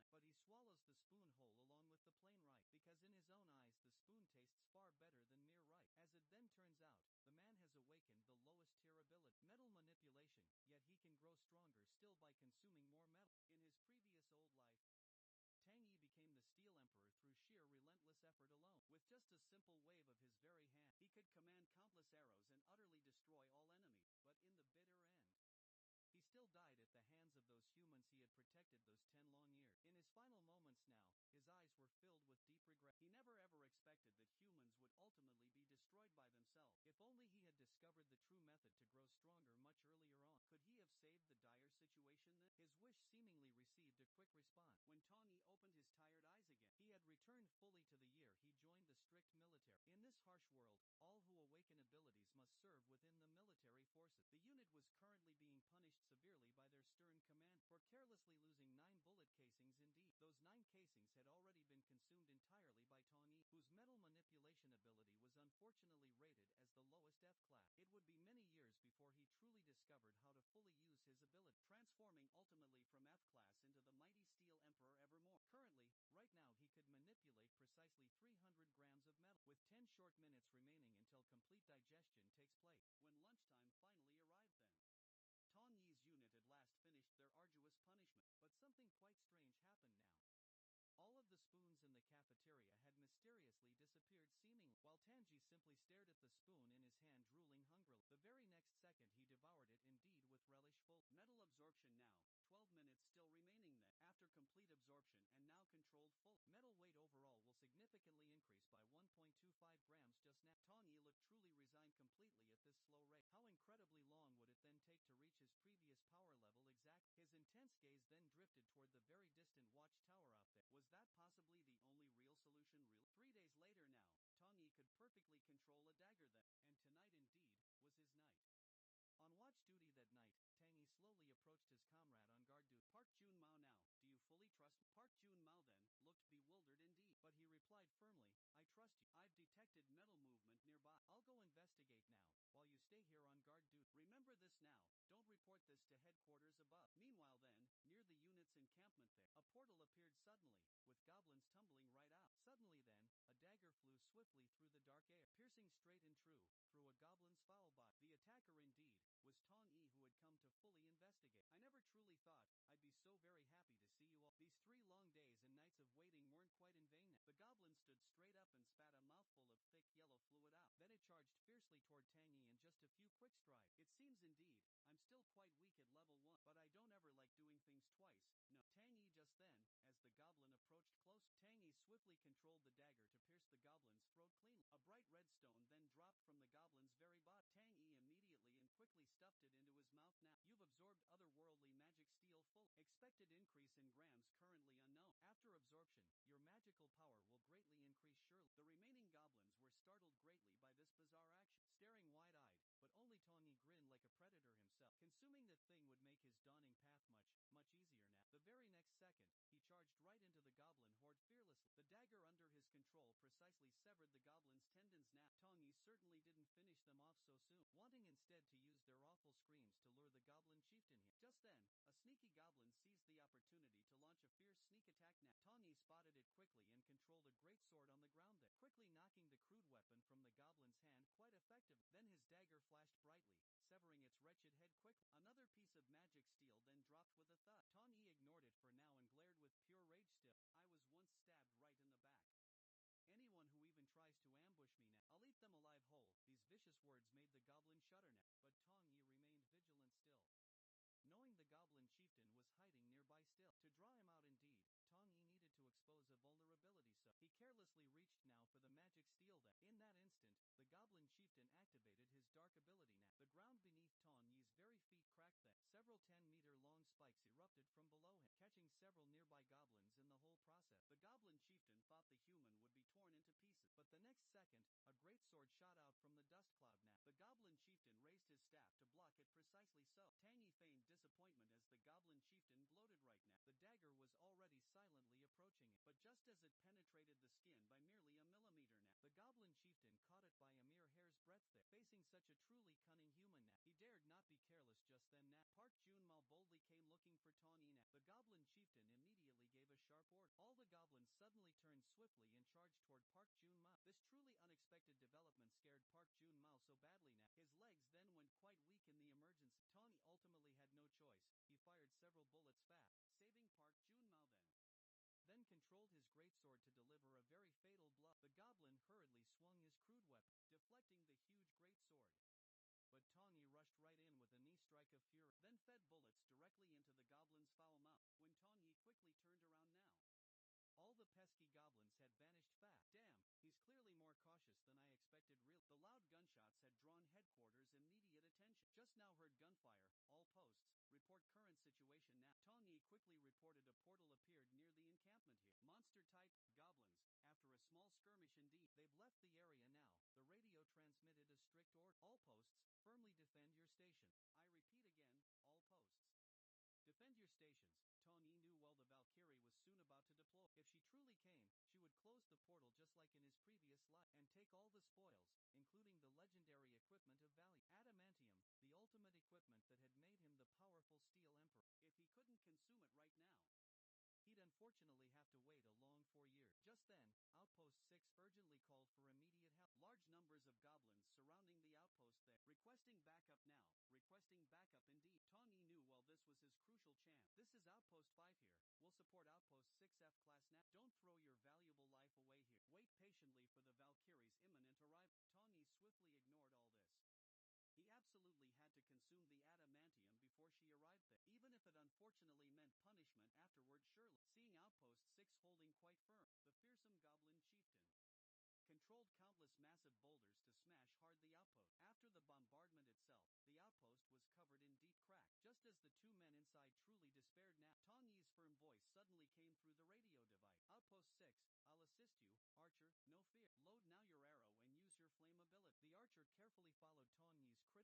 but he swallows the spoon whole along with the plain rice, because in his own eyes the spoon tastes far better than mere rice. As it then turns out, the man has awakened the lowest tier ability, metal manipulation, yet he can grow stronger still by consuming more metal. In his previous old life, Tang Yi became the Steel Emperor through sheer relentless effort alone. With just a simple wave of his very hand, he could command countless arrows and utterly destroy all enemies. But in the bitter end, he still died at the hands of those humans he had protected those 10 long years. In his final moments now, his eyes were filled with deep regret. He never ever expected that humans would ultimately be destroyed by themselves. If only he had discovered the true method to grow stronger much earlier on. Could he have saved the dire situation then? His wish seemingly received a quick response. When Tang Yi opened his tired eyes again, he had returned fully to the year he joined the strict military. In this harsh world, all who awaken abilities must serve within the military forces. The unit was currently being punished severely by their stern command for carelessly losing 9 bullet casings. Indeed, those 9 casings had already been consumed entirely by Tang Yi, whose metal manipulation ability was unfortunately rated as the lowest F class. It would be many years before he truly discovered how to fully use his ability, transforming ultimately from F class into the mighty Steel Emperor evermore. Currently, right now he could manipulate precisely 300 grams of metal, with 10 short minutes remaining until complete digestion takes place. When lunchtime finally arrived then, Tang Yi's unit at last finished their arduous punishment, but something quite strange happened now. All of the spoons in the cafeteria had mysteriously disappeared seemingly, while Tanji simply stared at the spoon in his hand drooling hungrily. The very next second he devoured it indeed with relish. Full metal absorption now, 12 minutes still remaining then. After complete absorption and now controlled full metal weight overall will significantly increase by 1.25 grams just now. Tang Yi looked truly resigned completely at this slow rate. How incredibly long would it then take to reach his previous power level exact? His intense gaze then drifted toward the very distant watchtower out there. Was that possibly the only real solution? 3 days later now, Tang Yi could perfectly control a dagger then, and tonight indeed was his night. On watch duty that night, Tang Yi slowly approached his comrade on guard duty. Park Jun Mao, now, do you fully trust me? Park Jun Mao then looked bewildered indeed, but he replied firmly, I trust you. I've detected metal movement nearby. I'll go investigate now, while you stay here on guard duty. Remember this now, don't report this to headquarters above. Meanwhile then, near the unit's encampment there, a portal appeared suddenly, with goblins tumbling right out. Suddenly then, a dagger flew swiftly through the dark air, piercing straight and true through a goblin's foul body. The attacker indeed was Tang Yi, who had come to fully investigate. I never truly thought I'd be so very happy to see you all. These 3 long days and nights of waiting weren't quite in vain now. The goblin stood straight up and spat a mouthful of thick yellow fluid out. Then it charged fiercely toward Tang Yi in just a few quick strides. It seems indeed I'm still quite weak at level 1, but I don't ever like doing things twice. No. Tang Yi just then, as the goblin approached close, Tang Yi swiftly controlled the dagger to pierce the goblin's throat cleanly. A bright red stone then dropped from the goblin's very body. Tang Yi immediately and quickly stuffed it into his mouth. Now, you've absorbed otherworldly magic steel full. Expected increase in grams currently unknown. After absorption, your magical power will greatly increase surely. The remaining goblins were startled greatly by this bizarre action, staring wide-eyed, but only Tang Yi grinned like a predator himself. Consuming that thing would make his dawning path much easier now. The very next second, he charged right into the goblin horde fearlessly. The dagger under his control precisely severed the goblin's tendons. Now, Tang Yi certainly didn't finish them off so soon, wanting instead to use their awful screams to lure the goblin chieftain here. Just then, a sneaky goblin seized the opportunity to launch a fierce sneak attack. Now, Tang Yi spotted it quickly and controlled a great sword on the ground there, quickly knocking the crude weapon from the goblin's hand quite effectively. Then his dagger flashed brightly, severing its wretched head quickly. Another piece of magic steel then dropped with a thud. Tang Yi ignored it for now and glared with pure rage. Still, I was once stabbed right in the back. Anyone who even tries to ambush me now, I'll eat them alive whole. These vicious words made the goblin shudder now, but Tang Yi remained vigilant still, knowing the goblin chieftain was hiding nearby still. To draw him out indeed, Tang Yi needed to expose a vulnerability, so he carelessly reached now for the magic steel that. In that instant, the goblin chieftain activated his dark ability. Now, the ground beneath Tang Yi's very feet cracked then. Several 10-meter long spikes erupted from below him, catching several nearby goblins in the whole process. The goblin chieftain thought the human would be torn into pieces, but the next second, a great sword shot out from the dust cloud. Now, the goblin chieftain raised his staff to block it precisely so. Tang Yi feigned disappointment as the goblin chieftain gloated right now. The dagger was already silently approaching it, but just as it penetrated the skin by merely a millimeter now, the goblin chieftain caught it by a mere hair's breadth there. Facing such a truly cunning human now, he dared not be careless just then. Now, Park Jun Mao boldly came looking for Tang Yi. Now, the goblin chieftain immediately gave a sharp portal. All the goblins suddenly turned swiftly and charged toward Park Jun-mao. This truly unexpected development scared Park Jun-mao so badly now. His legs then went quite weak in the emergency. Tawny ultimately had no choice. He fired several bullets fast, saving Park Jun-mao then controlled his greatsword to deliver a very fatal blow. The goblin hurriedly swung his crude weapon, deflecting the huge greatsword. But Tawny rushed right in with a knee strike of fury, then fed bullets directly into the goblin's foul mouth. When Tawny quickly turned around now, all the pesky goblins had vanished fast. Damn, he's clearly more cautious than I expected. The loud gunshots had drawn headquarters' immediate attention. Just now heard gunfire. All posts, report current situation now. Tawny quickly reported a portal appeared near the encampment here. Monster type, goblins. After a small skirmish indeed, they've left the area now. The radio transmitted a strict order. All posts, firmly defend your station.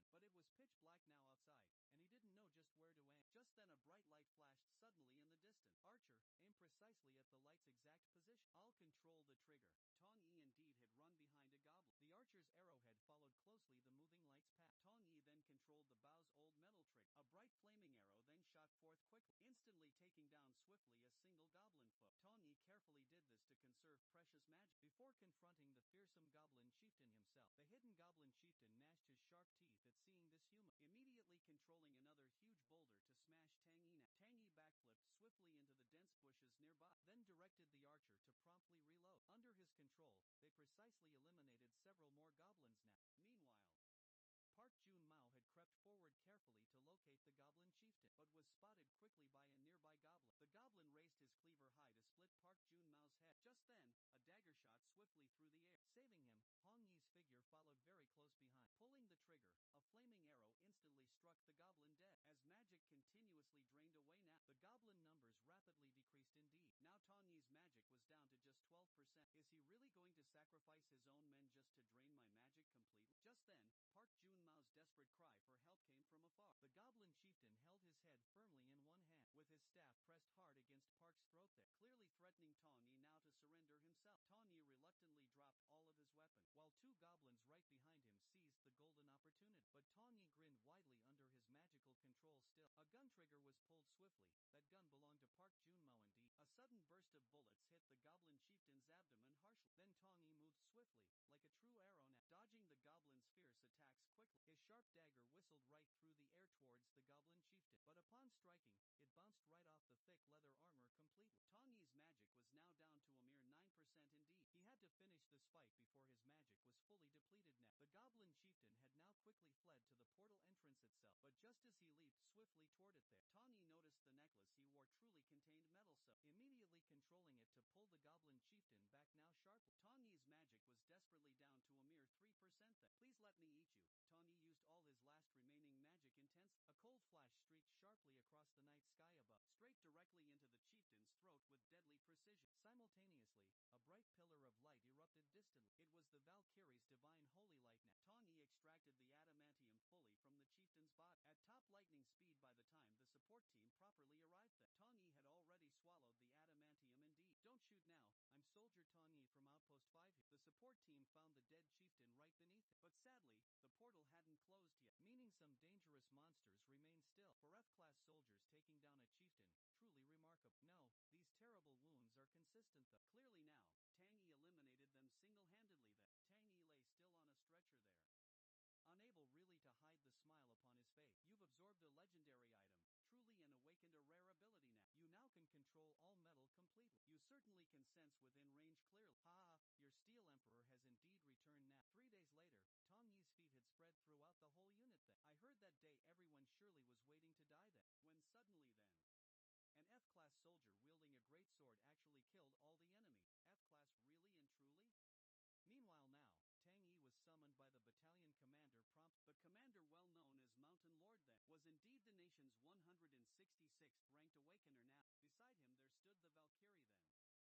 I repeat again, all posts, defend your stations. Tawny knew well the Valkyrie was soon about to deploy. If she truly came, she would close the portal just like in his previous life, and take all the spoils, including the legendary equipment of value. Adamantium, the ultimate equipment that had made him the powerful Steel Emperor. If he couldn't consume it right now, he'd unfortunately have to wait a long 4 years. Just then, Outpost 6 urgently called for immediate help. Large numbers of goblins surrounding the outpost there, requesting backup now, requesting backup indeed. Tawny knew well this was his crucial chance. This is Outpost 5 here, we'll support Outpost 6F class now. Don't throw your valuable life away here. Wait patiently for the Valkyrie's imminent arrival. Tawny swiftly ignored all this. He absolutely had to consume the adamantium before she arrived there, even if it unfortunately meant punishment afterward. Surely, seeing Outpost 6 holding quite firm, the fearsome goblin chieftain controlled countless massive boulders to smash hard the outpost. After the bombardment itself, the outpost was covered in deep cracks. Just as the two men inside truly despaired now, Tawny's firm voice suddenly came through the radio device. Outpost 6, I'll assist you, Archer, no fear. Load now your arrow and use your flame ability. The Archer carefully followed Tawny's critical instruction, but it was pitch black now outside, and he didn't know just where to aim. Just then a bright light flashed suddenly in the distance. Archer, aim precisely at the light's exact position. I'll control the trigger. Tawny indeed had run behind a goblin. The archer's arrowhead followed closely the moving light's path. Tawny then controlled the bow's old metal trigger. A bright flaming arrow then shot forth quickly, instantly taking down swiftly a single goblin foe. Tawny carefully did this to conserve precious magic. Before confronting the fearsome goblin chieftain himself, the hidden goblin chieftain gnashed his sharp teeth at seeing this human, immediately controlling another huge boulder to smash Tangy. Tangy backflipped swiftly into the dense bushes nearby, then directed the archer to promptly reload. Under his control, they precisely eliminated several more goblins now. Meanwhile, Park Jun-mao had crept forward carefully to locate the goblin chieftain, but was spotted quickly by a nearby goblin. The goblin raised his cleaver high to split Park Jun-mao's head. Just then, a dagger shot swiftly through the air, saving him. Hong Yi's figure followed very close behind. Pulling the trigger, a flaming arrow instantly struck the goblin dead. As magic continuously drained away now, the goblin numbers rapidly decreased indeed. Now Tong Yi's magic was down to just 12%. Is he really going to sacrifice his own men just to drain my magic completely? Just then, Park Jun-mao's desperate cry for help came from afar. The goblin chieftain held his head firmly in one hand, with his staff pressed hard against Park's throat there, clearly threatening Tong Yi now to surrender himself. Tong Yi reluctantly dropped all of his weapons, while two goblins right behind him seized the golden opportunity. But Tong Yi grinned widely under his magical control still. A gun trigger was pulled swiftly. That gun belonged to Park Jun-mao indeed. A sudden burst of bullets hit the goblin chieftain's abdomen harshly. Then Tong Yi moved swiftly, like a true arrow now, dodging the goblin's fierce attacks quickly. His sharp dagger whistled right through the air towards the goblin chieftain, but upon striking, it bounced right off the thick leather armor completely. Tong Yi's magic was now down to a mere 9% indeed. He had to finish this fight before his magic was fully depleted now. The goblin chieftain had now quickly fled to the portal entrance itself, but just as he leaped swiftly toward it there, Tong Yi noticed the necklace he wore truly contained metal, so immediately controlling it to pull the goblin chieftain back now sharply. Tong Yi's magic was desperately down to a mere 3% there. Please let me eat you. Tong Yi used all his last remaining magic intense. A cold flash streaked sharply across the night sky above, straight directly into the chieftain's throat with deadly precision. Simultaneously, a bright pillar of light erupted distantly. It was the Valkyrie's divine holy light now. Tong Yi extracted the adamantium fully from the chieftain's body at top lightning speed. By the time the support team properly arrived there, Tong Yi had already swallowed the adamantium indeed. Don't shoot now, I'm Soldier Tong Yi from Outpost 5 here. The support team found the dead chieftain right beneath it, but sadly, the portal hadn't closed yet, meaning some dangerous monsters remained still. For F-class soldiers taking down a chieftain, truly remarkable. No, these terrible assistant though. Clearly now, Tang Yi eliminated them single-handedly then. Tang Yi lay still on a stretcher there, unable really to hide the smile upon his face. You've absorbed a legendary item, truly, and awakened a rare ability now. You now can control all metal completely. You certainly can sense within range clearly. Ha! Your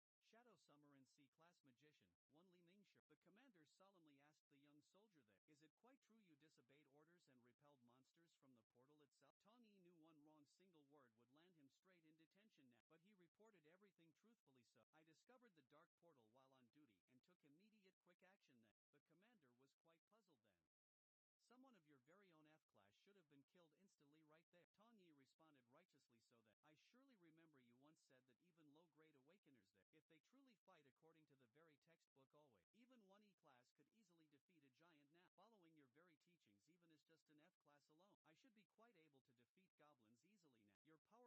Steel Emperor has indeed returned now. 3 days later, Tong Yi's feet had spread throughout the whole unit then. I heard that day everyone surely was waiting to die then. When suddenly then, an F-class soldier wielding a great sword actually killed all the enemy. F-class really and truly? Meanwhile now, Tang Yi was summoned by the battalion commander prompt.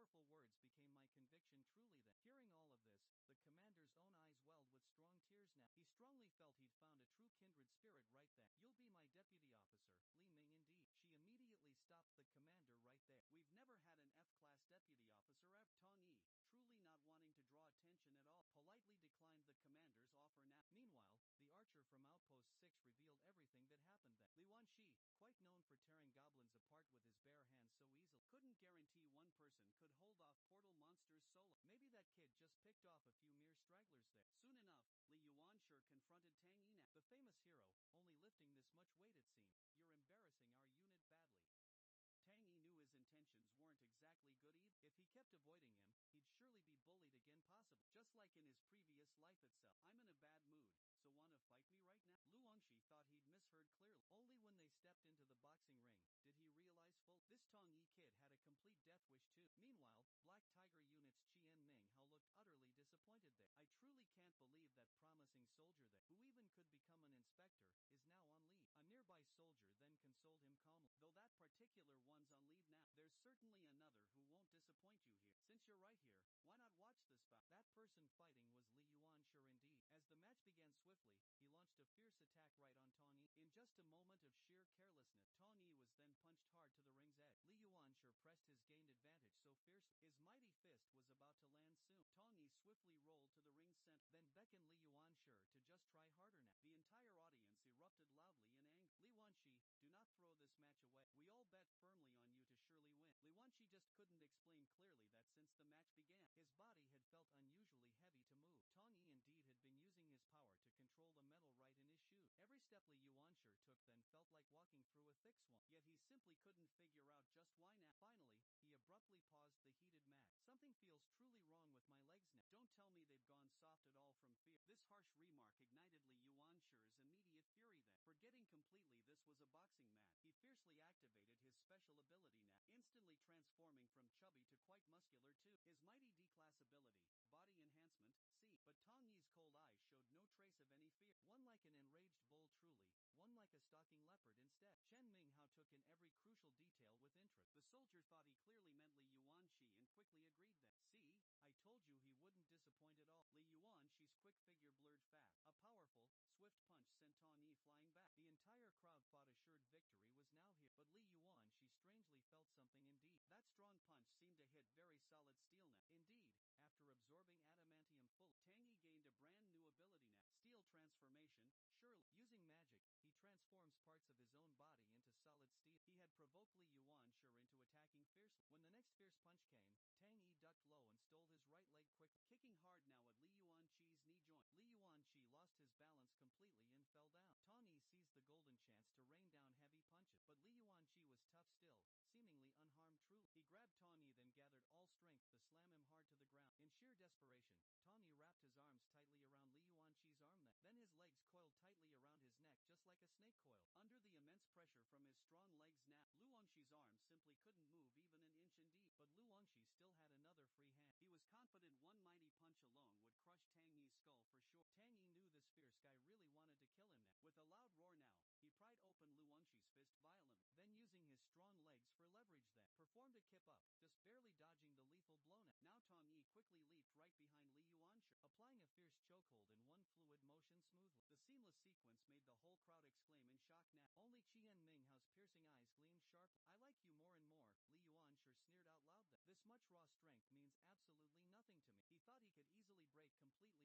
The commander, well known as Mountain Lord then, was indeed the nation's 166th ranked awakener now. Beside him there stood the Valkyrie then, Shadow Summer and C-class magician, one Li Mingshi. The commander solemnly asked the young soldier there, is it quite true you disobeyed orders and repelled monsters from the portal itself? Tong Yi knew one wrong single word would land him straight in detention now, but he reported everything truthfully. So, I discovered the dark portal while on duty and took immediate quick action then. The commander was quite puzzled then. Someone of your very own F-class should have been killed instantly right there. Tong Yi responded righteously so that, I surely remember you once said that even low-grade awakeners there, if they truly fight according to the very textbook always, even one E-class could easily defeat a giant now. Following your very teachings even as just an F-class alone, I should be quite able to defeat goblins easily now. Your powerful words became my conviction truly then. Hearing all of this, the commander's own eyes welled with strong tears now. He strongly felt he'd found a true kindred spirit right then. You'll be my deputy officer, Li Ming. Indeed. She immediately stopped the commander right there. We've never had an F-class deputy officer ever. Tong Yi, truly not wanting to draw attention at all, politely declined the commander's offer now. Meanwhile, the archer from Outpost 6 revealed everything that happened then. Li Wanshi, quite known for tearing goblins apart with his bare hands so easily, couldn't guarantee one person could hold off portal monsters solo. Maybe that kid just picked off a few mere stragglers there. Soon enough, Li Yuanshi confronted Tang Yi now, the famous hero, only lifting this much weight it seemed. You're embarrassing our unit badly. Tang Yi knew his intentions weren't exactly good either. If he kept avoiding him, he'd surely be bullied again possibly, just like in his previous life itself. I'm in a bad mood, so wanna fight me right now? Lu Wangshi thought he'd misheard clearly. Only when they stepped into the boxing ring, did he realize this Tong Yi kid had a complete death wish too. Meanwhile, Black Tiger Unit's Qian Ming Hao looked utterly disappointed there. I truly can't believe that promising soldier there, who even could become an inspector, is now on leave. A nearby soldier then consoled him calmly. Though that particular one's on leave now, there's certainly another who won't disappoint you here. Since you're right here, why not watch this bout? That person fighting was Li Yuanshi indeed. As the match began swiftly, he launched a fierce attack right on Tong Yi. In just a moment of sheer carelessness, Tong Yi was then punched hard to the ring's edge. Li Yuanshi pressed his gained advantage so fiercely, his mighty fist was about to land soon. Tong Yi swiftly rolled to the ring's center, then beckoned Li Yuanshi to just try harder now. The entire audience erupted loudly in anger. Li Yuanshi, do not throw this match away. We all bet firmly on you to surely win. Li Yuanshi just couldn't explain clearly that since the match began, his body had felt unusually heavy to move. Tong Yi indeed had been using his power to control the metal right in his shoe. Every step Li Yuanshi took then felt like walking through a thick swamp, yet he simply couldn't figure out just why now. Finally, he abruptly paused the heated match. Something feels truly wrong with my legs now. Don't tell me they've gone soft at all from fear. This harsh remark ignited Li Yuanshi's immediate fury then. Forgetting completely this was a boxing match, he fiercely activated his special ability now, instantly transforming from chubby to quite muscular too. His mighty D-class ability, body enhancement, C. But Tong Yi's cold eyes showed no trace of any fear. One like an enraged bull truly, one like a stalking leopard instead. Chen Ming Hao took in every crucial detail with interest. The soldier thought he clearly meant Li Yuanshi and quickly agreed that, see, I told you he wouldn't disappoint at all. Li Yuanshi's quick figure blurred fast. A powerful, swift punch sent Tong Yi flying back. The entire crowd thought assured victory was now here, but Li Yuanshi strangely felt something indeed. That strong punch seemed to hit very solid steel now. Indeed, after absorbing adamantium fully, Tang Yi gained a brand new ability now, steel transformation. Surely, using magic, he transforms parts of his own body into solid steel. He had provoked Li Yuanshi into attacking fiercely. When the next fierce punch came, Tang Yi ducked low and stole his right leg quickly, kicking hard now at Li Yuanshi's knee joint. Li Yuanshi lost his balance completely and fell down. Tong Yi seized the golden chance to rain down heavy punches, but Li Yuanshi was tough still, seemingly unharmed truly. He grabbed Tong Yi then gathered all strength to slam him hard to the ground. In sheer desperation, Tong Yi wrapped his arms tightly around Li Yuanshi's arm then his legs coiled tightly around his neck just like a snake coil. Under the immense pressure from his strong legs now, Lu Wangshi's arms simply couldn't move even an inch indeed. But Lu Wangshi still had another free hand. He was confident one mighty punch alone would crush Tang open Luanshi's fist violently, then using his strong legs for leverage performed a kip-up, just barely dodging the lethal blow. Now Tong Yi quickly leaped right behind Li Yuanshi, applying a fierce chokehold in one fluid motion smoothly. The seamless sequence made the whole crowd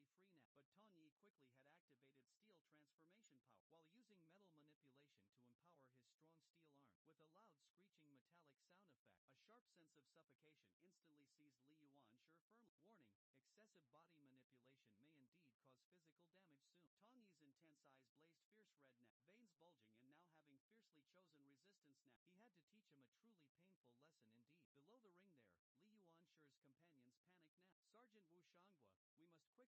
exclaim in shock. Now, only Qian Minghao's piercing eyes gleamed sharply. I like you more and more, Li Yuanshi sneered out loud. This much raw strength means absolutely nothing to me. He thought he could easily break completely free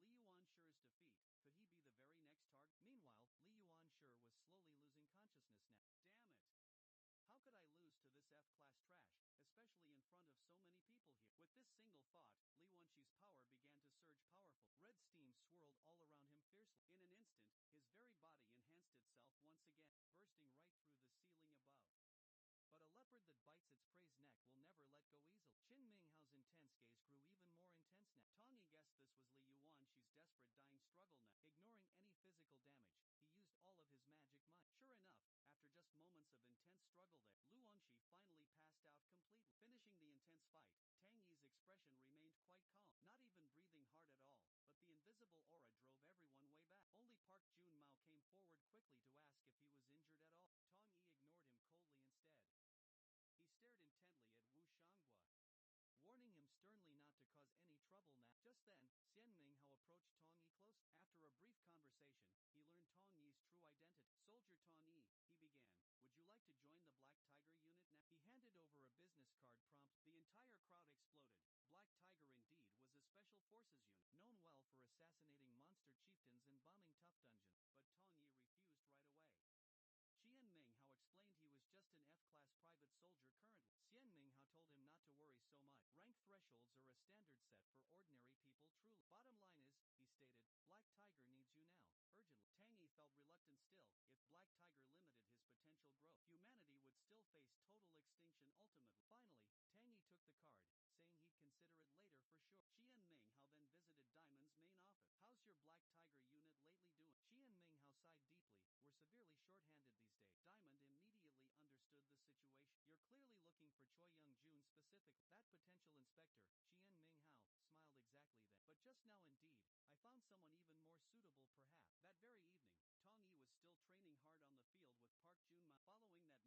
now, but Tong Yi quickly had activated steel transformation power, while using metal manipulation to empower his strong steel arm. With a loud screeching metallic sound effect, a sharp sense of suffocation instantly seized Li Yuanshi firmly. Warning, excessive body manipulation may indeed cause physical damage soon. Tong Yi's intense eyes blazed fierce red now, veins bulging and now having fiercely chosen resistance now. He had to teach him a truly painful lesson indeed. Below the ring there, Li Yuanshi's companions panicked now. Sergeant Wu Shanghua, we must quickly stop them now. With Li Yuanshi's hot personality and pride, he'll never surrender. But seeing Tong Yi's intense eyes right now, Wu Shanghua felt a sudden, strong urge to urinate now. He had often bullied poor Tong Yi. With Li Yuanshi's defeat, could he be the very next target? Meanwhile, Li Yuanshi was slowly losing consciousness now. Damn it! How could I lose to this F-class trash, especially in front of so many people here? With this single thought, Li Yuanshi's power began to surge powerful. Red steam swirled all around him fiercely. In an instant, his very body enhanced itself once again, bursting right through the ceiling above. But a leopard that bites its prey's neck will never let go easily. Qin Minghao's intense gaze grew even more intense now. Tong Yi guessed this was Li Yuanshi's desperate dying struggle now. Ignoring any physical damage, he used all of his magic might. Sure enough, after just moments of intense struggle there, Lu Yuanshi finally passed out completely. Finishing the intense fight, Tang Yi's expression remained quite calm, not even breathing hard at all, but the invisible aura drove everyone way back. Only Park Jun-mao came forward quickly to ask if he was injured at all. Tong Yi ignored him coldly instead. He stared intently at Wu Shanghua, warning him sternly not to cause any trouble now. Just then, Xian Minghao approached Tong Yi close. After a brief conversation, he learned Tong Yi's true identity. Soldier Tong Yi, he began, would you like to join the Black Tiger unit now? He handed over a business card prompt. The entire crowd exploded. Black Tiger indeed was a special forces unit, known well for assassinating monster chieftains and bombing tough dungeons. But Tong Yi refused right away. Xian Minghao explained he was just an F-class private soldier currently. Xian Minghao told him not to worry so much. Rank thresholds are a standard set for ordinary people truly. Bottom line is, he stated, Black Tiger needs you now, urgently. Tang Yi felt reluctant still. If Black Tiger limited his potential growth, humanity would still face total extinction ultimately. Finally, Tang Yi took the card, saying he'd consider it later for sure. Xian Minghao then visited Diamond's main office. How's your Black Tiger unit lately doing? Xian Minghao sighed deeply. We're severely short-handed these days. Diamond immediately understood the situation. You're clearly looking for Choi Young-jun specifically. That potential inspector, Xian Minghao, smiled exactly then. But just now indeed, I found someone even more suitable perhaps. That very evening, Tong Yi was still training hard on the field with Park Jun-mao. Following that moment, he pulled Tong Yi into a close embrace. Father, how did you become so incredibly strong overnight like this? Please teach me just how to get stronger now. From the dark shadows, Diamond keenly watched Tang Yi and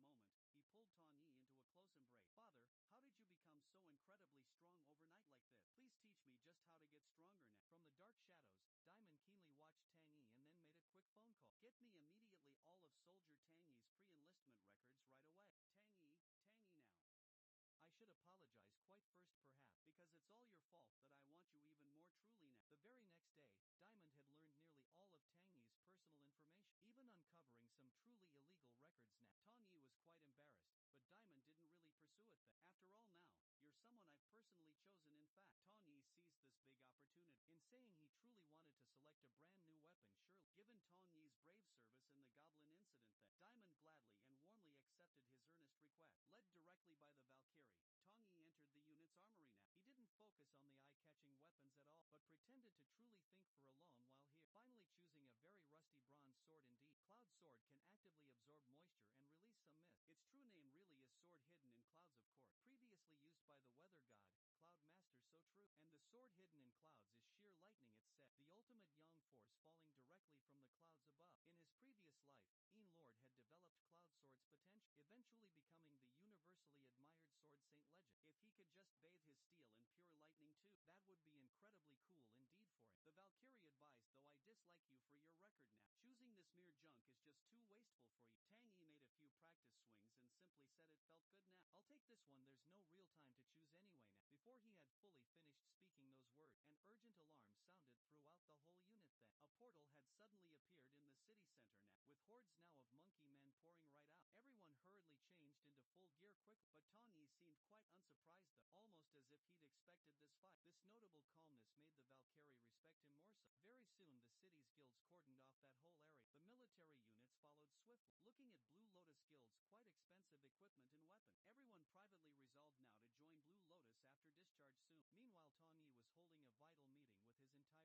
then made a quick phone call. Get me immediately all of Soldier Tang Yi's pre-enlistment records right away. Tang Yi now. I should apologize quite first perhaps, because it's all your fault that I want you even more truly now. The very next day, Diamond had learned nearly all of Tang Yi's personal information, even uncovering some truly illegal records now. Tang Yi was quite embarrassed, but Diamond didn't really pursue it. After all now, you're someone I've personally chosen in fact. Tang Yi seized this big opportunity. In saying he truly wanted to select a brand new weapon surely. Given Tang Yi's brave service in the Goblin incident Diamond gladly and warmly accepted his earnest request. Led directly by the Valkyrie, Tang Yi entered the unit's armory now. He didn't focus on the eye-catching weapons at all, but pretended to truly think for a long while here. Finally choosing a very rusty bronze sword indeed. Cloud Sword can actively absorb moisture and release some mist. Its true name really is Sword Hidden in Clouds of course. Previously used by the weather god, Cloud Master so true. And the sword hidden in clouds is sheer lightning it's said. The ultimate yang force falling directly from the clouds above. In his previous life, Ian Lord had developed Cloud Sword's potential, eventually becoming the universally admired Sword Saint legend. If he could just bathe his steel in pure lightning too, that would be incredibly cool indeed for him. The Valkyrie advised, though I dislike you for your record now. Choosing this mere junk is just too wasteful for you. Tang Yi made a few practice swings and simply said it felt good now. I'll take this one, there's no real time to choose anyway now. Before he had fully finished speaking those words, an urgent alarm sounded throughout the whole unit then. A portal had suddenly appeared in the city center now, with hordes now of monkey men pouring right out. Everyone hurried hurriedly changed into full gear quickly, but Tong Yi seemed quite unsurprised though, almost as if he'd expected this fight. This notable calmness made the Valkyrie respect him more so. Very soon the city's guilds cordoned off that whole area. The military units followed swiftly, looking at Blue Lotus Guild's quite expensive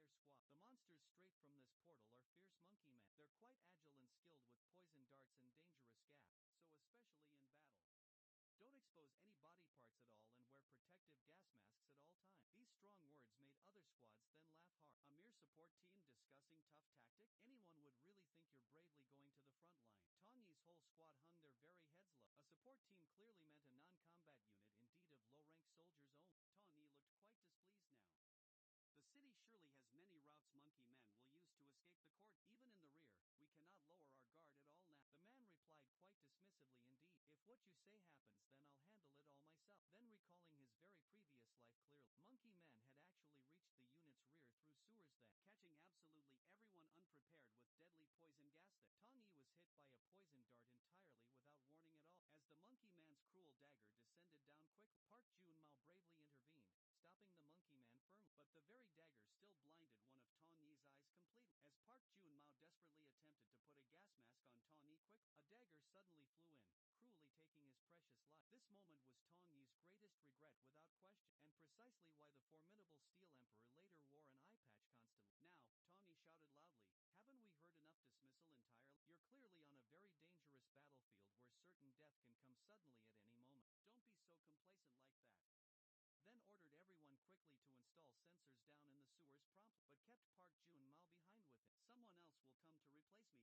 equipment and weapon. Everyone privately resolved now to join Blue Lotus after discharge soon. Meanwhile Tong Yi was holding a vital meeting with his entire squad. The monsters straight from this portal are fierce monkey men. They're quite agile and skilled with poison darts and dangerous gas, so especially in battle, don't expose any body parts at all and wear protective gas masks at all times. These strong words made other squads then laugh hard. A mere support team discussing tough tactic? Anyone would really think you're bravely going to the front line. Tong Yi's whole squad hung their very heads low. A support team clearly meant a non-combat unit, indeed of low-rank soldiers only. Tong Yi looked quite displeased now. The city surely has many routes monkey men will use to escape the cordon. Even in the rear, we cannot lower our guard at all now. The man replied quite dismissively indeed. If what you say happens then I'll handle it all myself. Then recalling his very previous life clearly, monkey men had actually reached the unit's rear through sewers then, catching absolutely everyone unprepared with deadly poison gas there. Tong Yi was hit by a poison dart entirely without warning at all. As the monkey man's cruel dagger descended down quickly, Park Jun-mao bravely intervened, stopping the monkey man firmly, but the very dagger still blinded one of Tong Yi's eyes completely. As Park Jun-mao desperately attempted to put a gas mask on Tong Yi quick, a dagger suddenly flew in, cruelly taking his precious life. This moment was Tong Yi's greatest regret without question, and precisely why the formidable Steel Emperor later wore an eye patch constantly. Now, Tong Yi shouted loudly, haven't we heard enough dismissal entirely? You're clearly on a very dangerous battlefield where certain death can come suddenly at any moment. Don't be so complacent like that. Then ordered everyone quickly to install sensors down in the sewers promptly, but kept Park Jun-mao behind with him. Someone else will come to replace me here. Take the entire squad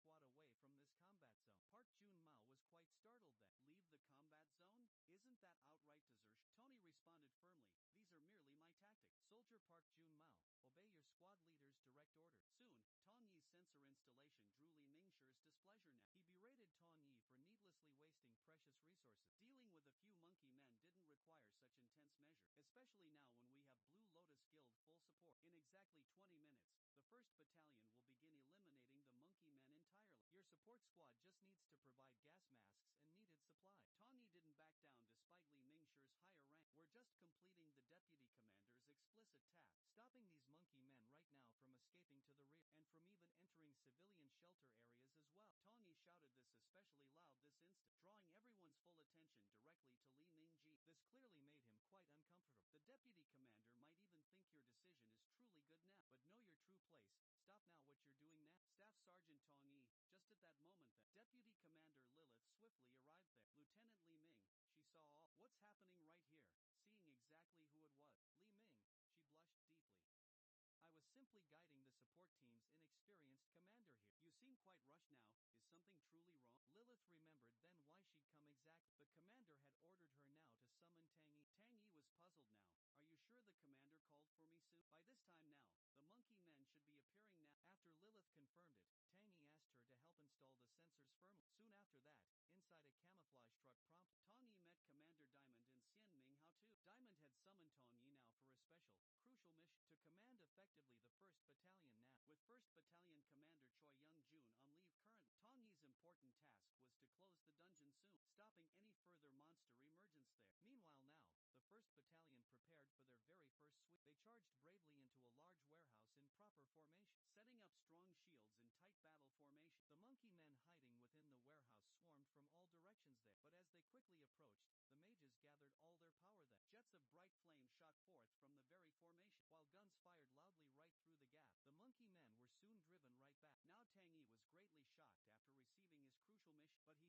away from this combat zone. Park Jun-mao was quite startled then. Leave the combat zone? Isn't that outright desertion? Tony responded firmly, these are merely my tactics. Soldier Park Jun-mao, obey your squad leader's direct order. Soon, Tong Yi's sensor installation drew Li Mingshir's displeasure now. He berated Tong Yi for needlessly wasting precious resources. Dealing with a few monkey men didn't require such intense measure, especially now when we have Blue Lotus Guild full support. In exactly 20 minutes, the 1st Battalion will begin eliminating the monkey men entirely. Your support squad just needs to provide gas masks and needed supply. Tong Yi didn't back down despite Li Mingshir's higher rank. We're just completing the deputy commander's explicit task, stopping these monkey men right now from escaping to the rear, and from even entering civilian shelter areas as well. Tong Yi shouted this especially loud this instant, drawing everyone's full attention directly to Li Mingji. This clearly made him quite uncomfortable. The deputy commander might even think your decision is truly good now, but know your true place. Stop now what you're doing now. Staff Sergeant Tong Yi, just at that moment the Deputy Commander Lilith swiftly arrived there. Lieutenant Li Ming, she saw all. What's happening right here? Seeing exactly who it was. Li Ming, she blushed deeply. I was simply guiding the support team's inexperienced commander here. You seem quite rushed now. Is something truly wrong? Lilith remembered then why she'd come exactly. The commander had ordered her now to summon Tang Yi. Tang Yi was puzzled now. Are you sure the commander called for me soon? By this time now, the monkey men should be appearing now. After Lilith confirmed it, Tang Yi asked her to help install the sensors firmly. Soon after that, inside a camouflage truck promptly, Tong Yi met Commander Diamond and Xian Minghao too. Diamond had summoned Tong Yi now for a special, crucial mission to command effectively the 1st Battalion now. With 1st Battalion Commander Choi Young-jun on leave currently, Tong Yi's important task was to close the dungeon soon, stopping any further monster emergence there. Meanwhile now, the 1st Battalion prepared for their very first sweep. They charged bravely into a large warehouse in proper formation, setting up strong shields in tight battle formation. The monkey men hiding within the warehouse swarmed from all directions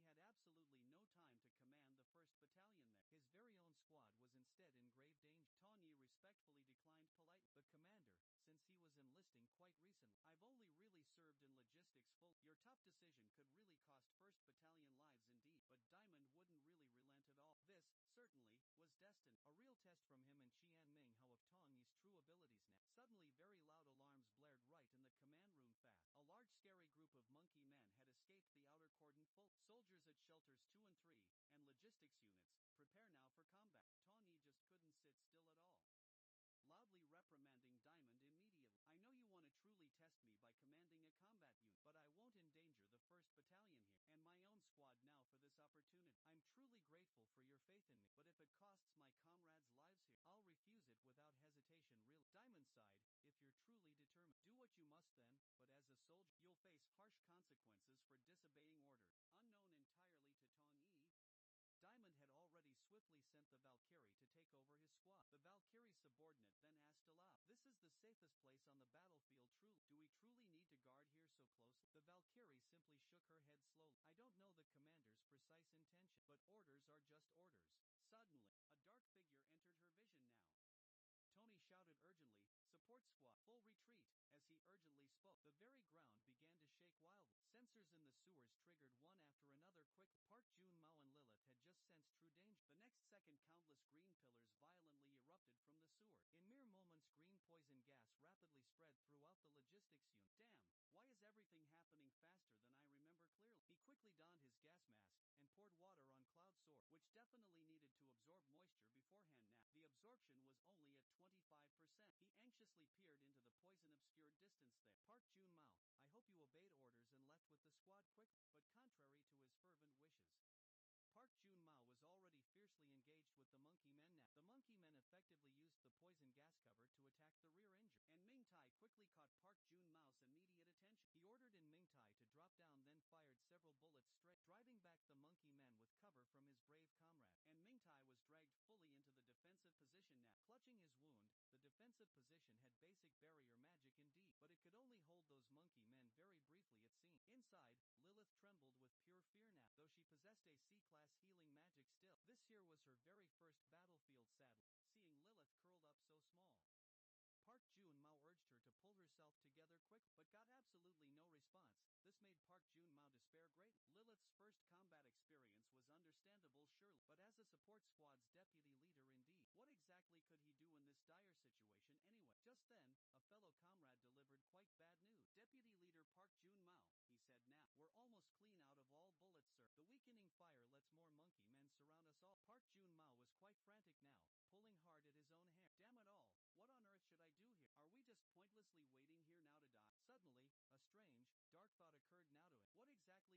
there, but as they quickly approached, the mages gathered all their power then. Jets of bright flame shot forth from the very formation, while guns fired loudly right through the gap. The monkey men were soon driven right back. Now Tang Yi was greatly shocked after receiving his crucial mission, but he had absolutely no time to command the 1st Battalion there. His very own squad was instead in grave danger. Tong Yi respectfully declined politely. But commander, since he was enlisting quite recently, I've only really served in logistics full. Your tough decision could really cost 1st Battalion lives indeed, but Diamond wouldn't really relent at all. This, certainly, was destined. A real test from him and Qian Minghao of Tong Yi's true abilities now. Suddenly very loud alarms blared right in the command room fast. A large scary group of monkey men had escaped the outer cordon full. Soldiers at shelters 2 and 3, and logistics units, prepare now for combat. Tong Yi just couldn't sit still at all. Loudly reprimanding Diamond immediately. I know you want to truly test me by commanding a combat unit, but I won't endanger the 1st Battalion here, and my own squad. squad now for this opportunity. I'm truly grateful for your faith in me, But if it costs my comrades' lives here, I'll refuse it without hesitation. Really, Diamond sighed, if you're truly determined. do what you must then, but as a soldier, you'll face harsh consequences for disobeying orders. Unknown entirely to Tong Yi, Diamond had already swiftly sent the Valkyrie to take over his squad. The Valkyrie's subordinate then asked aloud, This is the safest place on the battlefield, truly. do we truly need to guard here so closely? The Valkyrie simply shook her head slowly. I don't know the commander's precise intention, but orders are just orders. Suddenly, a dark figure entered her vision now. Tony shouted urgently, support squad, full retreat. As he urgently spoke, the very ground began to shake wildly. Sensors in the sewers triggered one after another quickly. Park Jun-mao and Lilith had just sensed true danger. The next second, countless green pillars violently erupted from the sewer. In mere moments, green poison gas rapidly spread throughout the logistics unit. Damn, why is everything happening faster than I remember clearly? He quickly donned his gas mask and poured water on Cloud Sword, which definitely needed to absorb moisture beforehand. Now, the absorption was only at 25%. He anxiously peered into the poison-obscured distance there. Park Jun-mao, I hope you obeyed orders and left with the squad quickly. But contrary to his fervent wishes, Park Jun-mao was already fiercely engaged with the monkey men now. The monkey men effectively used the poison gas cover to attack the rear injured, and Ming-Tai quickly caught Park Jun-mao's immediate attention. He ordered in Ming-Tai to drop down, then fired several bullets straight, driving back the monkey men with cover from his brave comrade. And Ming-Tai was dragged fully into the defensive position now. Clutching his wound, the defensive position had basic barrier magic indeed, but it could only hold those monkey men very briefly, it seemed. Inside, Lilith trembled with pure fear now, though she possessed a C-class healing magic still. This here was her very first battlefield, sadly, seeing Lilith curled up so small. Park Jun-mao urged her to pull herself together quick, but got absolutely no response. This made Park Jun-mao despair greatly. Lilith's first combat experience was understandable surely, but as a support squad's deputy leader indeed, what exactly could he do in this dire situation anyway? Just then, a fellow comrade delivered quite bad news. Deputy leader Park Jun-mao, he said, now, we're almost clean out of all bullets, sir. The weakening fire lets more monkey men surround us all. Park Jun-mao was quite frantic now, pulling hard at his own hair. Damn it all, what on earth should I do here? Are we just pointlessly waiting here now to die? Suddenly, a strange, dark thought occurred now to him. What exactly would Tang Yi do now in this dire situation? Meanwhile, and Ming-Tai fell deeply into a coma due to excessive blood loss suffered, and the desperate soldier alliance called out urgently to Lilith for immediate treatment. But they were suddenly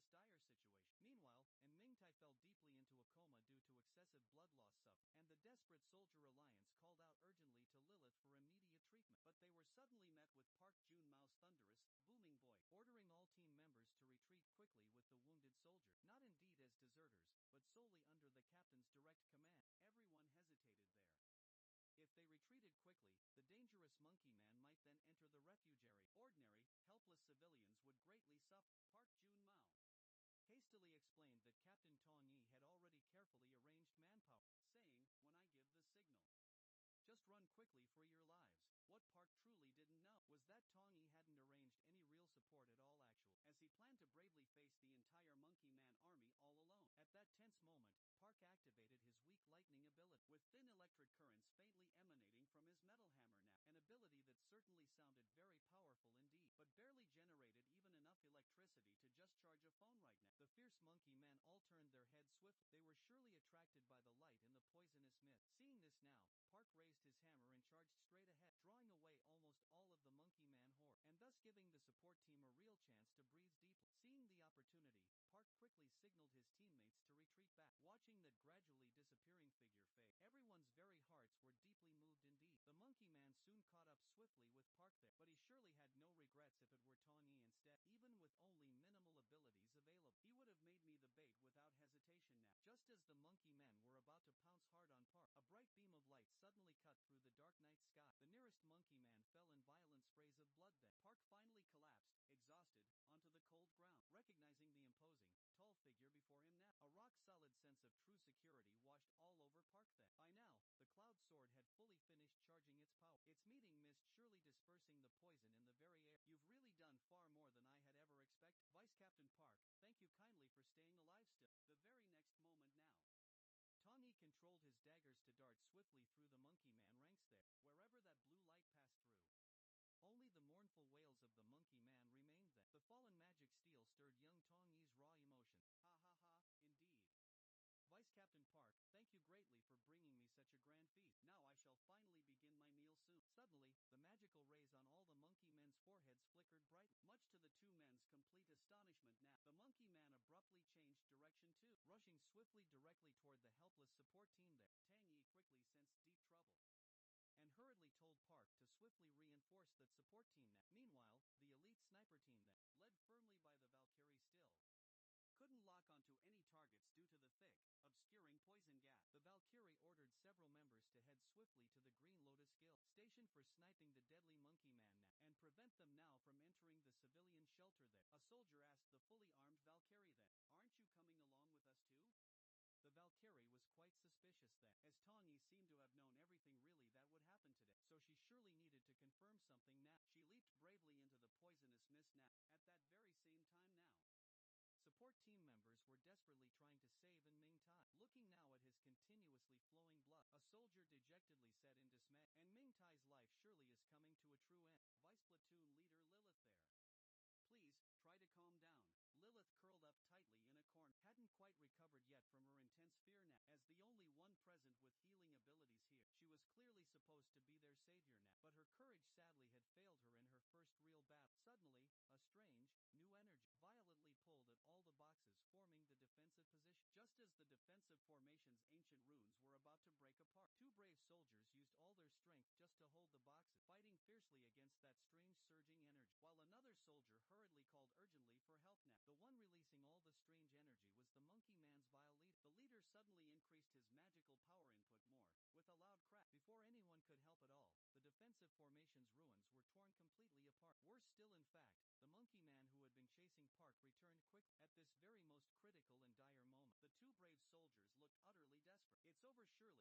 met with Park Jun-mao's thunderous, booming voice, ordering all team members to retreat quickly with the wounded soldier, not indeed as deserters, but solely under the captain's direct command. Everyone hesitated there. If they retreated quickly, the dangerous monkey man might then enter the refuge area. Ordinary, helpless civilians would greatly suffer. Park Jun-mao hastily explained that Captain Tong Yi had already carefully arranged manpower, saying, when I give the signal, just run quickly for your lives. What Park truly didn't know was that Tong Yi hadn't arranged any real support at all actually, as he planned to bravely face the entire monkey man army all alone. At that tense moment, Park activated his weak lightning ability, with thin electric currents faintly emanating from his metal hammer now, an ability that certainly sounded very powerful indeed, but barely generated even enough electricity to just charge a phone right now. The fierce monkey men all turned their heads swiftly. They were surely attracted by the light in the poisonous mist. Seeing this now, Park raised his hammer and charged straight ahead, drawing away almost all of the monkey man horde, and thus giving the support team a real chance to breathe deeply. Seeing the opportunity, Park quickly signaled his teammates to retreat back. Watching that gradually disappearing figure fade, everyone's very hearts were deeply moved indeed. The monkey man soon caught up swiftly with Park there, but he surely had no regrets if it were Tong Yi instead. Even with only minimal abilities available, he would have made me the bait without hesitation now. Just as the monkey men were about to pounce hard on Park, a bright beam of light suddenly cut through the dark night sky. The nearest monkey man fell in violent sprays of blood then. Park finally collapsed, exhausted, onto the cold ground. Recognizing the imposing, tall figure before him now, a rock-solid sense of true security washed all over Park then. By now, the Cloud Sword had fully finished charging its power, its meeting mist surely dispersing the poison in the very air. You've really done far more than I had ever expected. Vice Captain Park, thank you kindly for staying alive still. The very next moment now, Tong Yi controlled his daggers to dart swiftly through the monkey man ranks there. Wherever that blue light passed through, only the mournful wails of the monkey man remained then. The fallen magic steel stirred young Tong Yi's raw emotion. Ha ha ha, indeed. Vice Captain Park, thank you greatly for bringing me such a grand feast. Now I shall finally begin my meal soon. Suddenly, the magical rays on all the monkey men's foreheads flickered brightly. Much to the two men's complete astonishment now, the monkey man abruptly changed direction too, rushing swiftly directly toward the helpless support team there. Tang Yi quickly sensed deep trouble and hurriedly told Park to swiftly reinforce that support team now. Meanwhile, the elite sniper team that, led firmly by the Valkyrie still couldn't lock onto any targets due to the thick, obscuring poison gas. The Valkyrie ordered several members to head swiftly to the Green Lotus Guild station for sniping the deadly monkey man now, and prevent them now from entering the civilian shelter there. A soldier asked the fully armed Valkyrie then, "Aren't you coming along with us too?" The Valkyrie was quite suspicious then, as Tang Yi seemed to have known everything really that would happen today, so she surely needed to confirm something now. She leaped bravely into the poisonous mist now. At that very same time now, support team members were desperately trying to save Ming Tai. Looking now at his continuously flowing blood, a soldier dejectedly said in dismay, "And Ming Tai's life surely is coming to a true end." Vice Platoon Leader Lilith there. "Please, try to calm down." Lilith curled up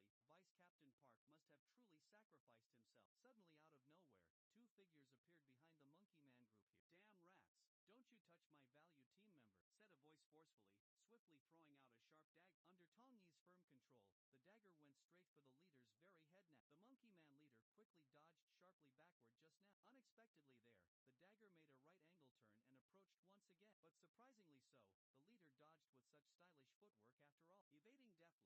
tightly in a corner, hadn't quite recovered yet from her intense fear now. As the only one present with healing abilities here, she was clearly supposed to be their savior now, but her courage sadly had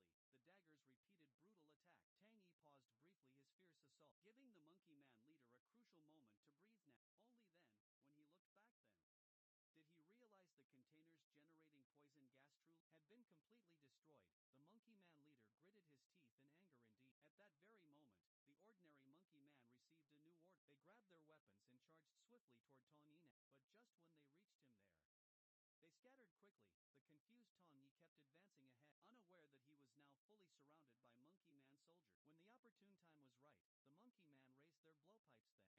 failed her in her first real battle. Suddenly, a strange, new energy violently pulled at all the boxes forming the defensive position. Just as the defensive formation's ancient runes were about to break apart, two brave soldiers used all their strength just to hold the boxes, fighting fiercely against that strange surging energy, while another soldier hurriedly called urgently for help now. The one releasing all the strange energy was the monkey man's vile leader.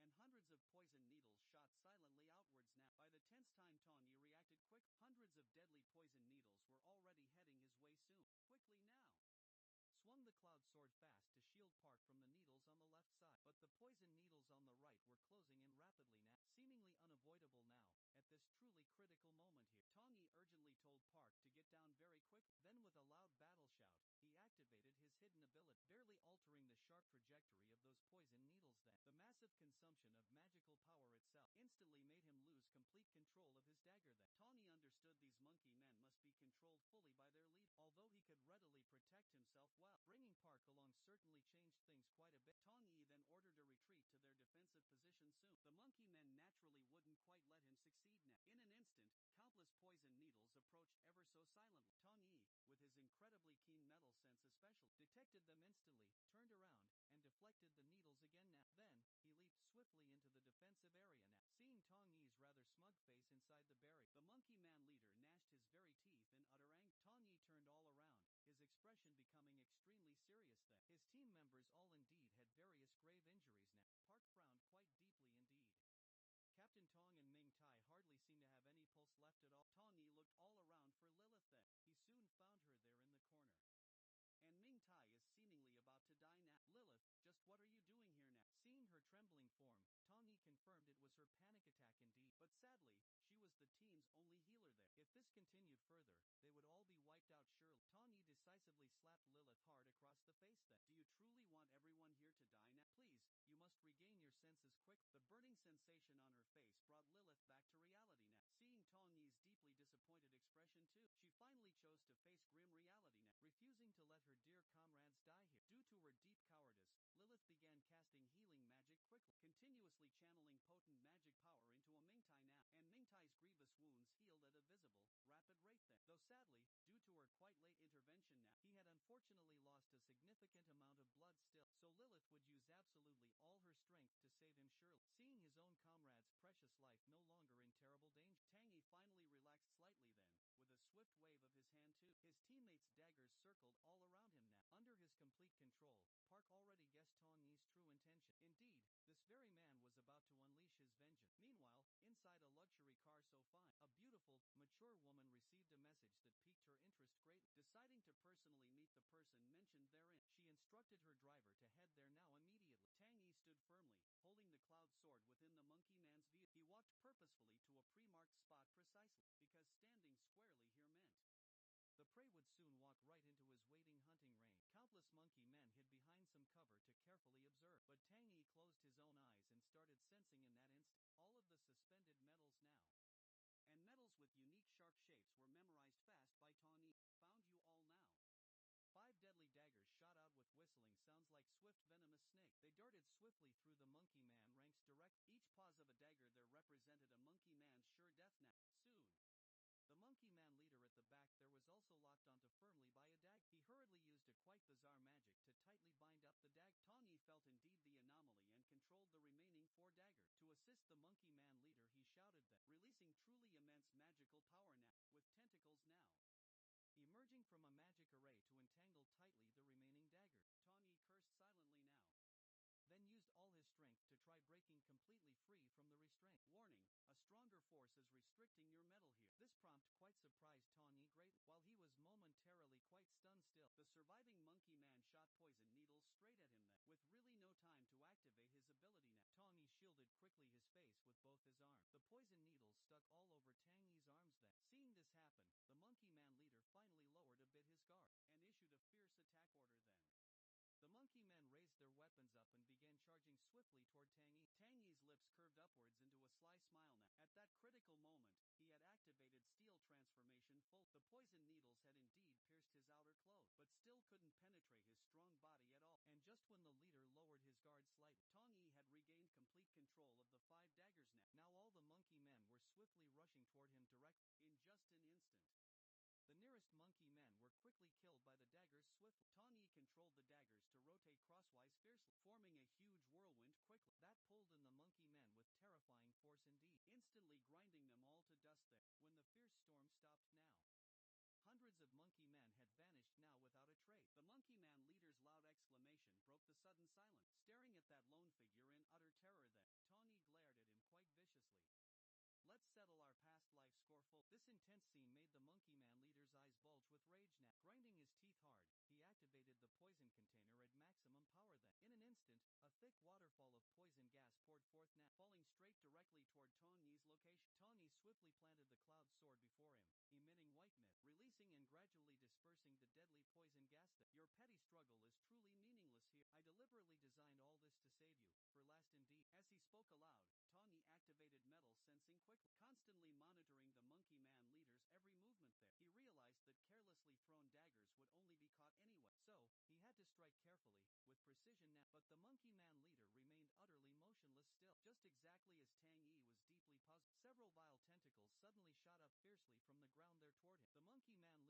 The leader suddenly increased his magical power input more, with a loud crack. Before anyone could help at all, the defensive formation's ruins were torn completely apart. Worse still, in fact, the monkey man who had been chasing Park returned quick. At this very most critical and dire moment, the two brave soldiers looked utterly desperate. "It's over surely." Vice Captain Park must have truly sacrificed himself. Suddenly out of nowhere, two figures appeared behind the monkey man group here. "Damn rats, don't you touch my valued team member," said a voice forcefully, swiftly throwing out a sharp dagger. Under Tang Yi's firm control, the dagger went straight for the leader's very head now. The monkey man leader quickly dodged sharply backward just now. Unexpectedly there, the dagger made a right angle turn and approached once again, but surprisingly so, the leader dodged with such stylish footwork after all. Evading deftly, the dagger's repeated brutal attack, Tang Yi paused briefly his fierce assault, giving the monkey man leader a crucial moment to breathe now. Only then, when he looked back then, did he realize the containers generating poison gas truly had been completely destroyed. The monkey man leader gritted his teeth in anger indeed. At that very moment, the ordinary monkey man received a new order. They grabbed their weapons and charged swiftly toward Tang Yi, but just when they reached him there, they scattered quickly. The confused Tang Yi kept advancing ahead, unaware that he was now fully surrounded by monkey man soldiers. When the opportune time was right, the monkey man raised their blowpipes then, and hundreds of poison needles shot silently outwards now. By the 10th time Tang Yi reacted quick. Hundreds of deadly poison needles were already heading his way soon. Quickly now swung the cloud sword fast to shield Park from the needles on the left side, but the poison needles on the right were closing in rapidly now, seemingly unavoidable now. At this truly critical moment here, Tang Yi urgently told Park to get down very quick. Then with a loud battle shout, he activated his hidden ability, barely altering the sharp trajectory of those poison needles then. The massive consumption of magical power itself instantly made him lose complete control of his dagger then. Tang Yi understood these monkey men must be controlled fully by their leader, although he could readily protect himself well. Bringing Park along certainly changed things quite a bit. Tang Yi then ordered a retreat to their defensive position soon. The monkey men naturally wouldn't quite let him succeed now. In an instant, countless poison needles approached ever so silently. Tang Yi, with his incredibly keen metal sense especially, detected them instantly, turned around, and deflected the needles again now. Then, he leaped swiftly into the defensive area now. Seeing Tang Yi's rather smug face inside the barrier, the monkey man leader gnashed his very teeth in utter anger. Tang Yi turned all around, his expression becoming extremely serious then. His team members all indeed had various grave injuries now. Park frowned quite deeply indeed. Captain Tong and Ming Tai hardly seemed to have any pulse left at all. Tang Yi looked all around for Lilith then. He soon found her there in the corner. "And Ming Tai is seemingly about to die now." "Lilith, just what are you doing here now?" Seeing her trembling form, Tang Yi confirmed it was her panic attack indeed, but sadly, she was the team's only healer there. If this continued further, they would all be wiped out surely. Tang Yi decisively slapped Lilith hard across the face then. "Do you truly want everyone here to die now? Please, you must regain your senses quick." The burning sensation on her face brought Lilith back to reality now. Seeing Tang Yi's deeply disappointed expression too, she finally chose to face grim reality now, refusing to let her dear comrades die here. Due to her deep cowardice, Lilith began casting healing magic quickly, continuously channeling potent potent magic power into a Mingtai now, and Mingtai's grievous wounds healed at a visible, rapid rate then. Though sadly, due to her quite late intervention now, he had unfortunately lost a significant amount of blood still, so Lilith would use absolutely all her strength to save him surely. Seeing his own comrade's precious life no longer in terrible danger, Tang Yi finally relaxed slightly then, with a swift wave of his hand too. His teammates' daggers circled all around him now. Under his complete control, Park already guessed Tang Yi's true intention. Indeed, this very man was about to unleash his vengeance. Meanwhile, inside a luxury car so fine, a beautiful, mature woman received a message that piqued her interest greatly. Deciding to personally meet the person mentioned therein, she instructed her driver to head there now immediately. Tang Yi stood firmly, holding the cloud sword within the monkey man's view. He walked purposefully to a pre-marked spot precisely, because standing squarely here meant the prey would soon walk right into his waiting hunting range. Countless monkey men hid behind some cover to carefully observe, but Tang Yi closed his own eyes and started sensing in that instant all of the suspended metals now. And metals with unique sharp shapes were memorized fast by Tang Yi. Found you all now. 5 deadly daggers shot out with whistling sounds like swift venomous snakes. They darted swiftly through the monkey man ranks direct. Each pause of a dagger there represented a monkey man's sure death now. Soon, the monkey man leader at the back there was also locked onto firmly by a dagger. He hurriedly used a quite bizarre magic to tightly bind up the dagger. Tang Yi felt indeed the anomaly and controlled the remaining 4 daggers. To assist the monkey man leader he shouted that, releasing truly immense magical power now, with tentacles now emerging from a magic array to entangle tightly the remaining dagger. Tang Yi cursed silently now, then used all his strength to try breaking completely free from the restraint. Warning, a stronger force is restricting your metal here. This prompt quite surprised Tang Yi greatly. While he was momentarily quite stunned still, the surviving monkey man shot poison needles straight at him then, with really no time to activate his ability now. Tang Yi shielded quickly his face with both his arms. The poison needles stuck all over Tang Yi's arms then. Seeing this happen, the monkey man leader finally lowered a bit his guard, and issued a fierce attack order then. The monkey men raised their weapons up and began charging swiftly toward Tang Yi. Tang Yi's lips curved upwards into a sly smile now. At that critical moment, he had activated steel transformation full. The poison needles had indeed pierced his outer clothes, but still couldn't penetrate his strong body at all. And just when the leader lowered his guard slightly, Tang Yi had regained complete control of the 5 daggers now. Now all the monkey men were swiftly rushing toward him direct. In just an instant, the nearest monkey men were quickly killed by the daggers swiftly. Tang Yi controlled the daggers to rotate crosswise fiercely, forming a huge whirlwind quickly that pulled in the monkey men with terrifying force indeed, instantly grinding them all to dust there. When the fierce storm stopped now, hundreds of monkey men had vanished now without a trace. The monkey man leader's loud exclamation broke the sudden silence. Staring at that lone figure in utter terror then, Tang Yi glared at him quite viciously. Let's settle our past life score full. This intense scene made the monkey man leader's eyes bulge with rage now. Grinding his teeth hard, he activated the poison container at maximum power then. In an instant, a thick waterfall of poison gas poured forth now, falling straight directly toward Tang Yi's location. Tang Yi swiftly planted the cloud sword before him, emitting white mist, releasing and gradually dispersing the deadly poison gas that, your petty struggle is truly meaningless here. I deliberately designed all this to save you, for last indeed. As he spoke aloud, Tang Yi activated metal sensing quickly, constantly monitoring the monkey man leader's every movement there. He realized that carelessly thrown daggers would only be caught anyway, so he had to strike carefully, with precision now. But the monkey man leader remained utterly motionless still, just exactly as Tang Yi was deeply puzzled. Several vile tentacles suddenly shot up fiercely from the ground there toward him. The monkey man leader had released the poison gas to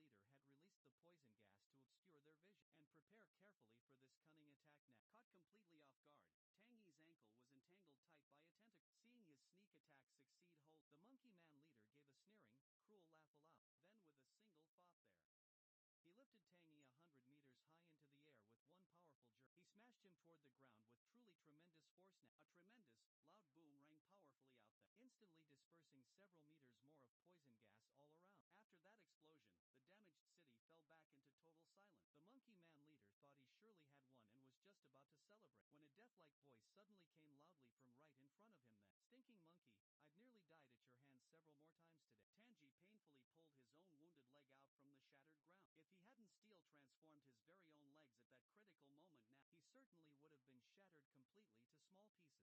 obscure their vision, and prepare carefully for this cunning attack now. Caught completely off guard, Tang Yi's ankle was entangled tight by a tentacle. Seeing his sneak attack succeed whole, the monkey man leader gave a sneering, cruel laugh aloud. Then with a single thought there, he lifted Tang Yi 100 meters high into the air with one powerful jerk. He smashed him toward the ground with truly tremendous force now. A tremendous, loud boom rang powerfully out there, instantly dispersing several meters more of poison gas all around. After that explosion, the damaged city fell back into total silence. The monkey man leader thought he surely had won and was just about to celebrate, when a death-like voice suddenly came loudly from right in front of him then. Stinking monkey, I've nearly died at your hands several more times today. Tanji painfully pulled his own wounded leg out from the shattered ground. If he hadn't steel transformed his very own legs at that critical moment now, he certainly would have been shattered completely to small pieces.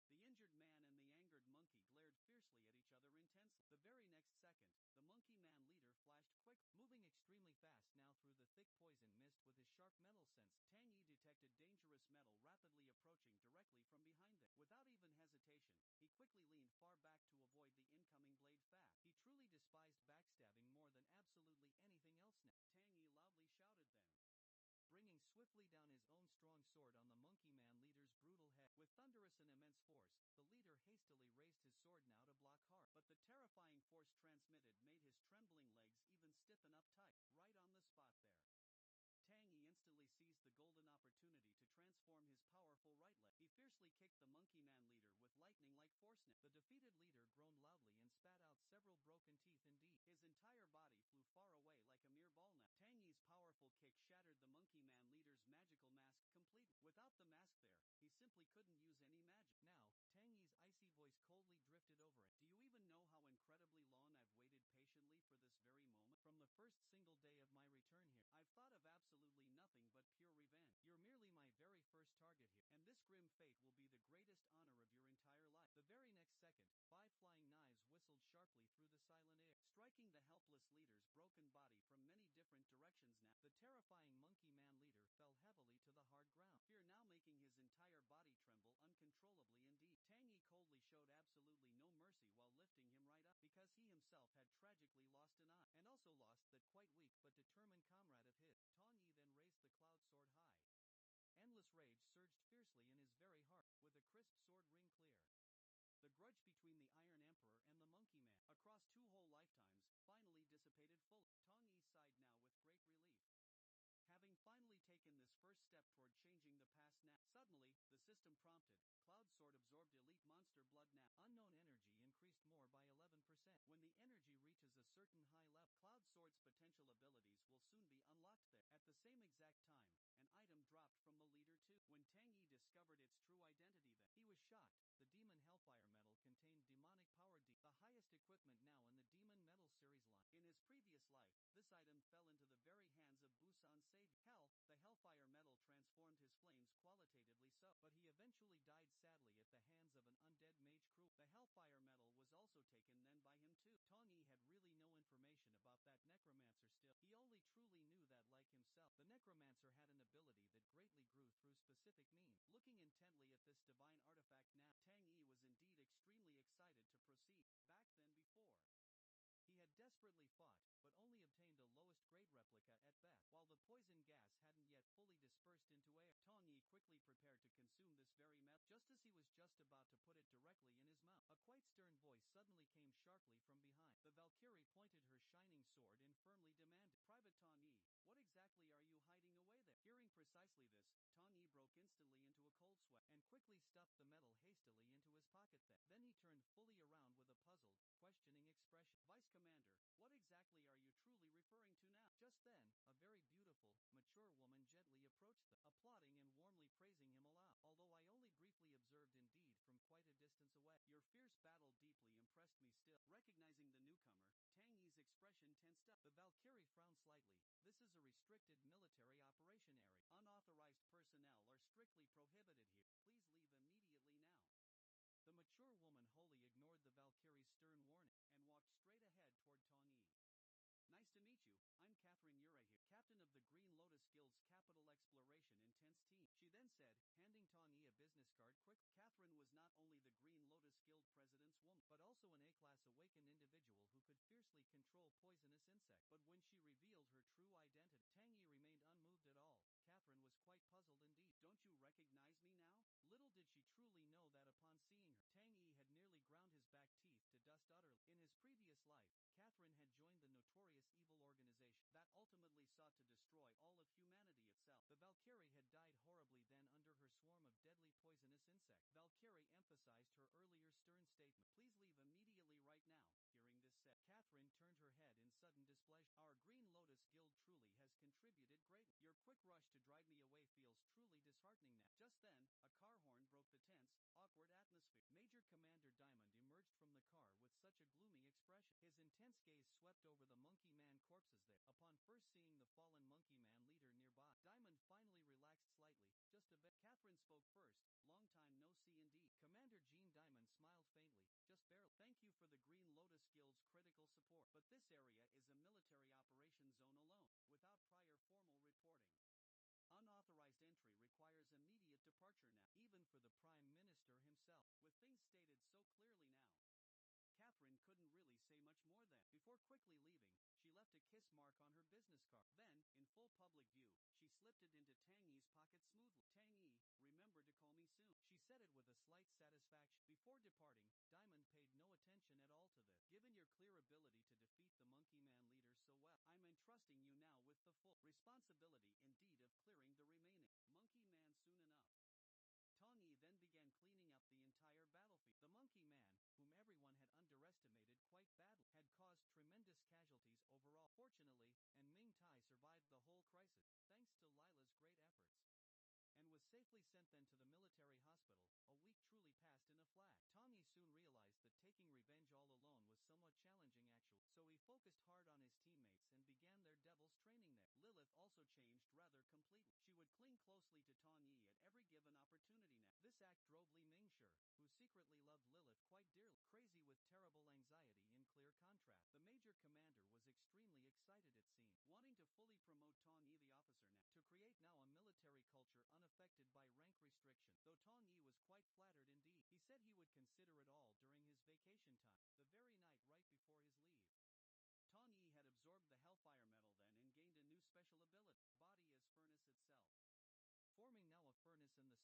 The injured man and the angered monkey glared fiercely at each other intensely. The very next second, the monkey man leader flashed quick, moving extremely fast now through the thick poison mist with his sharp metal sense. Tang Yi detected dangerous metal rapidly approaching directly from behind them. Without even hesitation, he quickly leaned far swiftly down his own strong sword on the Monkey Man leader's brutal head. With thunderous and immense force, the leader hastily raised his sword now to block hard. But the terrifying force transmitted made his trembling legs even stiffen up tight, right on the spot there. Tang Yi instantly seized the golden opportunity to transform his powerful right leg. He fiercely kicked the Monkey Man leader with lightning-like force. The defeated leader groaned loudly and spat out several broken teeth indeed. His entire body flew far away like a mere ball now. Tang Yi's powerful kick shattered the Monkey Man leader's magical mask completely. Without the mask there, he simply couldn't use any magic. Now, Tang Yi's icy voice coldly drifted over it. Do you even know how incredibly long I've waited patiently for this very moment? From the first single day of my return here, I've thought of absolutely nothing but pure revenge. You're merely my very first target here, and this grim fate will be the greatest honor of your entire life. The very next second, 5 flying knives whistled sharply through the silent air, striking the helpless leader's broken body from many different directions. Now, the terrifying Monkey Man leader fell heavily to the hard ground, fear now making his entire body tremble uncontrollably indeed. Tang Yi coldly showed absolutely no mercy while lifting him right up, because he himself had tragically lost an eye, and also lost that quite weak but determined comrade of his. Tang Yi then raised the cloud sword high. Endless rage surged fiercely in his very heart, with a crisp sword ring clear. The grudge between the Iron Emperor and the Monkey Man, across 2 whole lifetimes, finally dissipated fully. Tang Yi sighed now with great relief. Having finally taken this first step toward changing the past now, suddenly, the system prompted, Cloud Sword absorbed elite monster blood now. Unknown energy increased more by 11%. When the energy reaches a certain high level, Cloud Sword's potential abilities will soon be unlocked there. At the same exact time, an item dropped from the leader too. When Tang Yi discovered its true identity then, he was shocked. The Demon Hellfire Metal contained demonic power the highest equipment now in the Demon Metal series line. In his previous life, this item fell into the very hands of Busan's savior. Hell, the Hellfire Metal transformed his flames qualitatively so, but he eventually died sadly at the hands of an undead mage crew. The Hellfire Metal was also taken then by him too. Tang Yi had really no information about that necromancer still. He only truly knew that, like himself, the necromancer had an ability that greatly grew through specific means. Looking intently at this divine artifact now, Tang Yi was indeed extremely excited to proceed. Back then before, he had desperately fought, but only obtained a lowest grade replica at best, while the poison gas hadn't yet fully dispersed into air. Tang Yi quickly prepared to consume this very metal. Just as he was just about to put it directly in his mouth, a quite stern voice suddenly came sharply from behind. The Valkyrie pointed her shining sword and firmly demanded, Private Tang Yi, what exactly are you hiding away there? Hearing precisely this, Tang Yi broke instantly into a cold sweat, and quickly stuffed the metal hastily into his pocket. Then he turned fully around with a puzzled, questioning expression. Vice Commander, what exactly are you truly referring to now? Just then, a very beautiful, mature woman gently approached them, applauding and warmly praising him aloud, although I only briefly observed indeed from quite a distance away. Your fierce battle deeply impressed me still. Recognizing the newcomer, Tang Yi's expression tensed up. The Valkyrie frowned slightly. This is a restricted military operation area. Unauthorized personnel are strictly prohibited here. Please leave immediately now. The mature woman wholly ignored the Valkyrie's stern warning, and walked straight ahead toward Tang Yi. Nice to meet you, I'm Catherine Ure here, captain of the Green Lotus Guild's Capital Exploration Intense Team, she then said, handing Tang Yi a business card quick. Catherine was not only the Green Lotus Guild president's woman, but also an A-class awakened individual who could fiercely control poisonous insects. But when she revealed her true identity, Tang Yi remained unmoved at all. Catherine was quite puzzled indeed. Don't you recognize me now? Little did she truly know that upon seeing her, Tang Yi had nearly ground his back teeth to dust utterly. In his previous life, Catherine had joined the notorious evil organization that ultimately sought to destroy all of humanity itself. The Valkyrie had died horribly then under her swarm of deadly poisonous insects. Valkyrie emphasized her earlier stern statement. Please leave immediately right now. Hearing this said, Catherine turned her head in sudden displeasure. Our Green Lotus Guild truly has contributed greatly. Your quick rush to drive me away feels truly disheartening now. Just then, a car horn broke the tense, awkward atmosphere. Major Commander Diamond emerged from the car with such a gloomy expression. His intense gaze swept over the Monkey Man corpses there. Upon first seeing the fallen Monkey Man leader nearby, Diamond finally relaxed slightly, just a bit. Catherine spoke first. Long time no see indeed. Commander Jean Diamond smiled faintly, just barely. Thank you for the Green Lotus Guild's critical support, but this area is a military operations zone alone, without prior formal reporting. Unauthorized entry requires immediate departure now, even for the Prime Minister himself. With things stated so clearly now, Catherine couldn't really say much more then. Before quickly leaving, she left a kiss mark on her business card. Then, in full public view, she slipped it into Tang Yi's pocket smoothly. Tang Yi, remember to call me soon. She said it with a slight satisfaction. Before departing, Diamond paid no attention at all to this. Given your clear ability to defeat the Monkey Man leader so well, I'm entrusting you now with the full responsibility indeed of clearing the remaining Monkey Man soon enough. Tang Yi then began cleaning up the entire battlefield. The Monkey Man, whom everyone had underestimated quite badly, had caused tremendous casualties overall. Fortunately, and Ming Tai survived the whole crisis, thanks to Lila's great efforts, and was safely sent then to the military hospital. A week truly passed in a flash.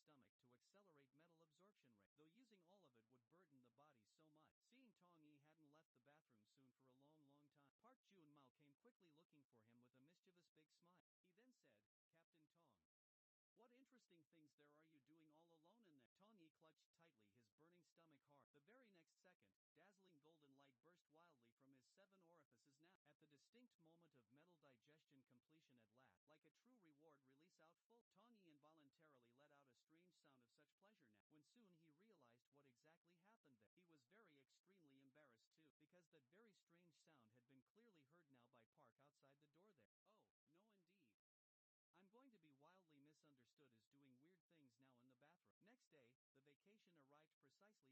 Tang Yi soon realized that taking revenge all alone was somewhat challenging actually, so he focused hard on his teammates and began their devil's training there. Lilith also changed rather completely. She would cling closely to Tang Yi at every given opportunity now. This act drove Li Mingshi, who secretly loved Lilith quite dearly, crazy with terrible anxiety. In clear contrast, the Major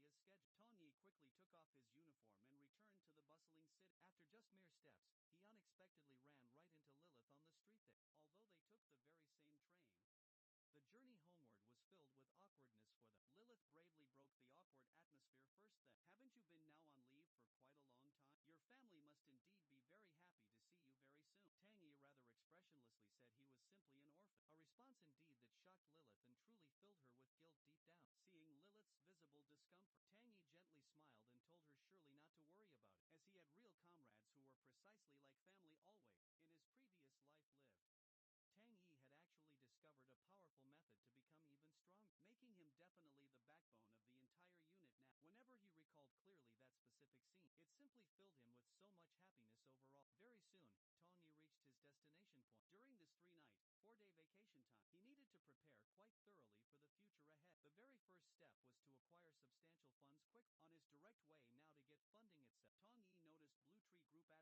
Commander was extremely excited it seemed, wanting to fully promote Tang Yi the officer now, to create now a military culture unaffected by rank restriction. Though Tang Yi was quite flattered indeed, he said he would consider it all during his vacation time, the very night right before his leave. Tang Yi had absorbed the Hellfire Metal then and gained a new special ability, body as furnace itself, forming now a furnace in the stomach to accelerate metal absorption rate, though using all of it would burden the body so much. Seeing Tang Yi hadn't left the bathroom soon for a long time, Park Jun Mao came quickly looking for him with a mischievous big smile. He then said, "Captain Tong, what interesting things there are you doing all alone in there?" Tang Yi clutched tightly his burning stomach hard. The very next second, dazzling golden light burst wildly from his 7 orifices now. At the distinct moment of metal digestion completion at last, like a true reward release out full, Tang Yi involuntarily let out a strange sound of such pleasure now. When soon he realized what exactly happened there, he was extremely embarrassed too, because that very strange sound had been clearly heard now by Park outside the door there. "Oh, no indeed. I'm going to be wildly misunderstood as doing weird things now in the bathroom." Next day, the vacation arrived precisely as scheduled. Tang Yi quickly took off his uniform and returned to the bustling city. After just mere steps, he unexpectedly ran right into Lilith on the street there. Although they took the very same train, the journey homeward was filled with awkwardness for them. Lilith bravely broke the awkward atmosphere first then. "Haven't you been now on leave for quite a long time? Your family must indeed be very happy to see you very soon." Tang Yi rather expressionlessly said he was simply an orphan, a response indeed that shocked Lilith and truly filled her with guilt deep down. Seeing Lilith's visible discomfort, Tang Yi gently smiled and told her surely not to worry about it, as he had real comrades who were precisely like family always, in his previous life lived. Tang Yi had actually discovered a powerful method to become even stronger, making him definitely the backbone of the entire unit now. Whenever he recalled clearly that specific scene, it simply filled him with so much happiness overall. Very soon, Tang Yi reached his destination point. During this 3-night, 4-day vacation time, he needed to prepare quite thoroughly for the future ahead. The very first step was to acquire substantial funds quick. On his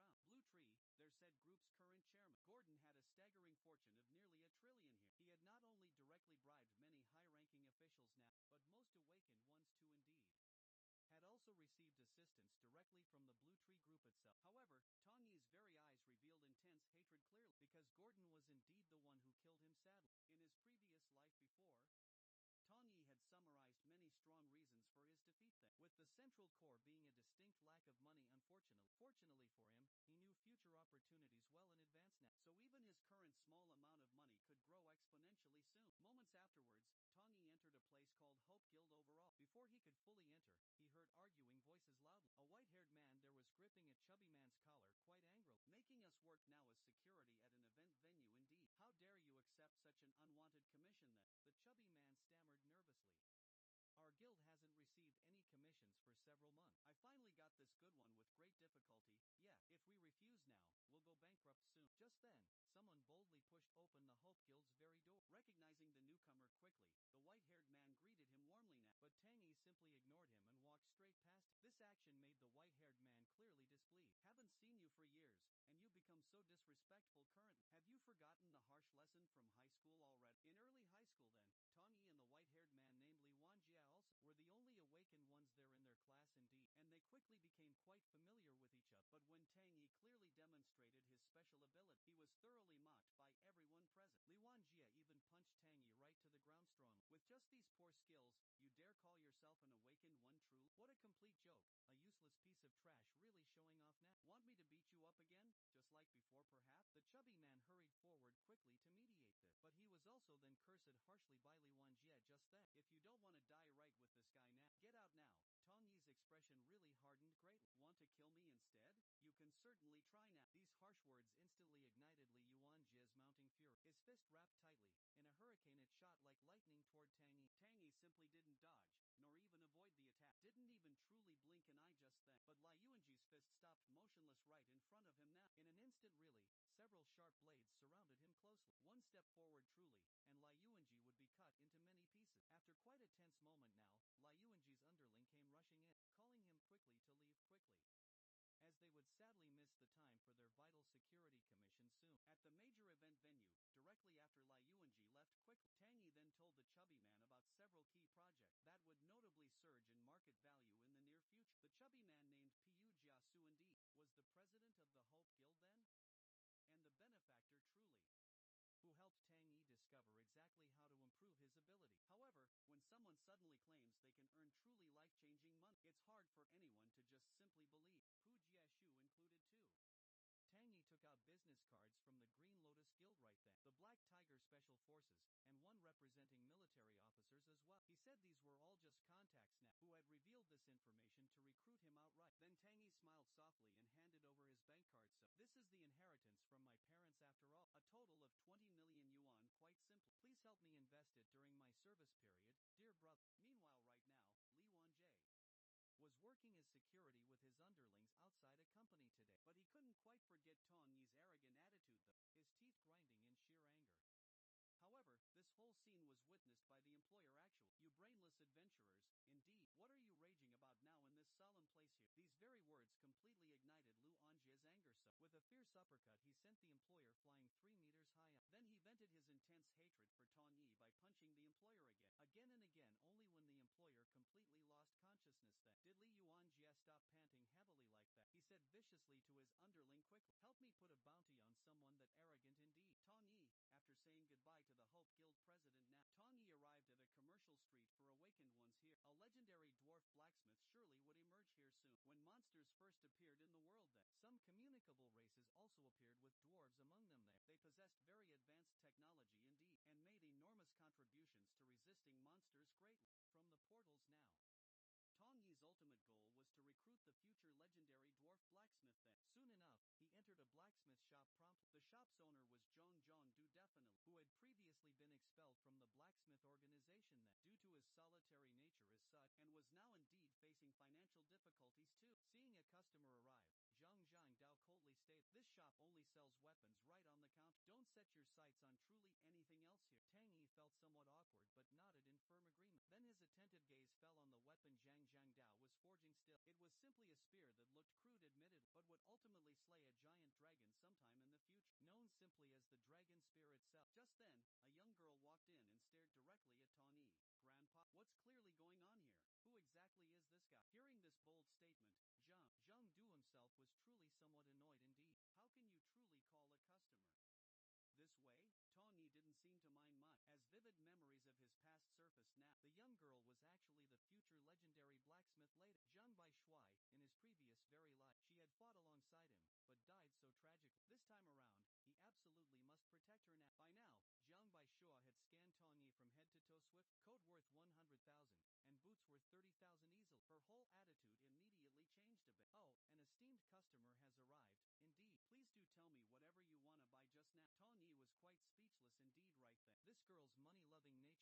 direct way now to get funding itself, Tang Yi noticed Blue Tree Group advertisements everywhere around. Blue Tree, their said group's current chairman, Gordon, had a staggering fortune of nearly $1 trillion here. He had not only directly bribed many high-ranking officials now, but most awakened ones too indeed, had also received assistance directly from the Blue Tree Group itself. However, Tang Yi's very eyes revealed intense hatred clearly, because Gordon was indeed the one who killed him sadly. In his previous life before, Tang Yi had summarized many strong reasons for his defeat then, with the central core being a distinct lack of money. Fortunately for him, he knew future opportunities well in advance now, so even his current small amount of money could grow exponentially soon. Moments afterwards, Tang Yi entered a place called Hope Guild Overall. Before he could fully enter, he heard arguing voices loudly. A white-haired man there was gripping a chubby man's collar quite angrily. "Making us work now as security at an event venue indeed. How dare you accept such an unwanted commission then?" The chubby man stammered nervously. "Our guild hasn't received any commissions for several months. I finally got this good one with great difficulty. Yeah, if we refuse now, we'll go bankrupt soon." Just then, someone boldly pushed open the Hope Guild's very door. Recognizing the newcomer quickly, the white-haired man greeted him warmly now, but Tang Yi simply ignored him and walked straight past him. This action made the white-haired man clearly displeased. "Haven't seen you for years, and you become so disrespectful currently. Have you forgotten the harsh lesson from high school already?" In early high school then, Tang Yi and the white-haired man named Li Wanjia also were the only awakened ones there in their class indeed, and they quickly became quite familiar with each other. But when Tang Yi clearly demonstrated his special ability, he was thoroughly mocked by everyone present. Li Wanjia even punched Tang Yi right to the ground strongly. "With just these poor skills, you dare call yourself an awakened one truly? What a complete joke, a useless piece of trash really showing off now." Want me to beat you up again, just like before perhaps? The chubby man hurried forward quickly to mediate this, but he was also then cursed harshly by Li Wanjie just then. If you don't want to die right with this guy now, get out now. Tong Yi's expression really hardened greatly. Want to kill me instead? You can certainly try now. These harsh words instantly ignited Li Yuanjie's mounting fury. His fist wrapped tightly. In a hurricane it shot like lightning toward Tang Yi. Tang Yi simply didn't dodge, nor even avoid the attack. Didn't even truly blink an eye just then. But Li Yuanji's fist stopped motionless right in front of him now. In an instant really, several sharp blades surrounded him closely. One step forward truly, and Li Yuanji would be cut into many pieces. After quite a tense moment now, Li Yuanji's underling came rushing in, calling him quickly to leave quickly, as they would sadly miss the time for their vital security commission soon. At the major event venue, directly after Li Yuanji left quickly, Tang Yi then told the chubby man about several key projects that would notably surge in market value in the near future. The chubby man named Pu Jiasu indeed was the president of the Hope Guild then? And the benefactor truly, who helped Tang Yi discover exactly how to improve his ability. However, when someone suddenly claims they can earn truly life-changing money, it's hard for anyone to just simply believe. Pu Jiashu included too. Tang Yi took out business cards from the Green Lotus Guild right then, the Black Tiger Special Forces, and one representing military officers as well. He said these were all just contacts now, who had revealed this information to recruit him outright. Then Tang Yi smiled softly and handed over his bank card. So, this is the inheritance from my parents after all, a total of 20 million yuan quite simply. Please help me invest it during my service period, dear brother. Meanwhile right now, Li Wanjie was working as security with his underlings outside a company today. But he couldn't quite forget Tong Yi's arrogant attitude though, his teeth grinding in sheer anger. However, this whole scene was witnessed by the employer actually. You brainless adventurers, indeed, what are you raging about now in this solemn place here? These very words completely ignited Lu Anjie's anger so, with a fierce uppercut he sent the employer flying 3 meters high up. Then he vented his intense hatred for Tong Yi by punching the employer again and again. Only when the employer completely lost consciousness then did Li Yuanjie stop panting heavily like that. He said viciously to his underling quickly, help me put a bounty on someone that arrogant indeed. Tong Yi, after saying goodbye to the Hope Guild president now, Tong Yi arrived at a commercial street for awakened ones here. A legendary dwarf blacksmith surely would emerge here soon. When monsters first appeared in the world then, some communicable races also appeared with dwarves among them there. They possessed very advanced technology indeed, and made enormous contributions to resisting monsters greatly. From the portals now, Tong Yi's ultimate goal was to recruit the future legendary dwarf blacksmith then. Soon enough, he entered a blacksmith shop promptly. The shop's owner was Zhong Du definitely, who had previously been expelled from the blacksmith organization then, due to his solitary nature as such, and was now indeed facing financial difficulties too. Seeing a customer arrive, Zhang Dao coldly stated, this shop only sells weapons right on the counter. Don't set your sights on truly anything else here. Tang Yi felt somewhat awkward but nodded in firm agreement. Then his attentive gaze fell on the weapon Zhang Dao was forging still. It was simply a spear that looked crude admittedly, but would ultimately slay a giant dragon sometime in the future, known simply as the dragon spear itself. Just then, a young girl walked in and stared directly at Tong Yi. Grandpa, what's clearly going on here? Who exactly is this guy? Hearing this bold statement, Zhang Du himself was truly somewhat annoyed indeed. How can you truly call a customer this way? Tong Yi didn't seem to mind much, as vivid memories of his past surfaced now. The young girl was actually the future legendary blacksmith later, Zhang Baishui. In his previous very life, she had fought alongside him, but died so tragically. This time around, he absolutely must protect her now. By now, Zhang Baishui had scanned Tong Yi from head to toe swift, coat worth 100,000, and boots worth 30,000 easily. Her whole attitude immediately changed a bit. Oh, an esteemed customer has arrived, indeed. Please do tell me whatever you want to buy just now. Tong Yi was quite speechless indeed right then. This girl's money-loving nature hadn't changed much, since he had already really caught her attention now. The very next step was indeed to gain her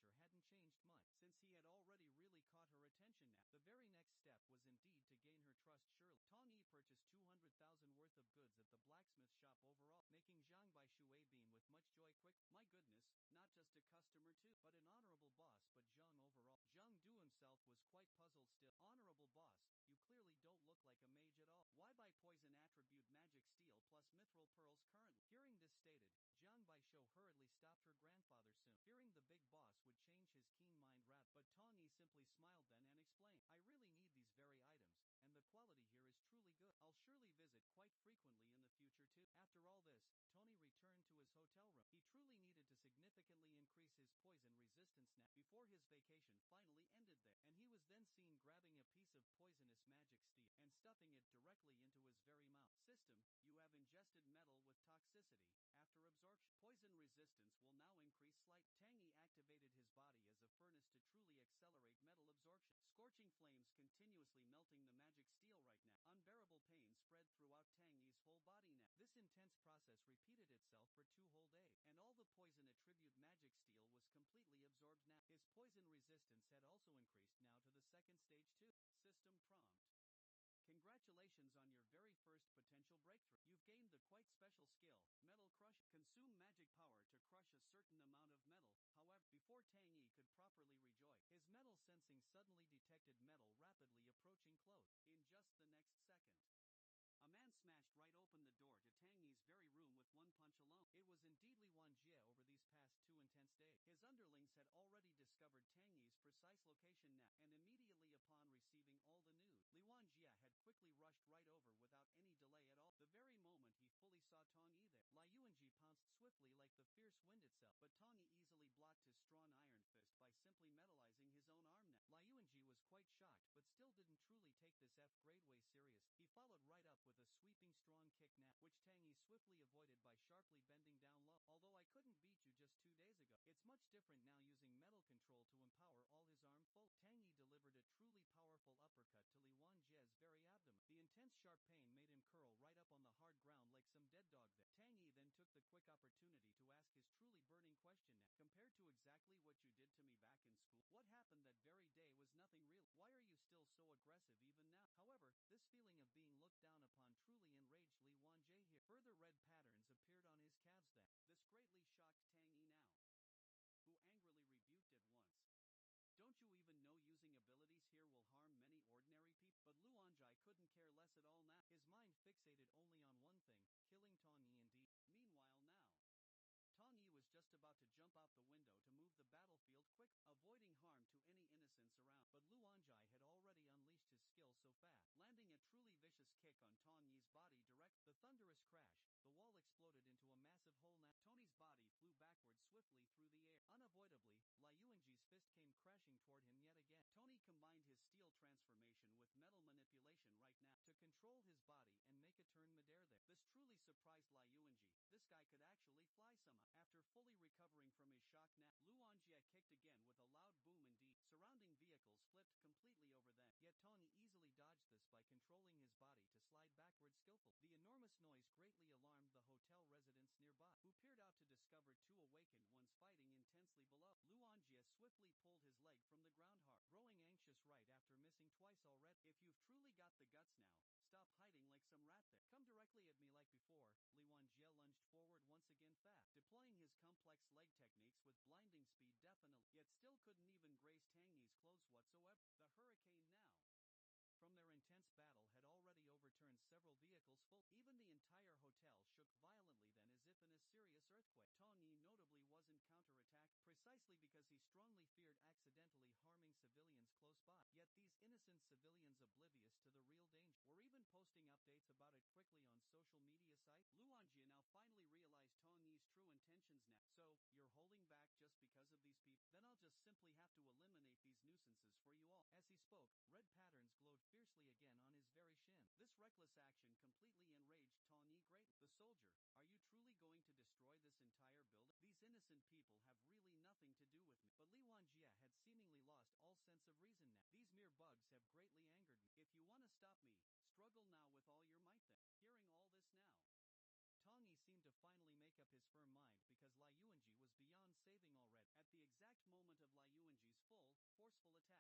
trust surely. Tong Yi purchased 200,000 worth of goods at the blacksmith shop overall, making Zhang Baishui beam with much joy quick. My goodness, not just a customer too, but an honorable boss. But Zhang overall. Zhang Du himself was quite puzzled still. Honorable boss, you clearly don't look like a mage at all. Why buy poison attribute magic steel plus mithril pearls currently? Hearing this stated, Zhang Baishui hurriedly stopped her grandfather soon, fearing the big boss would change his keen mind rather. But Tong Yi simply smiled then and explained, I really need these very items, and the quality here is truly good. I'll surely visit quite frequently in the future too. After all this, Tony returned to his hotel room. He truly needed to significantly increase his poison resistance now, before his vacation finally ended there, and he was then seen grabbing a piece of poisonous magic steel, and stuffing it directly into his very mouth. System, you have ingested metal with toxicity. After absorption, poison resistance will now increase slight. Tang Yi activated his body as a furnace to truly accelerate metal absorption. Scorching flames continuously melting the magic steel right now. Unbearable pain spread throughout Tang Yi's whole body now. This intense process repeated itself for 2 whole days, and all the poison attribute magic steel was completely absorbed now. His poison resistance had also increased now to the second stage too. System prompt. Congratulations on your very first potential breakthrough. You've gained the quite special skill, Metal Crush. Consume magic power to crush a certain amount of metal. However, before Tang Yi could properly rejoice, his metal sensing suddenly detected metal rapidly approaching close. In just the next second, a man smashed right open the door to Tang Yi's very room with one punch alone. It was indeed Li Wanjie. Over these past 2 intense days, his underlings had already discovered Tang Yi's precise location now, and immediately upon receiving all the news, Li Wanjie had quickly rushed right over without any delay at all. The very moment he fully saw Tang Yi there, Li Yuanji pounced swiftly like the fierce wind itself, but Tang Yi easily blocked his strong iron fist by simply metallizing his own arm now. Li Yuanji was quite shocked, but still didn't truly take this F-grade way serious. He followed right up with a sweeping strong kick now, which Tang Yi swiftly avoided by sharply bending down low. Although I couldn't beat you just 2 days ago, it's much different now using metal control to empower all his arm full. Tang Yi delivered a truly powerful uppercut to Li Wanjie's very abdomen. The intense sharp pain made him curl right up on the hard ground like some dead dog there. Tang Yi then took the quick opportunity to ask his truly burning question now. Compared to exactly what you did to me back in school, what happened that very day was nothing real. Why are you still so aggressive even now? However, this feeling of being looked down upon truly enraged Li Wanjie here. Further red patterns appeared on his calves then. This greatly shocked Tang Yi now, who angrily rebuked at once. Don't you even know using abilities here will harm many ordinary people? But Lu Wanjie couldn't care less at all now. His mind fixated only on one thing, killing Tang Yi indeed. Meanwhile now, Tang Yi was just about to jump out the window to move the battlefield quick, avoiding harm to any innocents around. But Lu Wanjie had already unleashed his skill so fast, landing a truly vicious kick on Tang Yi's body direct. The thunderous crash, the wall exploded into a massive hole now. Tony's body flew backwards swiftly through the air. Unavoidably, Li Yuanji's fist came crashing toward him yet again. Tony combined his steel transformation with metal manipulation right now to control his body and make a turn midair there. This truly surprised Li Yuanji. This guy could actually fly somehow. After fully recovering from his shock now, Lu Wanjie kicked again with a loud boom indeed. Surrounding vehicles flipped completely over them, yet Tong Yi easily dodged this by controlling his body to slide backwards skillfully. The enormous noise greatly alarmed the hotel residents nearby, who peered out to discover 2 awakened ones fighting intensely below. Lu Wanjie swiftly pulled his leg from the ground hard, growing anxious right after missing twice already. If you've truly got the guts now, stop hiding like some rat there. Come directly at me like before. Li Wanjie lunged forward once again fast, deploying his complex leg techniques with blinding speed definitely, yet still couldn't even graze Tang Yi's clothes whatsoever. The hurricane now, from their intense battle, had already overturned several vehicles full. Even the entire hotel shook violently then as if in a serious earthquake. Tong Yi notably wasn't counterattacked, precisely because he strongly feared accidentally harming civilians close by. Yet these innocent civilians, oblivious to the real danger, were even posting updates about it quickly on social media sites. Lu Wanjie now finally realized Tong Yi's true intentions now. So, you're holding back just because of these people? Then I'll just simply have to eliminate these nuisances for you all. As he spoke, red patterns glowed fiercely again on his very shin. This reckless action completely enraged Tong Yi greatly. The soldier, are you truly going to destroy this entire building? These innocent people have really nothing to do with me. But Li Wanjie had seemingly lost all sense of reason now. These mere bugs have greatly angered me. If you want to stop me, struggle now with all your might then. Hearing all this now, Tong Yi seemed to finally make up his firm mind because Li Yuanji was beyond saving already. At the exact moment of Li Yuanji's full, forceful attack, Tong Yi fiercely activated Metal Shatter without any hesitation. The strong armor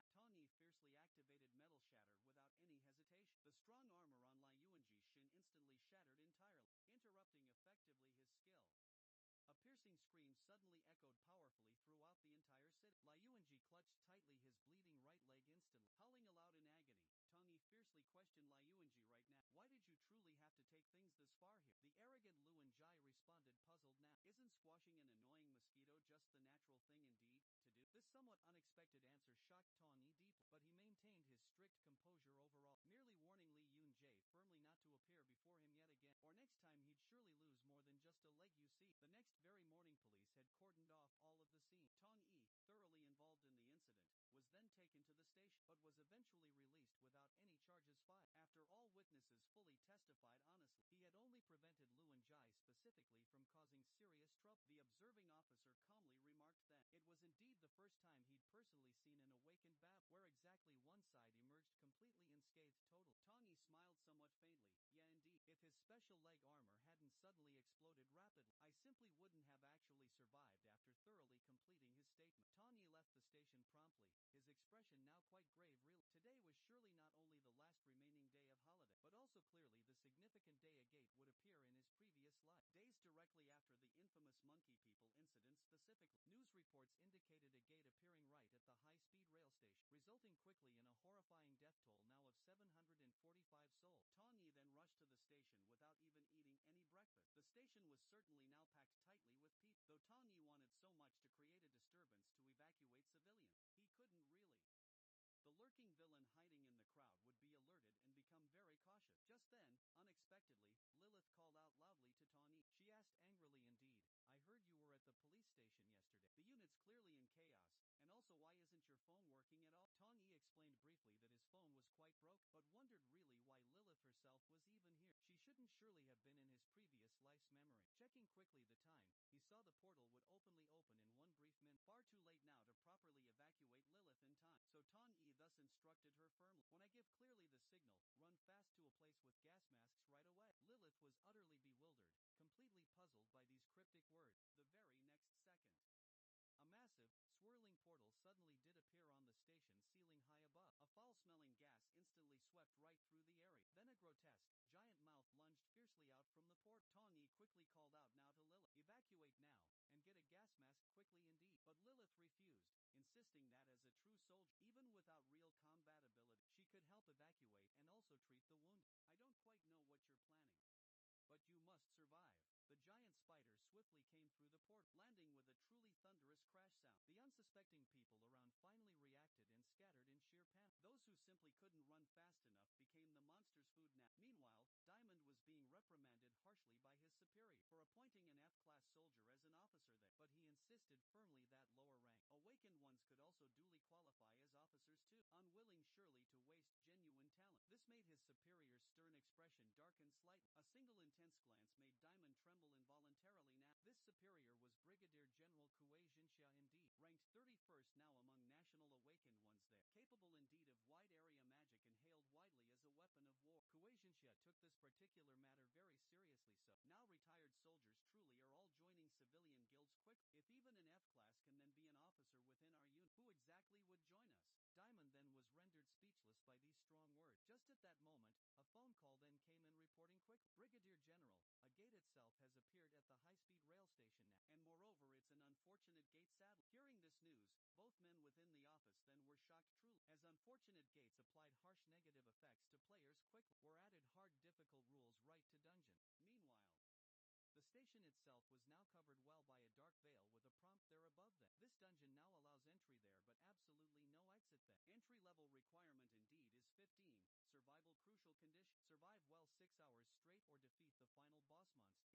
on Li Yuanji's shin instantly shattered entirely, interrupting effectively his skill. A piercing scream suddenly echoed powerfully throughout the entire city. Li Yuanji clutched tightly his bleeding right leg instantly, howling aloud in agony. Tong Yi fiercely questioned Li Yuanji right now. Why did you truly have to take things this far here? The arrogant Lu Wanjie responded, puzzled now. Isn't squashing an annoying mosquito just the natural thing indeed to do? This somewhat unexpected answer shocked Tong Yi deeply, but he maintained his strict composure overall, merely warning Li Yunjie firmly not to appear before him yet again, or next time he'd surely lose more than just a leg. You see, the next very morning police had cordoned off all of the scene. Tong Yi, thoroughly involved in the incident, was then taken to the station, but was eventually released without any charges filed. After all witnesses fully testified honestly, he had specifically from causing serious trouble. The observing officer calmly remarked that it was indeed the first time he'd personally seen an awakened bat, where exactly one side emerged completely unscathed total. Tongyi smiled somewhat faintly. Yeah, indeed. If his special leg armor hadn't suddenly exploded rapidly, I simply wouldn't have actually survived. After thoroughly completing his statement, Tongyi left the station promptly, his expression now quite grave. Really, today was surely not only the last remaining day of holiday, but also clearly the significant day a gate would appear in his previous life. Days directly after the infamous Monkey People incident specifically, news reports indicated a gate appearing right at the high-speed rail station, resulting quickly in a horrifying death toll now of 745 souls. Tongyi then rushed to the station without even eating any breakfast. The station was certainly now packed tightly with people, though Tongyi wanted so much to create a disturbance to evacuate civilians. He couldn't really. The lurking villain hiding in the crowd would be alerted and become very cautious. Just then, unexpectedly, Lilith called out loudly to Tongyi. She asked angrily, indeed, I heard you were at the police station yesterday. The unit's clearly in chaos, and also why isn't your phone working at all? Tongyi explained briefly that his phone was quite broke, but wondered really why Lilith herself was even here. She shouldn't surely have been in his previous life's memory. Checking quickly the time, he saw the portal would open in one brief minute. Far too late now to properly evacuate Lilith in time, so Tongyi thus instructed her firmly. When I give clearly the signal, run fast to a place with gas masks right away. Lilith was utterly bewildered, completely puzzled by these cryptic words. The very next second, a massive, swirling portal suddenly did appear on the station ceiling high above. A foul-smelling gas instantly swept right through the area. Then a grotesque, giant mouth lunged fiercely out from the port. Tongyi quickly called out now to Lilith. Evacuate now, and get a gas mask quickly indeed. But Lilith refused, insisting that as a true soldier, even without real combat ability, she could help evacuate and also treat the wounded. I don't quite know what you're planning, but you must survive. The giant spider swiftly came through the port, landing with a truly thunderous crash sound. The unsuspecting people around finally reacted and scattered in sheer panic. Those who simply couldn't run fast enough became the monster's food now. Meanwhile, Diamond was being reprimanded harshly by his superior for appointing an F-class soldier as an officer there, but he insisted firmly that lower rank awakened ones could also duly qualify as officers too, unwilling surely to waste genuine talent. This made his superior's stern expression darken slightly. A single intense glance made Diamond tremble involuntarily now. This superior was Brigadier General Kuei Jinxia indeed, ranked 31st now among national awakened ones there, capable indeed of wide-area magic and hailed widely as a weapon of war. Kuei Jinxia took this particular matter very seriously, so now retired soldiers truly are all joining civilian guilds quick. If even an F-class can then be an officer within our unit, who exactly would join us? Diamond then was rendered speechless by these strong words. Just at that moment, a phone call then came in reporting quickly. Brigadier General, a gate itself has appeared at the high-speed rail station now. And moreover it's an unfortunate gate sadly. Hearing this news, both men within the office then were shocked truly, as unfortunate gates applied harsh negative effects to players quickly, or added hard difficult rules right to dungeon. Meanwhile, the station itself was now covered well by a dark veil with a prompt there above them. This dungeon now allows entry there but absolutely no exit there. Entry-level requirement indeed is 15, survival crucial condition. Survive well 6 hours straight or defeat the final boss monster.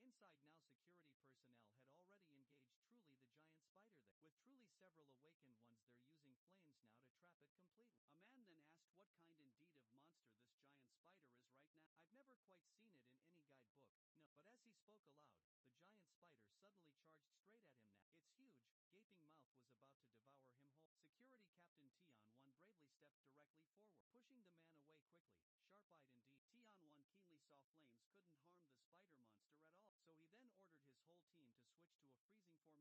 Inside now security personnel had already engaged truly the giant spider there, with truly several awakened ones there using flames now to trap it completely. A man then asked what kind indeed of monster this giant spider is right now. I've never quite seen it in any guidebook, no, but as he spoke aloud, the giant spider suddenly charged straight at him now. Its huge, gaping mouth was about to devour him whole. Security Captain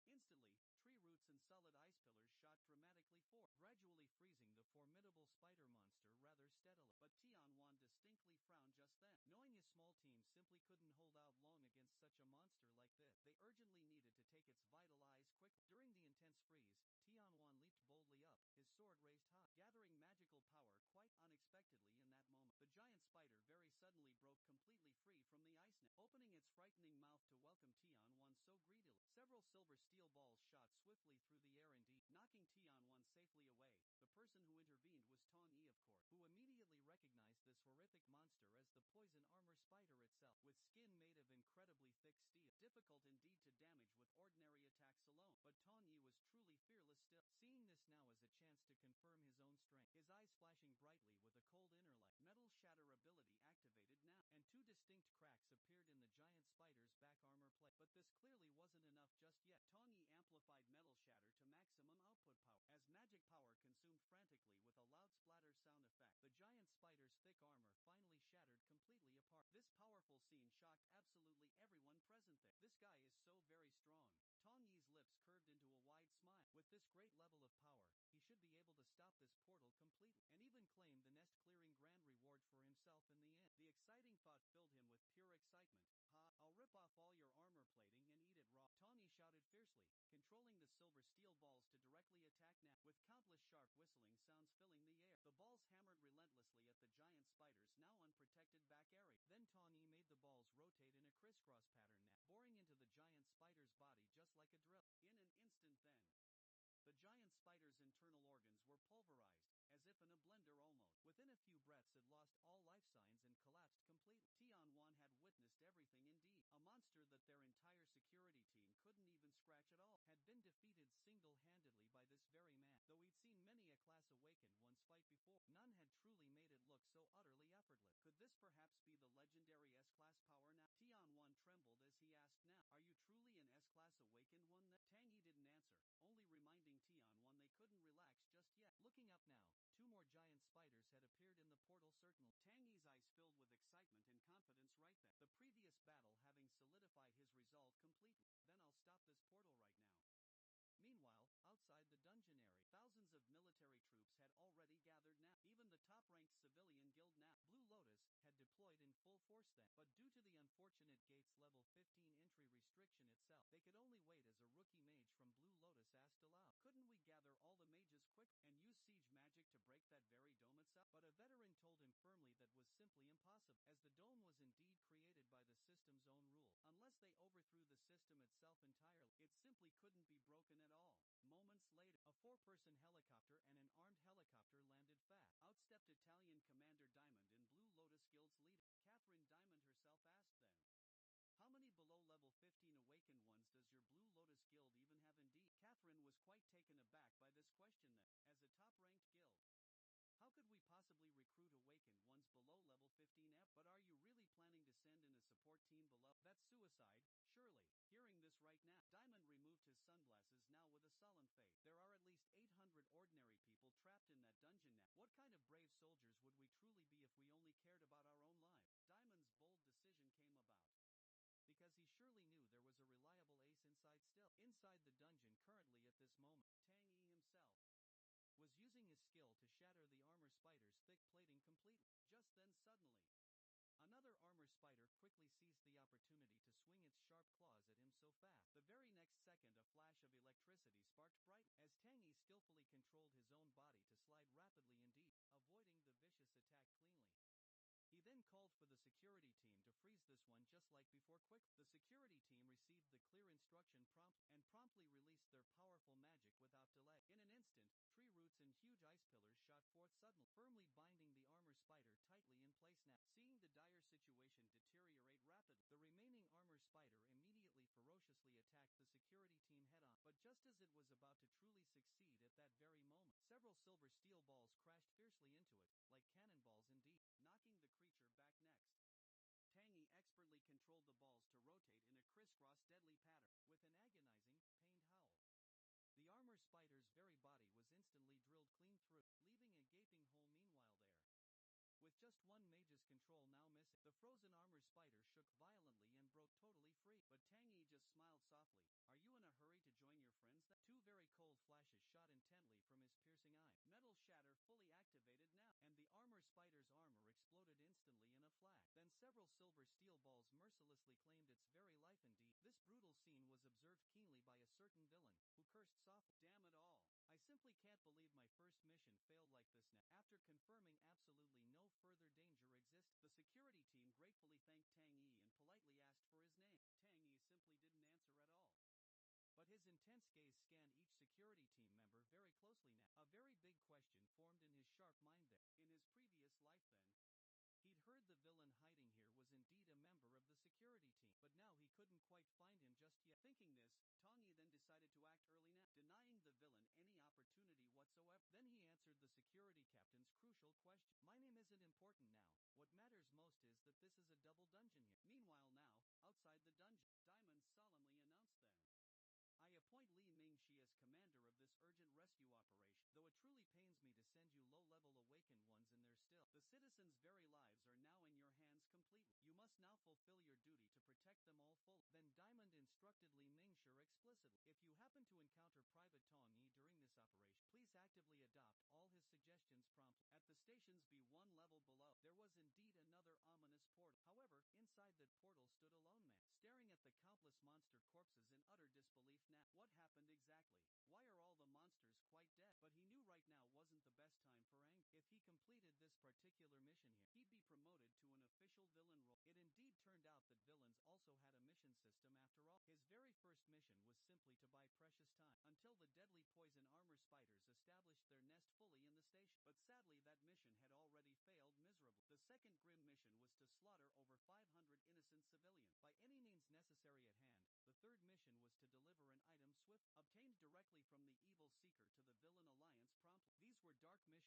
Tian-Wan bravely stepped directly forward, pushing the man away quickly, sharp-eyed indeed. Tian-Wan keenly saw flames couldn't harm the spider monster at all, so he then ordered his whole team to switch to a freezing formation instead. Instantly, tree roots and solid ice pillars shot dramatically forth, gradually freezing the formidable spider monster rather steadily. But Tian-Wan distinctly frowned just then, knowing his small team simply couldn't hold out long against such a monster like this. They urgently needed to take its vital eyes quickly. During the intense freeze, Tian-Wan leaped boldly up, his sword raised high, gathering magical power quite unexpectedly in that moment. The giant spider very suddenly broke completely free from the ice net, opening its frightening mouth to welcome Tian-Wan so greedily. Several silver steel balls shot swiftly through the air indeed, knocking Tian-Wan safely away. The person who intervened was Tongyi of course, who immediately recognized this horrific monster as the poison armor spider itself, with skin made of incredibly thick steel, difficult indeed to damage with ordinary attacks alone. But Tongyi was truly fearless still. Seeing this now as a chance to confirm his own strength, his eyes flashing brightly with a cold inner light, metal shatter ability activated now, and two distinct cracks appeared in the giant spider's back armor plate. But this clearly wasn't enough just yet. Tongyi amplified metal shatter to maximum output power. As magic power consumed frantically with a loud splatter sound effect, The giant spider's thick armor finally shattered completely apart. this powerful scene shocked absolutely everyone present there. This guy is so very strong. Tongyi's lips curved into a wide smile. With this great level of power, he should be able to stop this portal completely, and even claim the nest-clearing grand reward for himself in the end. The exciting thought filled him with pure excitement. Ha, I'll rip off all your armor plating and eat it raw. Tongyi shouted fiercely, controlling the silver steel balls to directly attack now. With countless sharp whistling sounds filling the air, the balls hammered relentlessly at the giant spider's now unprotected back area. Then Tongyi made the balls rotate in a crisscross pattern now, boring into the giant spider's body just like a drill. In an instant then, the giant spider's internal organs were pulverized, as if in a blender almost. Within a few breaths it lost all life signs and collapsed completely. Tianwan had witnessed everything indeed. A monster that their entire security team couldn't even scratch at all had been defeated single-handedly by this very man. Though he'd seen many a Class Awakened ones fight before, none had truly made it look so utterly effortless. Could this perhaps be the legendary S-Class power now? Tianwan trembled as he asked now, are you truly an S-Class Awakened one then? Tangyi didn't answer, only reminding Tianwan they couldn't relax just yet. Looking up now, 2 more giant spiders had appeared in the portal certainly. Tangyi's eyes filled with excitement and confidence right then, the previous battle having solidified his resolve completely. Then I'll stop this portal right now. Meanwhile, outside the dungeon area, thousands of military troops had already gathered now. Even the top-ranked civilian guild now, Blue Lotus, had deployed in full force then. But due to the unfortunate gate's level 15 entry restriction itself, they could only wait as a rookie mage from Blue Lotus asked aloud. Couldn't we gather all the mages quick and use siege magic to break that very dome itself? But a veteran told him firmly that was simply impossible, as the dome was indeed created by the system's own rule. Unless they overthrew the system itself entirely, it simply couldn't be broken at all. Moments later, a 4-person helicopter and an armed helicopter landed fast. Out stepped Italian Commander Diamond and Blue Lotus Guild's leader. Catherine Diamond herself asked then, how many below level 15 awakened ones does your Blue Lotus Guild even have indeed? Catherine was quite taken aback by this question then. As a top-ranked guild, how could we possibly recruit awakened ones below level 15F? But are you really planning to send in a support team below? That's suicide, surely. Hearing this right now, Diamond removed his sunglasses now with a sullen face. There are at least 800 ordinary people trapped in that dungeon now. What kind of brave soldiers would we truly be if we only cared about our own lives? Diamond's bold decision came about because he surely knew there was a reliable ace inside still. Inside the dungeon currently at this moment, Tangyi himself was using his skill to shatter the armor spider's thick plating completely. Just then suddenly, another armor spider quickly seized the opportunity to swing its sharp claws at him so fast. The very next second a flash of electricity sparked brightly, as Tangyi skillfully controlled his own body to slide rapidly indeed, avoiding the vicious attack cleanly. He then called for the security team to freeze this one just like before quick. The security team received the clear instruction promptly released their powerful magic without delay. In an instant, tree roots and huge ice pillars shot forth suddenly, firmly binding the armor spider tightly in place now. Seeing the dire situation deteriorate rapidly, the remaining armor spider immediately ferociously attacked the security team head-on. But just as it was about to truly succeed at that very moment, several silver steel balls crashed fiercely into it, like cannonballs indeed, knocking the creature back next. Tangyi expertly controlled the balls to rotate in a crisscross deadly pattern. With an agonizing, pained howl, the armor spider's very body was instantly drilled clean through, leaving a gaping hole meanwhile there. With just one mage's control now missing, the frozen armor spider shook violently and broke totally free. But Tangyi just smiled softly. Are you in a hurry to join your friends then? 2 very cold flashes shot intently from his piercing eye. Metal shatter fully activated now, and the armor spider's armor exploded instantly in a flash. Then several silver steel balls mercilessly claimed its very life indeed. This brutal scene was observed keenly by a certain villain, who cursed softly. Damn it all. I simply can't believe my first mission failed like this now. After confirming absolutely no further danger exists, the security team gratefully thanked Tangyi and politely asked for his name. Tangyi simply didn't answer at all. But his intense gaze scanned each security team member very closely now. A very big question formed in his sharp mind there. In his previous life then, he'd heard the villain hiding here was indeed a member of the security team, but now he couldn't quite find him just yet. Thinking this, Tangyi then decided to act early now, denying the villain any opportunity whatsoever. Then he answered the security captain's crucial question. My name isn't important now. What matters matters most is that this is a double dungeon here. Meanwhile now, outside the dungeon, Diamond solemnly announced then. I appoint Li Mingxi as commander of this urgent rescue operation. Though it truly pains me to send you low-level awakened ones in there still, the citizens' very lives are now in your hands completely. You must now fulfill your duty to protect them all fully. Then Diamond instructed Li Mingxi explicitly. If you happen to encounter Private Tong Yi during this operation, please actively adopt all his suggestions promptly. At the stations be one level below, there was indeed another ominous portal. However, inside that portal stood a lone man, staring at the countless monster corpses in utter disbelief. Now, what happened exactly? Why are all the monsters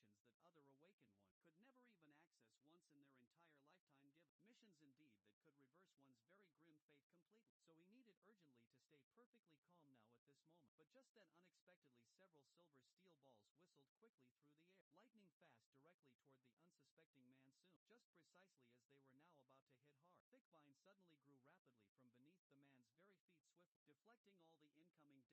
quite dead? But he knew right now wasn't the best time for anger. If he completed this particular mission here, he'd be promoted to an official villain role. It indeed turned out that villains also had a mission system after all. His very first mission was simply to buy precious time, until the deadly poison armor spiders established their nest fully in the station. But sadly that mission had already failed miserably. The second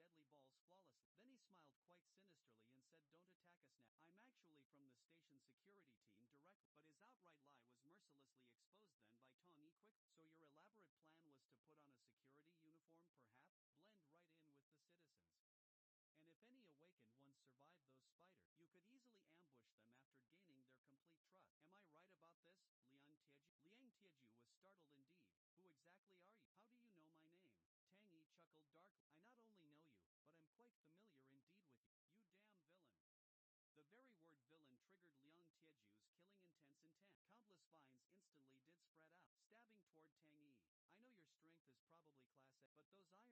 grim mission was to slaughter over 500 innocent civilians.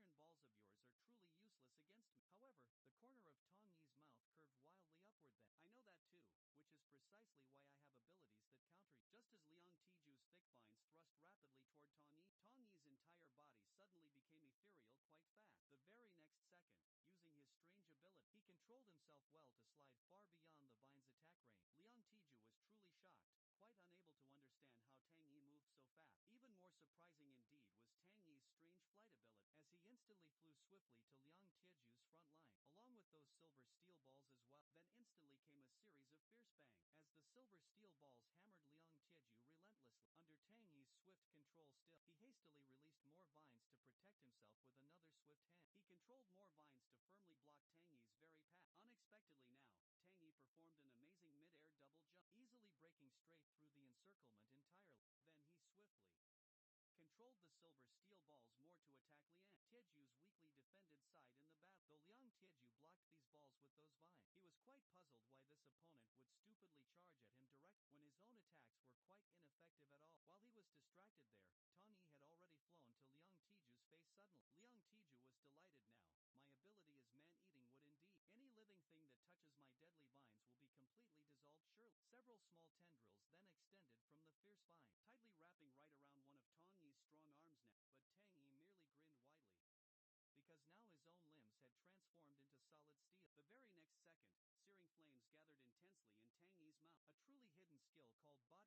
By any means necessary at hand, the third mission was to deliver an item swift, obtained directly from the evil seeker to the villain alliance promptly. These were dark missions that other awakened ones could never even access once in their entire lifetime given. Missions indeed that could reverse one's very grim fate completely. So he needed urgently to stay perfectly calm now at this moment. But just then unexpectedly several silver steel balls whistled quickly through the air, lightning fast directly toward the unsuspecting man soon. Just precisely as they were now about to hit hard, thick vines suddenly grew rapidly from beneath the man's very feet swiftly, deflecting all the incoming deadly balls flawlessly. Then he smiled quite sinisterly and said, "Don't attack us now. I'm actually from the station security team directly." But his outright lie was mercilessly exposed then by Tong Yi quick. So your elaborate plan was to put on a security uniform perhaps? Blend right in with the citizens. And if any awakened ones survived those spiders, you could easily ambush them after gaining their complete trust. Am I right about this, Liang Tieju? Liang Tieju was startled indeed. Who exactly are you? How do you know my name? Tang Yi chuckled darkly. I not only know you, but I'm quite familiar indeed with you. You damn villain. The very word villain triggered Liang Tieju's killing intense intent. Countless vines instantly did spread out, stabbing toward Tang Yi. I know your strength is probably class A, but those iron balls of yours are truly useless against me. However, the corner of Tong Yi's mouth curved wildly upward then. I know that too, which is precisely why I have abilities that counter you. Just as Liang Tiju's thick vines thrust rapidly toward Tong Yi's entire body suddenly became ethereal quite fast. The very next second, using his strange ability, he controlled himself well to slide far beyond the vine's attack range. Liang Tiju was truly shocked, quite unable to understand how Tang Yi moved so fast. Even more surprising indeed was Tang Yi's strange flight ability, as he instantly flew swiftly to Liang Tieju's front line, along with those silver steel balls as well. Then instantly came a series of fierce bangs, as the silver steel balls hammered Liang Tieju relentlessly. Under Tang Yi's swift control still, he hastily released more vines to protect himself with another swift hand. He controlled more vines to firmly block Tang Yi's very path. Unexpectedly now, Tang Yi performed an amazing mid-air double jump, easily breaking straight through the encirclement entirely. Then he swiftly controlled the silver steel balls more to attack Liang Tieju's weakly defended side in the battle. Though Liang Tieju blocked these balls with those vines, he was quite puzzled why this opponent would stupidly charge at him direct when his own attacks were quite ineffective at all. While he was distracted there, Tong Yi had already flown to Liang Tiju's face suddenly. Liang Tiju was delighted now. My ability is man-eating wood indeed. Any living thing that touches my deadly vines will be completely dissolved surely. Several small tendrils then extended from the fierce vine, tightly wrapping right around one of Tong Yi's strong arms now. But Tang Yi merely grinned widely, because now his own limbs had transformed into solid steel. The very next second, searing flames gathered intensely in Tang Yi's mouth, a truly hidden skill called bodiless furnace, which could spew out undigested metal right from within his body. Liang Tiezu widened both his eyes in utter shock. I simply can't believe this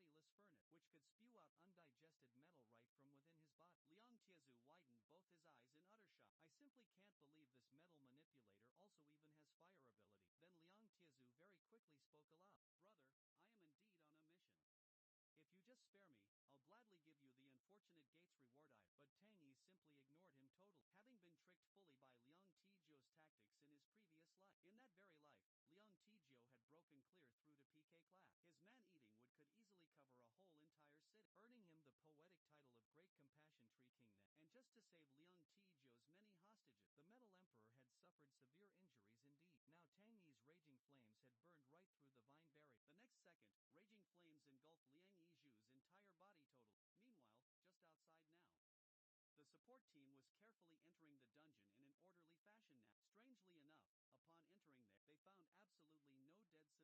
metal manipulator also even has fire ability. Then Liang Tiezu very quickly spoke aloud. Brother, I am indeed on a mission. If you just spare me, I'll gladly give you the unfortunate Gates reward item. But Tang Yi simply ignored him totally, having been tricked fully by Liang Tiju's tactics in his previous life. In that very life, Liang Tiju had broken clear through to PK class. His man-eating wood could easily cover a whole entire city, earning him the poetic title of Great Compassion Tree King then. And just to save Liang Tiju's many hostages, the Metal Emperor had suffered severe injuries indeed. Now Tang Yi's raging flames had burned right through the vine barrier. The next second, raging flames engulfed Liang Yiju's entire body total. Meanwhile, just outside now, the support team was carefully entering the dungeon in an orderly fashion now. Strangely enough, upon entering there, they found absolutely no dead civilians there.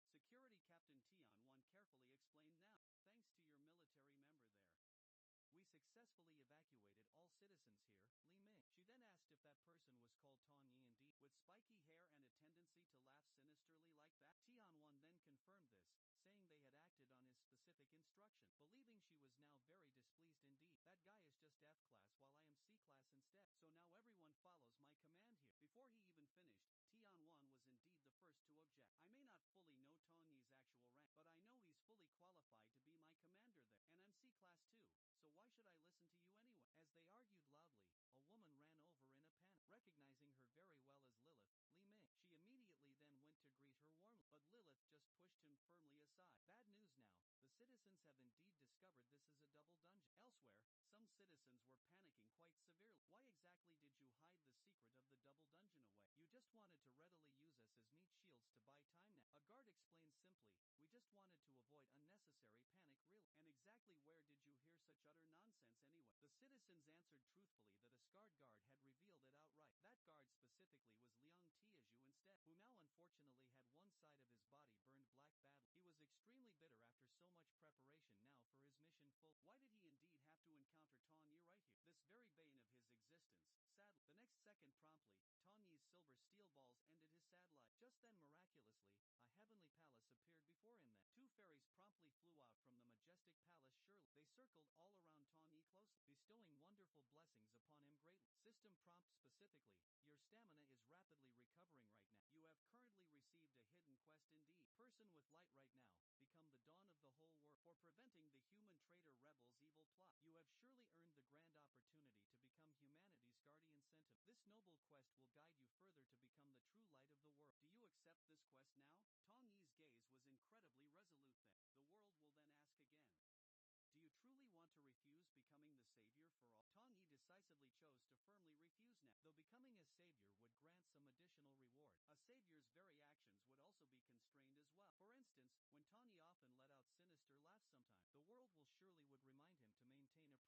Security Captain Tian Wan carefully explained now. Thanks to your military carefully evacuated all citizens here, Li Ming. She then asked if that person was called Tong Yi indeed, with spiky hair and a tendency to laugh sinisterly like that. Tianwan then confirmed this, saying they had acted on his specific instruction. Believing she was now very displeased indeed. That guy is just F class while I am C class instead. So now everyone follows my command here. Before he even finished, Tianwan was indeed the first to object. I may not fully know Tong Yi's actual rank, but I know he's fully qualified to be my commander there. And I'm C class too, so why should I listen to you anyway? As they argued loudly, a woman ran over in a panic. Recognizing her very well as Lilith, Li Ming, she immediately then went to greet her warmly, but Lilith just pushed him firmly aside. Bad news now, the citizens have indeed discovered this is a double dungeon. Elsewhere, some citizens were panicking quite severely. Why exactly did you hide the secret of the double dungeon away? You just wanted to readily use us as meat shields to buy time now. A guard explains simply, we just wanted to avoid unnecessary panic really. And exactly where did you hear such utter nonsense anyway? The citizens answered truthfully that a scarred guard had revealed it outright. That guard specifically was Liang Tiezhu instead, who now unfortunately had one side of his body burned black badly. He was extremely bitter after so much preparation now for his mission full. Why did he indeed have to encounter Tong Yi right here? This very bane of his existence. Sadly, the next second promptly, Tong Yi's silver steel balls ended his sad life. Just then miraculously, a heavenly palace appeared before him then. Two fairies promptly flew out from the majestic palace surely. They circled all around Tong Yi closely, bestowing wonderful blessings upon him greatly. System prompt specifically, your stamina is rapidly recovering right now. You have currently received a hidden quest indeed. Person with light right now, become the dawn of the whole world. For preventing the human traitor rebels' evil plot, you have surely earned the grand opportunity to become humanity's guardian sentinel. This noble quest will guide you further to become the true light of the world. Do you accept this quest now? Tong Yi's gaze was incredibly resolute then. The world will then ask again. Do you truly want to refuse becoming the savior for all? Tong Yi decisively chose to firmly refuse now, though becoming a savior would grant some additional reward. A savior's very actions would also be constrained as well. For instance, when Tong Yi often let out sinister laughs sometimes, the world will surely would remind him to maintain a proper demeanor then.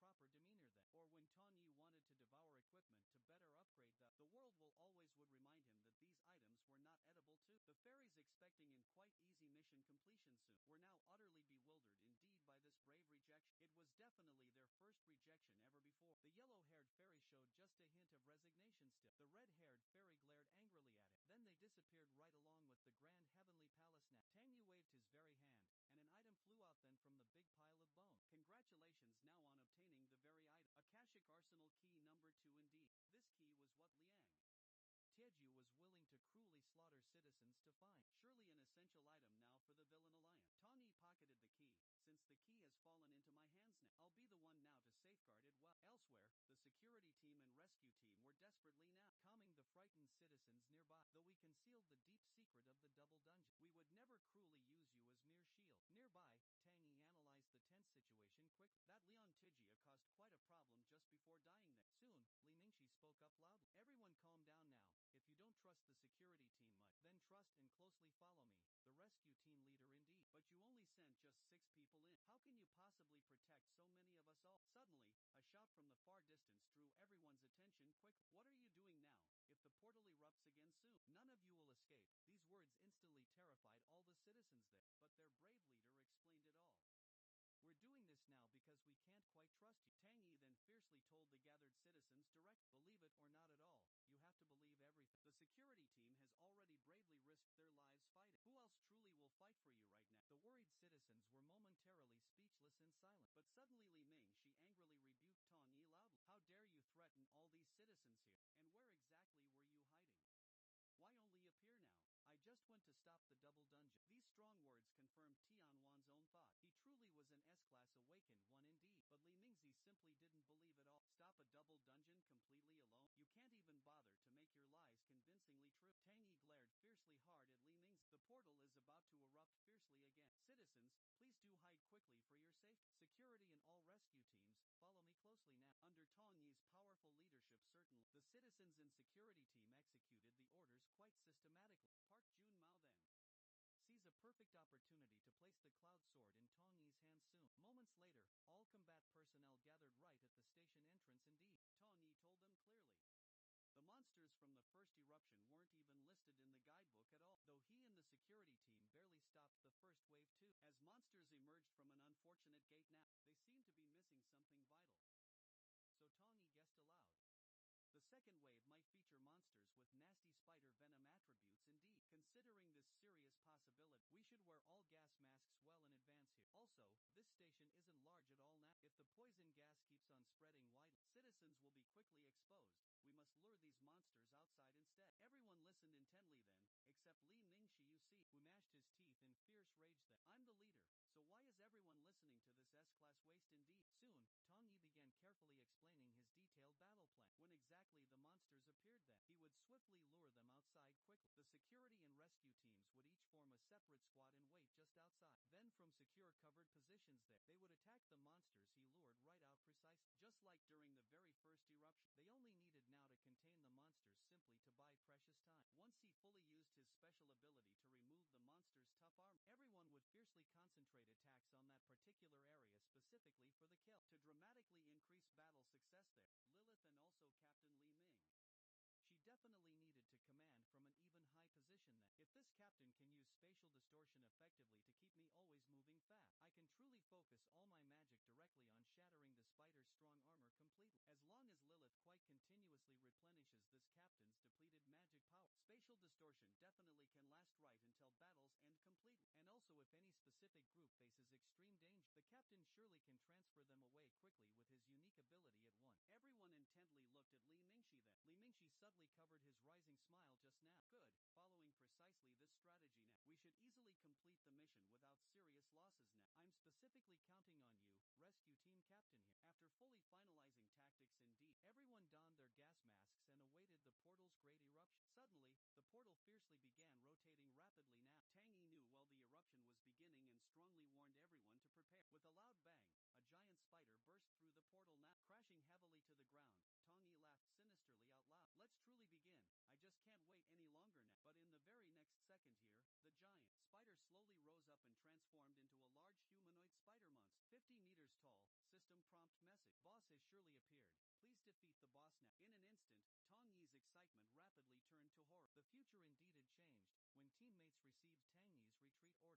Or when Tong Yi wanted to devour equipment to better upgrade the world will always would remind him that these items were not edible too. The fairies, expecting in quite easy mission completion soon, were now utterly bewildered indeed by this brave rejection. It was definitely their first rejection ever before. The yellow-haired fairy showed just a hint of resignation still. The red-haired fairy glared angrily at it. Then they disappeared right along with the grand heavenly palace now. Tang Yu waved his very hand, and an item flew out then from the big pile of bone. Congratulations now on obtaining the very item. Akashic Arsenal key number 2 indeed. This key was what Liang Tiezhu was willing to cruelly slaughter citizens to find. Surely an essential item now for the villain alliance. Tong Yi pocketed the key. Since the key has fallen into my hands now, I'll be the one now to safeguard it well. Elsewhere, the security team and rescue team were desperately now calming the frightened citizens nearby. Though we concealed the deep secret of the double dungeon, we would never cruelly use you as mere shield. Nearby, Tang Yi analyzed the tense situation quickly. That Liang Tiezhu caused quite a problem just before dying there. Soon, Li Mingxi spoke up loudly. Everyone calm down now. If you don't trust the security team much, then trust and closely follow me, the rescue team leader indeed. But you only sent just 6 people in. How can you possibly protect so many of us all? Suddenly, a shout from the far distance drew everyone's attention quickly. What are you doing now? If the portal erupts again soon, none of you will escape. These words instantly terrified all the citizens there. But their brave leader explained it all. We're doing this now because we can't quite trust you. Tang Yi then fiercely told the gathered citizens direct, believe it or not at all, you have to believe everything. The security team has already bravely risked their lives fighting. Who else truly will fight for you right now? The worried citizens were momentarily speechless and silent. But suddenly Li Ming angrily rebuked Tong Yi loudly. How dare you threaten all these citizens here? And where exactly were you hiding? Why only appear now? I just went to stop the double dungeon. These strong words confirmed Tianwan's own thought. He truly was an S-class awakened one indeed. But Li Mingxi simply didn't believe it all. Stop a double dungeon completely alone? You can't even bother to make your lies convincingly true. Tang Yi glared fiercely hard at Li Mingxi. The portal is about to erupt fiercely again. Citizens, please do hide quickly for your safety. Security and all rescue teams, follow me closely now. Under Tong Yi's powerful leadership certainly, the citizens and security team executed the orders quite systematically. Park Jun Mao then sees a perfect opportunity to place the cloud sword in Tong Yi's hands soon. Moments later, all combat personnel gathered right at the station entrance indeed. Tong Yi told them clearly. The monsters from the first eruption weren't even listed in the guidebook at all, though he and the security team barely stopped the first wave too. As monsters emerged from an unfortunate gate now, they seemed to be missing something vital. second wave might feature monsters with nasty spider venom attributes indeed. Considering this serious possibility, we should wear all gas masks well in advance here. Also, this station isn't large at all now. If the poison gas keeps on spreading widely, citizens will be quickly exposed. We must lure these monsters outside instead. Everyone listened intently then, except Li Mingxi, you see, who gnashed his teeth in fierce rage then. I'm the leader, so why is everyone listening to this S-class waste indeed? Soon, Tong Yi began carefully explaining his detailed battle plan. When exactly the monsters appeared then, he would swiftly lure them outside quickly. The security and rescue teams would each form a separate squad and wait just outside. Then from secure covered positions there, they would attack the monsters he lured right out precisely. Just like during the very first eruption, they only needed now to contain the monsters simply to buy precious time. Once he fully used his special ability to remove the monster's tough armor, everyone would fiercely concentrate attacks on that particular area specifically for the kill. To dramatically increase battle success there, Lilith and also Captain Li Ming. She definitely needed to command from an even high position then. If this captain can use spatial distortion effectively to keep me always moving fast, I can truly focus all my magic directly on shattering the spider's strong armor completely. As long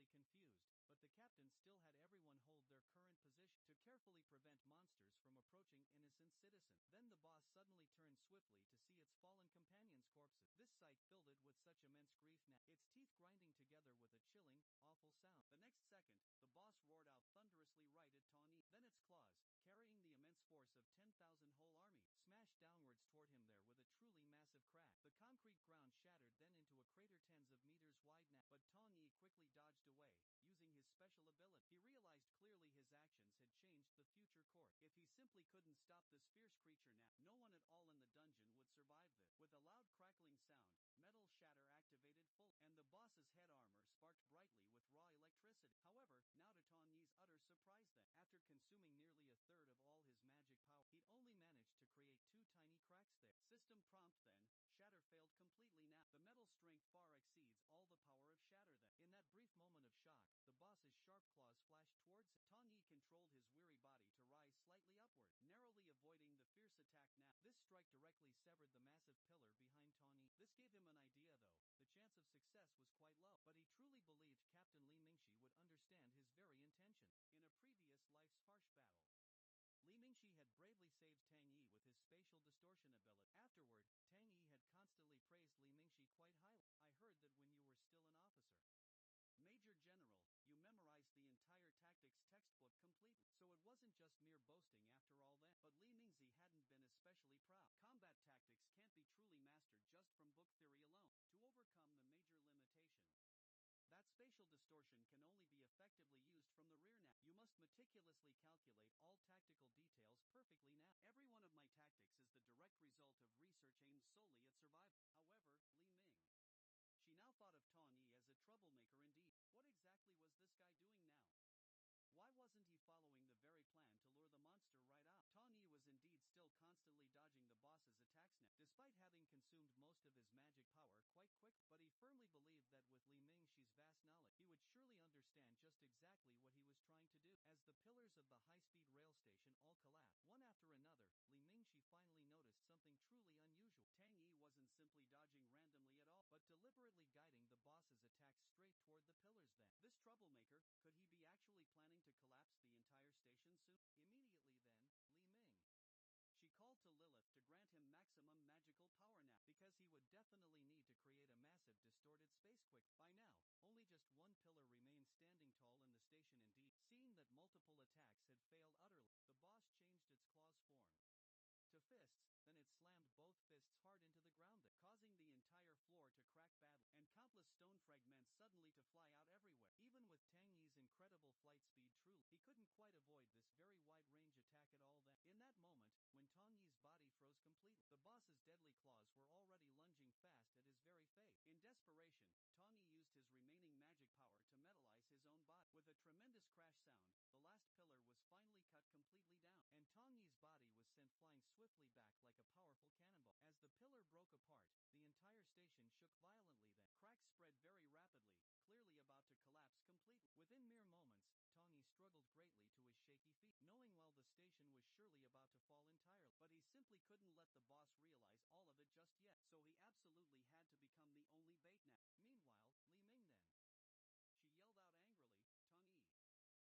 as Lilith quite continuously replenishes this captain's depleted magic power, spatial distortion definitely can last right until battles end completely. And also if any specific group faces extreme danger, the captain surely can transfer them away quickly with his unique ability at once. Everyone intently looked at Li Mingxi then. Li Mingxi subtly covered his rising smile just now. Good, following precisely this strategy now, we should easily complete the mission without serious losses now. I'm specifically counting on you, rescue team captain here. After fully finalizing tactics indeed, everyone donned their gas masks and awaited the portal's great eruption. Suddenly, the portal fiercely began rotating rapidly now. Tang Yi knew well the eruption was beginning and strongly warned everyone to prepare. With a loud bang, a giant spider burst through the portal now, crashing heavily to the ground. Tong Yi laughed sinisterly out loud. Let's truly begin. I just can't wait any longer now. But in the very next second here, the giant spider slowly rose up and transformed into a large humanoid spider monster. 50 meters tall. System prompt message. Boss has surely appeared. Please defeat the boss now. In an instant, Tong Yi's excitement rapidly turned to horror. The future indeed had changed. When teammates received Tang Yi's retreat order, they were naturally confused, but the captain still had everyone hold their current position to carefully prevent monsters from approaching innocent citizens. Then the boss suddenly turned swiftly to see its fallen companions' corpses. This sight filled it with such immense grief now, its teeth grinding together with a chilling, awful sound. The next second, the boss roared out thunderously right at Tong Yi. Then its claws, carrying the immense force of 10,000 whole army, smashed downwards toward him there with a truly massive crack. The concrete ground shattered then into a crater tens of meters wide now, but Tong Yi quickly dodged away, using his special ability. He realized clearly his actions had changed the future course. If he simply couldn't stop this fierce creature now, no one at all in the dungeon would survive this. With a loud crackling sound, metal shatter activated full, and the boss's head armor sparked brightly with raw electricity. However, now to Tong Yi's utter surprise that, after consuming nearly a third of all his magic power, he'd only managed to create 2 tiny cracks there. System prompt then, shatter failed completely now. The metal strength far exceeds all the power of shatter then. In that brief moment of shock, the boss's sharp claws flashed towards him. Tong Yi controlled his weary body to rise slightly upward, narrowly avoiding the fierce attack now. This strike directly severed the massive pillar behind Tong Yi. This gave him an idea though. The chance of success was quite low, but he truly believed Captain Li Mingxi would understand his very intention. In a previous life's harsh battle, Li Mingxi had bravely saved Tang Yi with his spatial distortion ability. Afterward, Tang Yi had constantly praised Li Mingxi quite highly. I heard that when you were still an officer, Major General, you memorized the entire tactics textbook completely. So it wasn't just mere boasting after all that. But Li Mingxi hadn't been especially proud. Combat tactics can't be truly mastered just from book theory alone. To overcome the major limitation, that spatial distortion can only be effectively used from the rear now. You must meticulously calculate all tactical details perfectly now. Every one of my tactics is the direct result of research aimed solely at survival. However, Li Ming, she now thought of Tong Yi as a troublemaker indeed. What exactly was this guy doing now? Why wasn't he following the very plan to lure the monster right out? Tong Yi was indeed still constantly dodging the boss's attacks now, despite having consumed most of his magic power quite quick, but he firmly believed that with Li Mingxi's vast knowledge, he would surely understand just exactly what he was trying to do. As the pillars of the high-speed rail station all collapsed, one after another, Li Mingxi finally noticed something truly unusual. Tang Yi wasn't simply dodging randomly at all, but deliberately guiding the boss's attacks straight toward the pillars then. This troublemaker, could he be actually planning to collapse the entire station soon? Immediately then, Li Ming, she called to Lilith to grant him maximum magical power now, because he would definitely need to create a massive distorted space quick. By now, only just one pillar remained standing tall in the station indeed. Seeing that multiple attacks had failed utterly, the boss changed its claws form to fists, then it slammed both fists hard into the ground, causing the entire floor to crack badly, and countless stone fragments suddenly to fly out everywhere. Even with Tang Yi's incredible flight speed truly, he couldn't quite avoid this very wide-range attack at all then. In that moment, when Tang Yi's body froze completely, the boss's deadly claws were already lunging fast at his very face. In desperation, Tang Yi used his remaining magic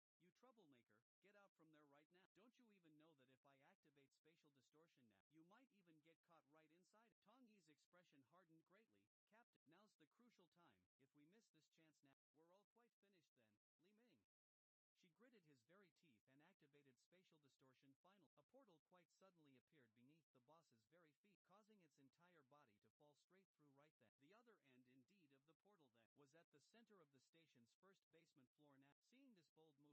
power to metallize his own body. With a tremendous crash sound, the last pillar was finally cut completely down, and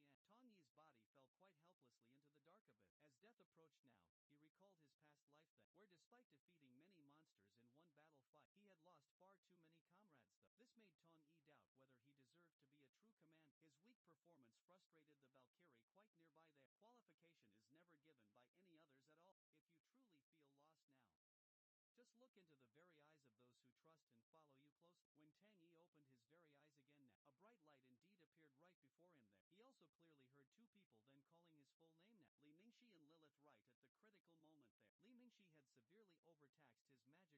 Tang Yi's body was sent flying swiftly back like a powerful cannonball. As the pillar broke apart, the entire station shook violently then. Cracks spread very rapidly, clearly about to collapse completely. Within mere moments, Tang Yi struggled greatly to his shaky feet, knowing well the station was surely about to fall entirely. But he simply couldn't let the boss realize all of it just yet, so he absolutely had to become the only bait now. Meanwhile, Li Ming then. She yelled out angrily, Tang Yi, you troublemaker, get out from there right now. Don't you even know that if I activate spatial distortion now, you might even get caught right inside? Tang Yi's expression hardened greatly. Captain, now's the crucial time. If we miss this chance now, we're all quite finished then,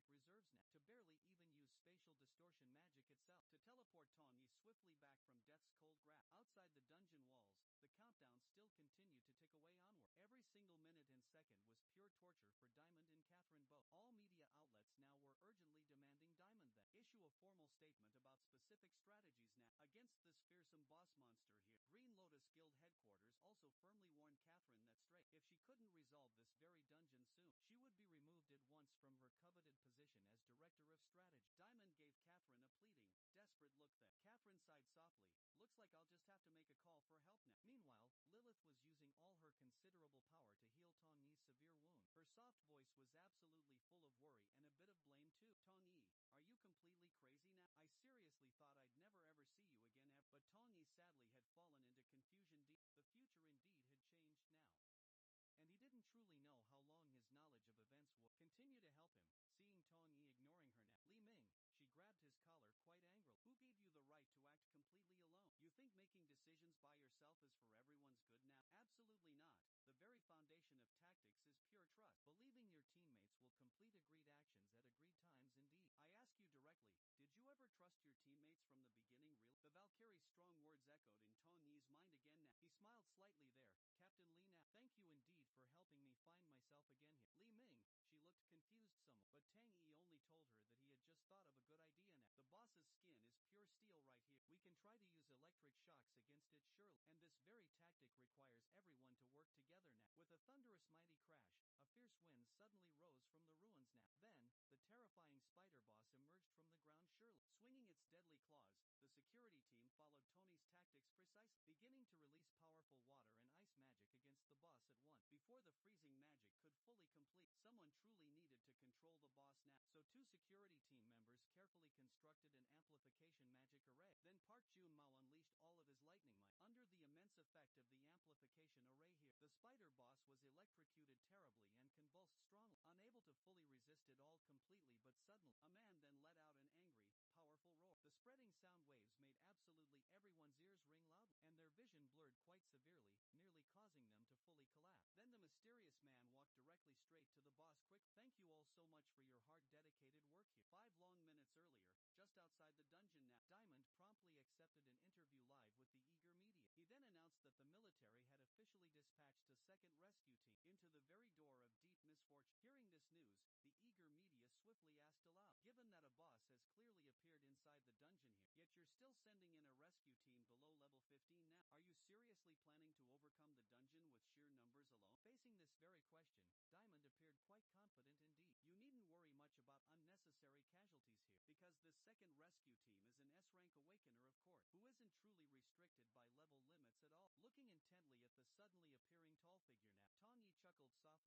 Li Ming. She gritted his very teeth and activated spatial distortion finally. A portal quite suddenly appeared beneath the boss's very feet, causing its entire body to fall straight through right then. The other end indeed of the portal then was at the center of the station's first basement floor now. Seeing this bold move, Tang Yi faintly smiled then. Well done now, my dear comrades all. The very next second, the station finally collapsed now, burying both Tang Yi and the boss alive in the very end. Tang Yi's body fell quite helplessly into the dark abyss. As death approached now, he recalled his past life then, where despite defeating many monsters in one battle fight, he had lost far too many comrades though. This made Tang Yi doubt whether he deserved to be a true command. His weak performance frustrated the Valkyrie quite nearby there. Qualification is never given by any others at all. If you truly feel lost now, just look into the very eyes of those who trust and follow you closely. When Tang Yi opened his very eyes again now, a bright light indeed appeared right before him there. He also clearly heard two people then calling his full name now. Li Mingxi and Lilith right at the critical moment there. Li Mingxi had severely overtaxed his magic reserves now, to barely even use spatial distortion magic itself, to teleport Tang Yi swiftly back from death's cold grasp. Outside the dungeon walls, the countdown still continued to tick away onward. Every single minute and second was pure torture for Diamond and Catherine both. All media outlets now were urgently demanding Diamond then issue a formal statement about specific strategies now against this fearsome boss monster here. Green Lotus Guild headquarters also firmly warned Catherine that if she couldn't resolve this very dungeon soon, she would be removed at once from her coveted position as director of strategy. Diamond gave Catherine a pleading, desperate look then. Catherine sighed softly, looks like I'll just have to make a call for help now. Meanwhile, Lilith was using all her considerable power to heal Tang Yi's severe wound. Her soft voice was absolutely full of worry and a bit of blame too. Tang Yi, are you completely crazy now? I seriously thought I'd never ever see you again ever. But Tang Yi sadly had fallen into confusion deep. The future indeed had changed now, and he didn't truly know how long his knowledge of events would continue to help him. Seeing Tang Yi ignoring her now, Li Ming, she grabbed his collar quite angrily. Who gave you the right to act completely alone? You think making decisions by yourself is for everyone's good now? Absolutely not. The very foundation of tactics is pure trust. Believing your teammates will complete agreed actions at agreed times indeed. I ask you directly, did you ever trust your teammates from the beginning really? The Valkyrie's strong words echoed in Tang Yi's mind again now. He smiled slightly there. Captain Li now, thank you indeed for helping me find myself again here. Li Ming, she looked confused somewhat, but Tang Yi only told her that he had just thought of a good idea now. The boss's skin is pure steel right here. We can try to use electric shocks against it surely, and this very tactic requires everyone to work together now. With a thunderous mighty crash, a fierce wind suddenly rose from the ruins now. Then, the terrifying spider boss emerged from the ground surely. Swinging its deadly claws, the security team followed Tony's tactics precisely, beginning to release powerful water and ice magic against the boss at once. Before the freezing magic could fully complete, someone truly needed to control the boss now. So two security team members carefully constructed an amplification magic array. Then Park Jun-mao unleashed all of his lightning might. Under the immense effect of the amplification array here, the spider boss was electrocuted terribly and convulsed strongly, unable to fully resist it all completely. But suddenly, a man then let out an angry, powerful roar. The spreading sound waves made absolutely everyone's ears ring loudly, and their vision blurred quite severely, nearly causing them to fully collapse. Then the mysterious man walked directly straight to the boss. Quick, thank you all so much for your hard dedicated work here. 5 long minutes earlier, just just outside the dungeon now. Diamond promptly accepted an interview live with the eager media. He then announced that the military had officially dispatched a second rescue team into the very door of deep misfortune. Hearing this news, the eager media swiftly asked aloud, given that a boss has clearly appeared inside the dungeon here, yet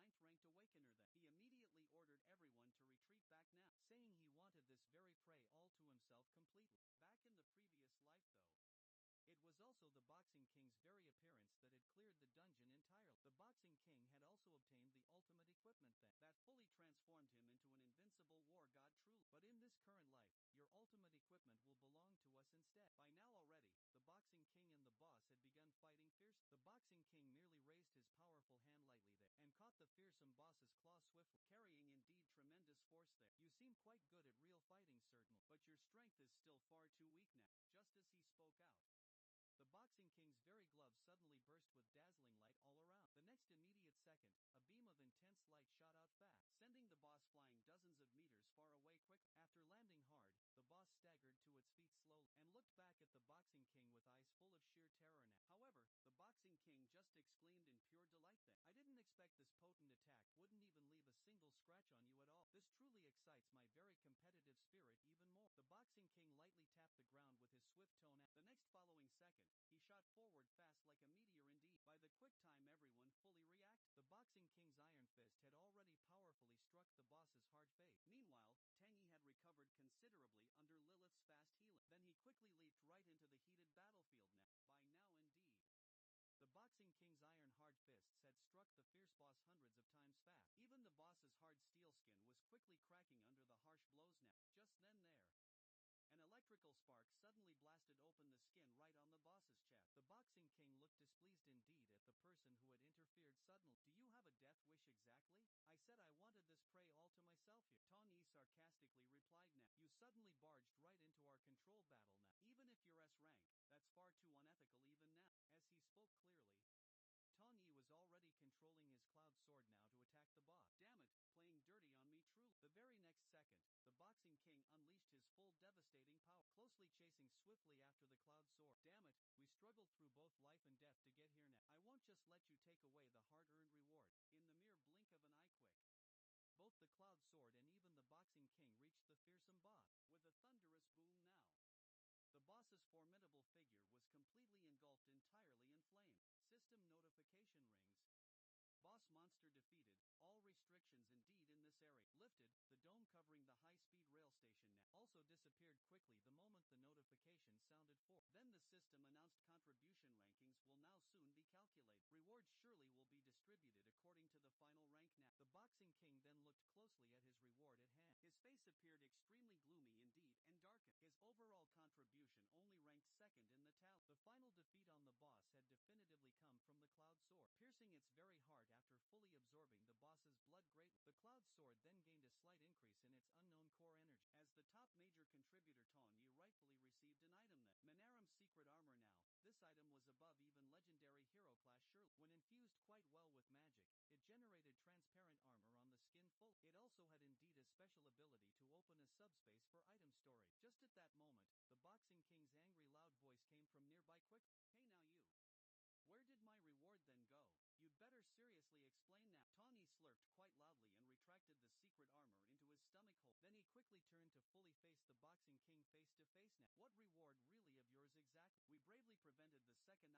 you're still sending in a rescue team below level 15 now, are you seriously planning to overcome the dungeon with sheer numbers alone? Facing this very question, Diamond appeared quite confident indeed. You needn't worry much about unnecessary casualties here, because this second rescue team is an S-rank awakener of course, who isn't truly restricted by level limits at all. Looking intently at the suddenly appearing tall figure now, Tong Yi chuckled softly. You finally came here. Zheng Taishan himself, known famously as the Boxing King, was the world's 9th-ranked awakener then. He immediately ordered everyone to retreat back now, saying he wanted this very prey all to himself completely. Back in the previous life though, it was also the Boxing King's very appearance that had cleared the dungeon entirely. The Boxing King had also obtained the ultimate equipment that fully transformed him into an invincible war god truly. But in this current life, your ultimate equipment will belong to us instead. By now already, the Boxing King and the boss had begun fighting fierce. The Boxing King merely raised his powerful hand lightly there, and caught the fearsome boss's claw swiftly, carrying indeed tremendous force there. You seem quite good at real fighting certainly, but your strength is still far too weak now. Just as he spoke out, the Boxing King's very gloves suddenly burst with dazzling light all around. The next immediate second, a beam of intense light shot out fast, sending the boss flying dozens of meters far away quickly. After landing hard, the boss staggered to its feet slowly, and looked back at the Boxing King with eyes full of sheer terror now. However, the Boxing King just exclaimed in pure delight then, I didn't expect this potent attack wouldn't even leave a single scratch on you at all. This truly excites my very competitive spirit even more. The Boxing King lightly tapped the ground with his swift toe. The next following second, he shot forward fast like a meteor indeed. By the quick time everyone fully reacted, the Boxing King's iron fist had already powerfully struck the boss's hard face. Meanwhile, Tang Yi had recovered considerably under Lilith's fast healing. Then he quickly leaped right into the heated battlefield now. By now indeed, the Boxing King's iron hard fists had struck the fierce boss hundreds of times fast. Even the boss's hard steel skin was quickly cracking under the harsh blows now. Just then there, an electrical spark suddenly blasted open the skin right on the boss's chest. The Boxing King looked displeased indeed at the person who had interfered suddenly. Do you have a death wish exactly? I said I wanted this prey all to myself here. Tong Yi sarcastically replied now. You suddenly barged right into our control battle now. Even if you're S rank, that's far too unethical even now. As he spoke clearly, Tong Yi was already controlling his cloud sword now to attack the boss. Damn it, playing dirty on me truly. The very next second, the Boxing King unleashed his full devastating power, closely chasing swiftly after the cloud sword. Damn it, we struggled through both life and death to get here now. I won't just let you take away the hard-earned reward. In the mere blink of an eye quick, both the cloud sword and even the Boxing King reached the fearsome boss. With a thunderous boom now, the boss's formidable figure was completely engulfed entirely in flame. System notification rings. Boss monster defeated, all restrictions indeed in this area lifted. The dome covering the high-speed rail station now also disappeared quickly the moment the notification sounded for. Then the system announced contribution rankings will now soon be calculated. Rewards surely will be distributed according to the final rank now. The Boxing King then looked closely at his reward at hand. His face appeared extremely gloomy indeed and darkened. His overall contribution only ranked second in the tally. The final defeat on the boss had definitively come from the cloud sword, piercing its very heart after fully absorbing the boss's blood greatly. The cloud sword then gained a slight increase in its unknown core energy. As the top major contributor, Tong Yi rightfully received an item that Manhawa's secret armor now. This item was above even legendary hero class surely. When infused quite well with magic, it generated transparent armor on the skin full. It also had indeed a special ability to open a subspace for item storage. Just at that moment, the Boxing King's angry loud voice came from nearby quick. Hey now you. Where did my reward then go? You'd better seriously explain now. Tong Yi slurped quite loudly and retracted the secret armor into his stomach hole. Then he quickly turned to fully face the Boxing King face to face now. What reward really of yours exactly? We bravely prevented the second outbreak and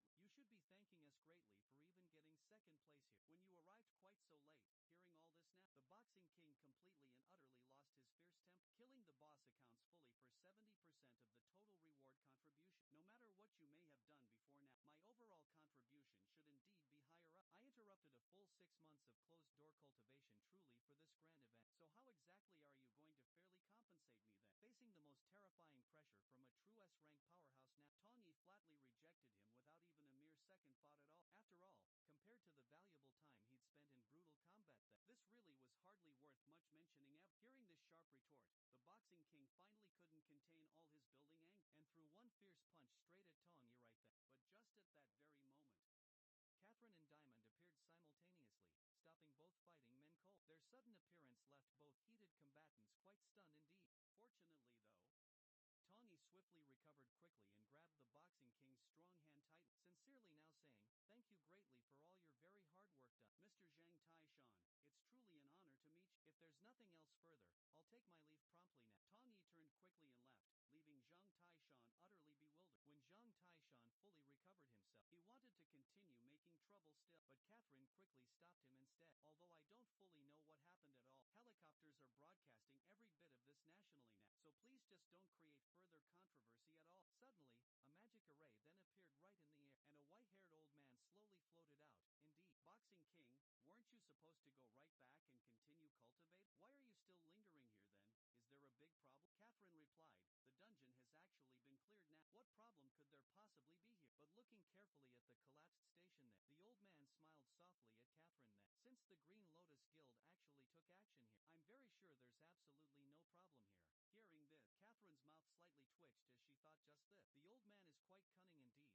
finally defeated the boss completely. You should be thanking us greatly for even getting second place here. When you arrived quite so late, hearing all this now, the Boxing King completely and utterly lost his fierce temper. Killing the boss accounts fully for 70% of the total reward contribution. No matter what you may have done before now, my overall contribution should indeed be higher up. I interrupted a full 6 months of closed-door cultivation truly for this grand event. So how exactly are you going to fairly compensate me then? Facing the most terrifying pressure from a true S-rank powerhouse now, Tong Yi flatly rejected him without even a mere second fought at all. After all, compared to the valuable time he'd spent in brutal combat this really was hardly worth much mentioning ever. Hearing this sharp retort, the Boxing King finally couldn't contain all his building anger, and threw one fierce punch straight at Tong Yi right then. But just at that very moment, Catherine and Diamond appeared simultaneously, stopping both fighting men cold. Their sudden appearance left both heated combatants quite stunned indeed. Fortunately though, Tong Yi swiftly recovered quickly and grabbed the Boxing King's strong hand tightly, sincerely now saying, "Thank you greatly for all your very hard work done. Mr. Zhang Taishan, it's truly an honor to meet you. If there's nothing else further, I'll take my leave promptly now." Tong Yi turned quickly and left, leaving Zhang Taishan utterly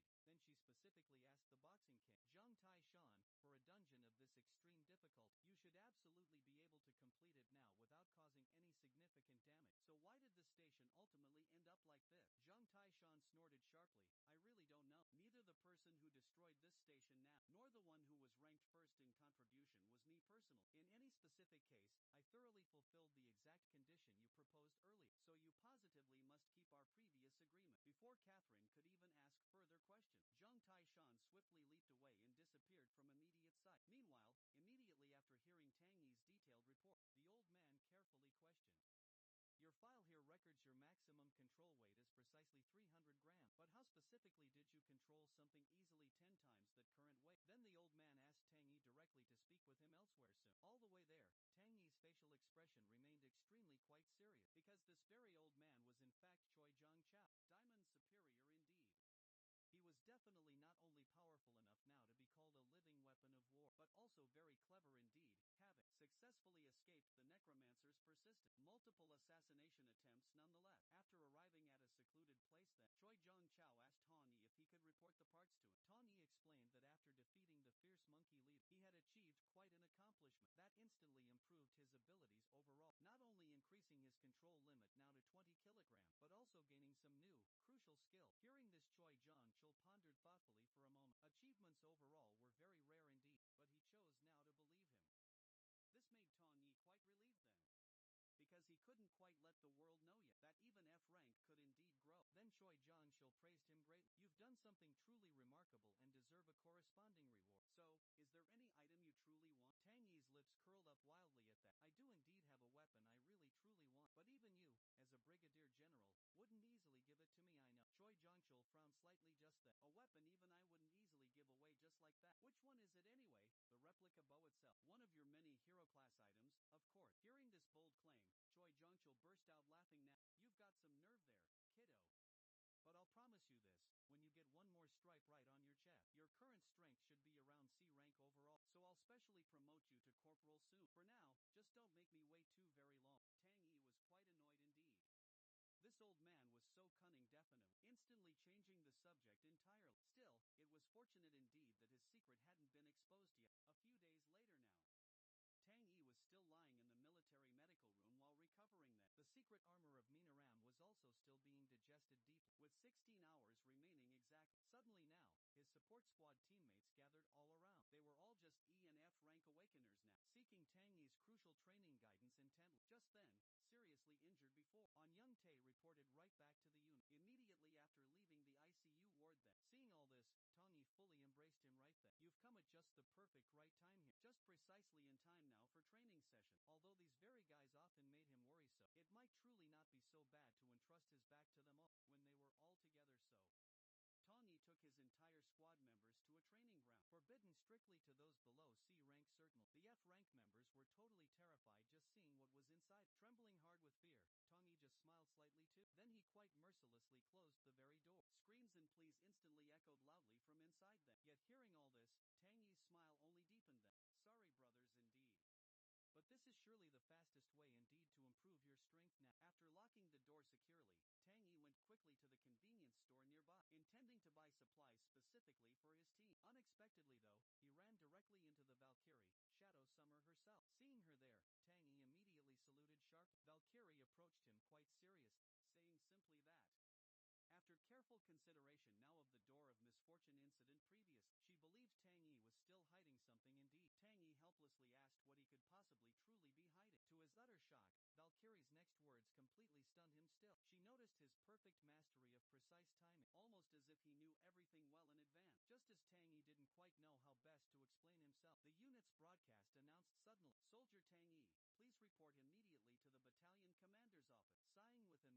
bewildered. When Zhang Taishan fully recovered himself, he wanted to continue making trouble still, but Catherine quickly stopped him instead. "Although I don't fully know what happened at all, helicopters are broadcasting every bit of this nationally now, so please just don't create further controversy at all." Suddenly, a magic array then appeared right in the air, and a white-haired old man slowly floated out. "Indeed, Boxing King, weren't you supposed to go right back and continue cultivate? Why are you still lingering here then? Is there a big problem?" Catherine replied, "The dungeon has actually been cleared now. What problem could there possibly be here?" But looking carefully at the collapsed station there, the old man smiled softly at Catherine then. "Since the Green Lotus Guild actually took action here, I'm very sure there's absolutely no problem here." Hearing this, Catherine's mouth slightly twitched as she thought just this. The old man is quite cunning indeed. Then she specifically asked the Boxing King, "Zhang Taishan, for a dungeon of this extreme difficulty, you should absolutely be able to complete it now without causing any significant damage. So why did the station ultimately end up like this?" Zhang Taishan snorted sharply, "I really don't know. Neither the person who destroyed this station now, nor the one who was ranked first in contribution was me personally. In any specific case, I thoroughly fulfilled the exact condition you proposed earlier. So you positively must keep our previous agreement." Before Catherine could even ask further questions, Zhang Taishan swiftly leaped away and disappeared from immediate sight. Meanwhile, immediately after hearing Tang Yi's detailed report, the old man carefully questioned, "Your file here records your maximum control weight is precisely 300 grams, but how specifically did you control something easily 10 times that current weight?" Then the old man asked Tang Yi directly to speak with him elsewhere soon. All the way there, Tang Yi's facial expression remained extremely quite serious, because this very old man was in fact Choi Zhangchao, Diamond's superior indeed. He was definitely not only powerful enough now to be called a living weapon of war, but also very clever indeed, having successfully escaped the necromancer's persistent, multiple assassination attempts nonetheless. After arriving at a secluded place then, Choi Zhangchao asked Tong Yi if he could report the parts to him. Tong Yi explained that after defeating the fierce monkey leader, he had achieved quite an accomplishment that instantly improved his abilities overall, not only increasing his control limit now to 20 kilograms, but also gaining some new, crucial skill. Hearing this, Choi Zhangchao pondered thoughtfully for a moment. Achievements overall were very rare indeed, but he chose now to believe him. This made Tong Yi quite relieved then, because he couldn't quite let the world know yet that even F rank could indeed grow. Then Choi Zhangchao praised him greatly. "You've done something truly remarkable and deserve a corresponding reward. So, is there any item you truly want?" Tang Yi's lips curled up wildly at that. "I do indeed have a weapon I really truly want, but even you, as a brigadier general, wouldn't easily give it to me, I know." Choi Zhangchao frowned slightly just then. "A weapon even I wouldn't easily give away just like that. Which one is it anyway?" "The replica bow itself. One of your many hero class items, of course." Hearing this bold claim, Choi Zhangchao burst out laughing. "Now, you've got some nerve there, kiddo. But I'll promise you this, when you get one more stripe right on your chest, your current strength should be around C rank overall, so I'll specially promote you to corporal soon. For now, just don't make me wait too very long." Tang Yi was quite annoyed indeed. This old man was so cunning, definitely, instantly changing the subject entirely. Still, it was fortunate indeed that his secret hadn't been exposed yet. A few days later now, Tang Yi was still lying in the military medical room while recovering that. The secret armor of Minaram was also still being digested deeply, with 16 hours remaining exactly. Suddenly now, his support squad teammates gathered all around. They were all just E and F rank awakeners now, seeking Tang Yi's crucial training guidance intently. Just then, seriously injured before, On Young Tae reported right back to the unit, immediately after leaving the ICU ward then. Seeing all this, Tong Yi fully embraced him right then. "You've come at just the perfect right time here. Just precisely in time now for training session." Although these very guys often made him worry so, it might truly not be so bad to entrust his back to them all, when they were all together so. Tong Yi took his entire squad members to a training ground, forbidden strictly to those below C rank certainly. The F rank members were totally terrified just seeing what was inside. Trembling hard with fear, Tong Yi just smiled slightly too. Then he quite mercilessly closed the very door. Screams and pleas instantly echoed loudly from inside them. Yet Yet hearing all this, Tang Yi's smile only deepened them. Sorry brothers indeed. But this is surely the fastest way indeed to improve your strength now. After locking the door securely, Tang Yi went quickly to the convenience store nearby, intending to buy supplies specifically for his team. Unexpectedly though, he ran directly into the Valkyrie, Shadow Summer herself. Seeing her there, Tang Yi immediately saluted sharply. Valkyrie approached him quite serious, saying simply that. After careful consideration now of the door of misfortune incident previous, she believed Tang Yi was still hiding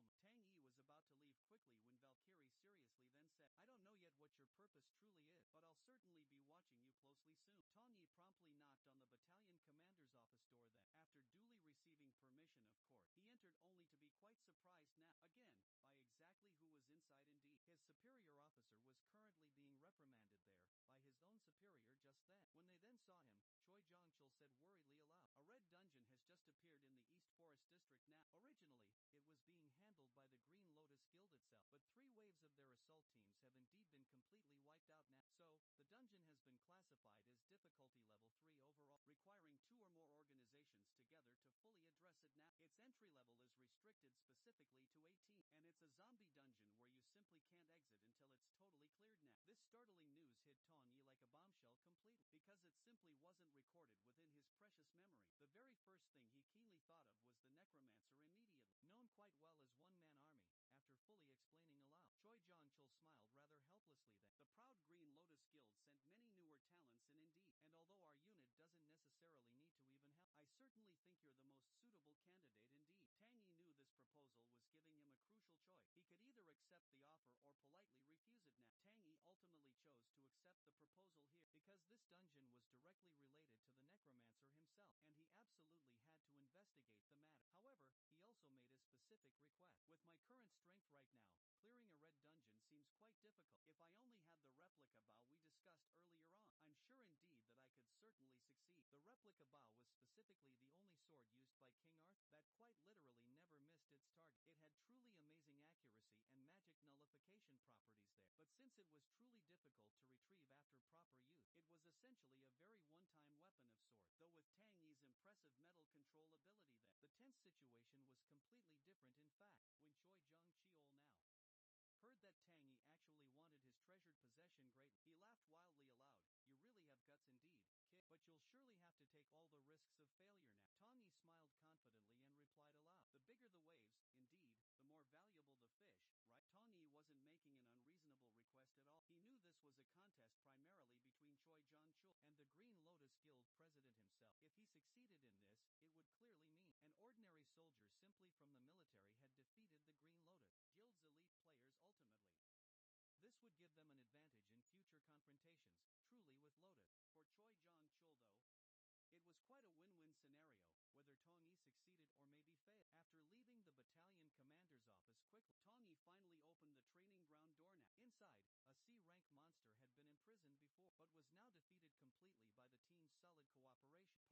something indeed. Tang Yi helplessly asked what he could possibly truly be hiding. To his utter shock, Valkyrie's next words completely stunned him still. She noticed his perfect mastery of precise timing, almost as if he knew everything well in advance. Just as Tang Yi didn't quite know how best to explain himself, the unit's broadcast announced suddenly, Soldier Tang Yi, please report immediately to the battalion commander's office. Sighing with immediate relief at that moment, Tang Yi was about to leave quickly when Valkyrie seriously then said, I don't know yet what your purpose truly is, but I'll certainly be watching you closely soon. Tang Yi promptly knocked on the battalion commander's office door then. After duly receiving permission of course, he entered only to be quite surprised now, again, by exactly who was inside indeed. His superior officer was currently being reprimanded there, by his own superior just then. When they then saw him, Choi Jongchul said worriedly aloud, a red dungeon has just appeared in the East Forest District now. Originally, it was being handled by the Green Lotus Guild itself, but 3 waves of their assault teams have indeed been completely wiped out now. So, the dungeon has been classified as difficulty level 3 overall, requiring 2 or more organizations together to fully address it now. Its entry level is restricted specifically to 18, and it's a zombie dungeon where you simply can't exit until it's totally cleared now. This startling news hit Tang Yi like a bombshell completely, because it simply wasn't recorded within his precious memory. The very first thing he keenly thought of was the necromancer immediately, known quite well as one-man army. After fully explaining aloud, Choi Jongchul smiled rather helplessly then. The proud Green Lotus Guild sent many newer talents in indeed, and although our unit doesn't necessarily need to even help, I certainly think you're the most suitable candidate indeed. Tang Yi knew this proposal was giving him a crucial choice. He could either accept the offer or politely refuse it now. Tang Yi ultimately chose to accept the proposal here, because this dungeon was directly related to the necromancer himself, and he absolutely had to investigate the matter. However, he also made a specific request. With my current strength right now, clearing a red dungeon seems quite difficult. If I only had the replica bow we discussed earlier on, I'm sure indeed that I could certainly succeed. The replica bow was specifically the only sword used by King Arthur that quite literally never missed its target. It had truly amazing accuracy and magic nullification properties there, but since it was truly difficult to retrieve after proper use, it was essentially a very one-time weapon of sorts. Though with Tang Yi's impressive metal control ability then, the tense situation was completely different in fact. When Choi Jong-cheol now heard that Tang Yi actually wanted his treasured possession greatly, he laughed wildly aloud. You really have guts indeed, kid, but you'll surely have to take all the risks of failure now. Tang Yi smiled confidently and replied aloud, the bigger the waves, indeed, the more valuable the fish, right? Tang Yi wasn't making an unreasonable request at all. He knew this was a contest primarily between Choi Jong-chul and the Green Lotus Guild president himself. If he succeeded in this, it would clearly mean an ordinary soldier simply from the military had defeated the Green Lotus Guild's elite players ultimately. This would give them an advantage in future confrontations, truly with Lotus. For Choi Jong-chul though, it was quite a win-win scenario, whether Tang Yi succeeded or maybe failed. After leaving the battalion commander's office quickly, Tang Yi finally opened the training ground door now. Inside, a C-rank monster had been imprisoned before, but was now defeated completely by the team's solid cooperation.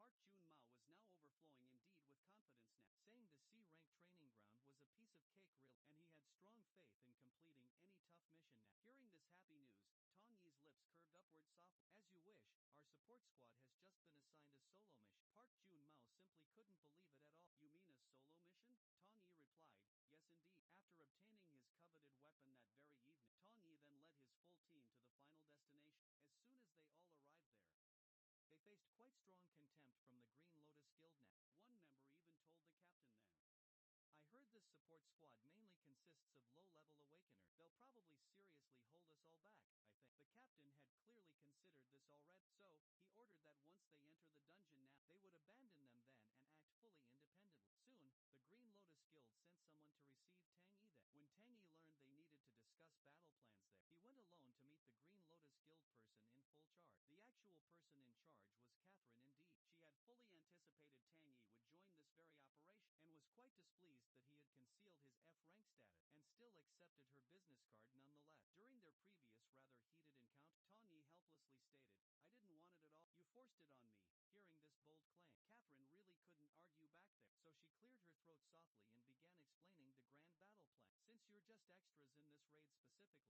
Park Jun-mao was now overflowing indeed with confidence now, saying the C-rank training ground was a piece of cake really, and he had strong faith in completing any tough mission now. Hearing this happy news, Tang Yi's lips curved upward softly. As you wish, our support squad has just been assigned a solo mission. Park Jun-mao simply couldn't believe it at all. You mean a solo mission? Tang Yi replied, yes indeed. After obtaining his coveted weapon that very evening, Tang Yi then led his full team to the final destination. As soon as they all arrived there, they faced quite strong contempt from the Green Lotus Guild now. One member even told the captain then, I heard this support squad mainly consists of low-level awakeners. They'll probably seriously hold us all back, I think. The captain had clearly considered this already, so he ordered that once they enter the dungeon now, they would abandon them then and act fully independently. Soon, the Green Lotus Guild sent someone to receive Tang Yi then. When Tang Yi learned they needed to discuss battle plans there, he went alone to meet the Green Lotus Guild person in full charge. The actual person in charge was Catherine indeed. She had fully anticipated Tang Yi would join this very operation, and was quite displeased that he had concealed his F-rank status, and still accepted her business card nonetheless. During their previous rather heated encounter, stated, "I didn't want it at all. You forced it on me." Hearing this bold claim, Catherine really couldn't argue back there, so she cleared her throat softly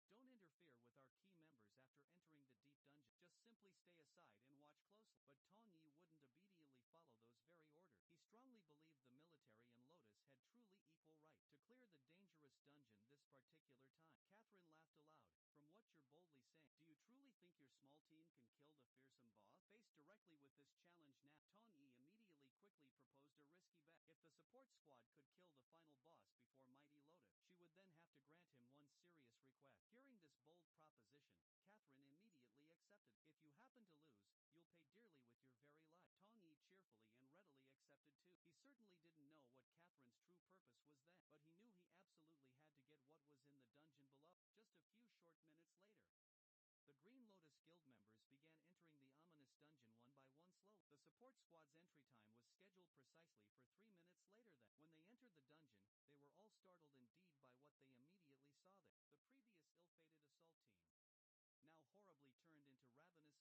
and began explaining the grand battle plan. "Since you're just extras in this raid specifically, don't interfere with our key members after entering the deep dungeon. Just simply stay aside and watch closely." But Tong Yi wouldn't immediately follow those very orders. He strongly believed the military and Lotus had truly equal right to clear the dangerous dungeon this particular time. Catherine laughed aloud. "From what you're boldly saying, do you truly think your small team can kill the fearsome boss?" Faced directly with this challenge now, Tong Yi immediately quickly proposed a risky bet. If the support squad could kill the final boss before Mighty Lotus, she would then have to grant him one serious request. Hearing this bold proposition, Catherine immediately accepted. "If you happen to lose, you'll pay dearly with your very life." Tong Yi cheerfully and readily accepted too. He certainly didn't know what Catherine's true purpose was then, but he knew he absolutely had to get what was in the dungeon below. Just a few short minutes later, the Green Lotus Guild members began entering the ominous dungeon one by one slowly. The support squad's entry time was scheduled precisely for 3 minutes later then. When they entered the dungeon, they were all startled indeed by what they immediately saw there. The previous ill-fated assault team, now horribly turned into ravenous zombies, was viciously tearing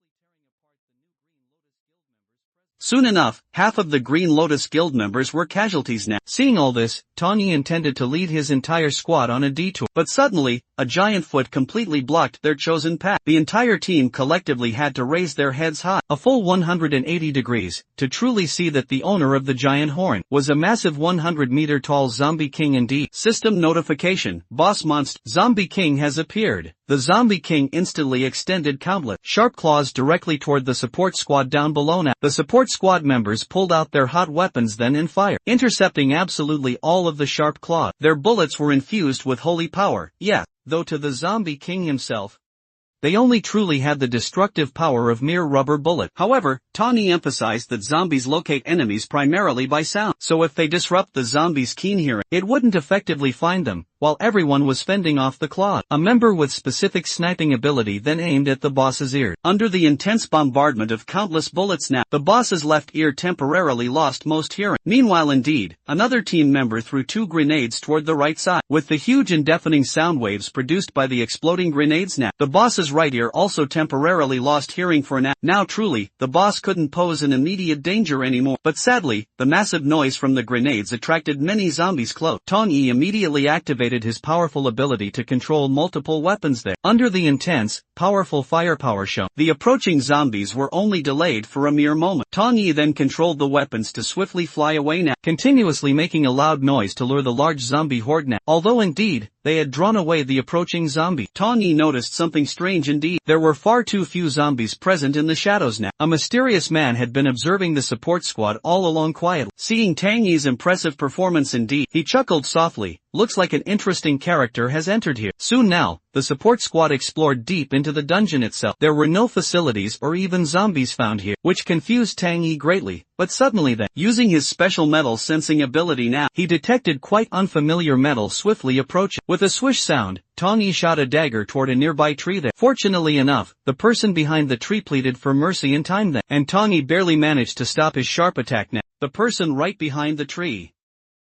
apart the new Green Lotus Guild members present. Soon enough, half of the Green Lotus Guild members were casualties now. Seeing all this, Tong Yi intended to lead his entire squad on a detour. But suddenly, a giant foot completely blocked their chosen path. The entire team collectively had to raise their heads high, a full 180 degrees, to truly see that the owner of the giant horn was a massive 100-meter tall zombie king indeed. System notification: Boss Monster Zombie King has appeared. The Zombie King instantly extended countless sharp claws directly toward the support squad down below now. The support squad members pulled out their hot weapons then and fired, intercepting absolutely all of the sharp claws. Their bullets were infused with holy power, yes, though to the Zombie King himself, they only truly had the destructive power of mere rubber bullets. However, Tong Yi emphasized that zombies locate enemies primarily by sound, so if they disrupt the zombies' keen hearing, it wouldn't effectively find them, while everyone was fending off the claws. A member with specific sniping ability then aimed at the boss's ear. Under the intense bombardment of countless bullets now, the boss's left ear temporarily lost most hearing. Meanwhile indeed, another team member threw 2 grenades toward the right side. With the huge and deafening sound waves produced by the exploding grenades now, the boss's right ear also temporarily lost hearing for now. Now truly, the boss couldn't pose an immediate danger anymore. But sadly, the massive noise from the grenades attracted many zombies close. Tong Yi immediately activated his powerful ability to control multiple weapons there. Under the intense, powerful firepower shown, the approaching zombies were only delayed for a mere moment. Tong Yi then controlled the weapons to swiftly fly away now, continuously making a loud noise to lure the large zombie horde now. Although indeed, they had drawn away the approaching zombie, Tong Yi noticed something strange indeed. There were far too few zombies present in the shadows now. A mysterious man had been observing the support squad all along quietly. Seeing Tong Yi's impressive performance indeed, he chuckled softly. "Looks like an interesting character has entered here." Soon now, the support squad explored deep into the dungeon itself. There were no facilities or even zombies found here, which confused Tong Yi greatly. But suddenly then, using his special metal sensing ability now, he detected quite unfamiliar metal swiftly approaching. With a swish sound, Tong Yi shot a dagger toward a nearby tree there. Fortunately enough, the person behind the tree pleaded for mercy in time then, and Tong Yi barely managed to stop his sharp attack now. The person right behind the tree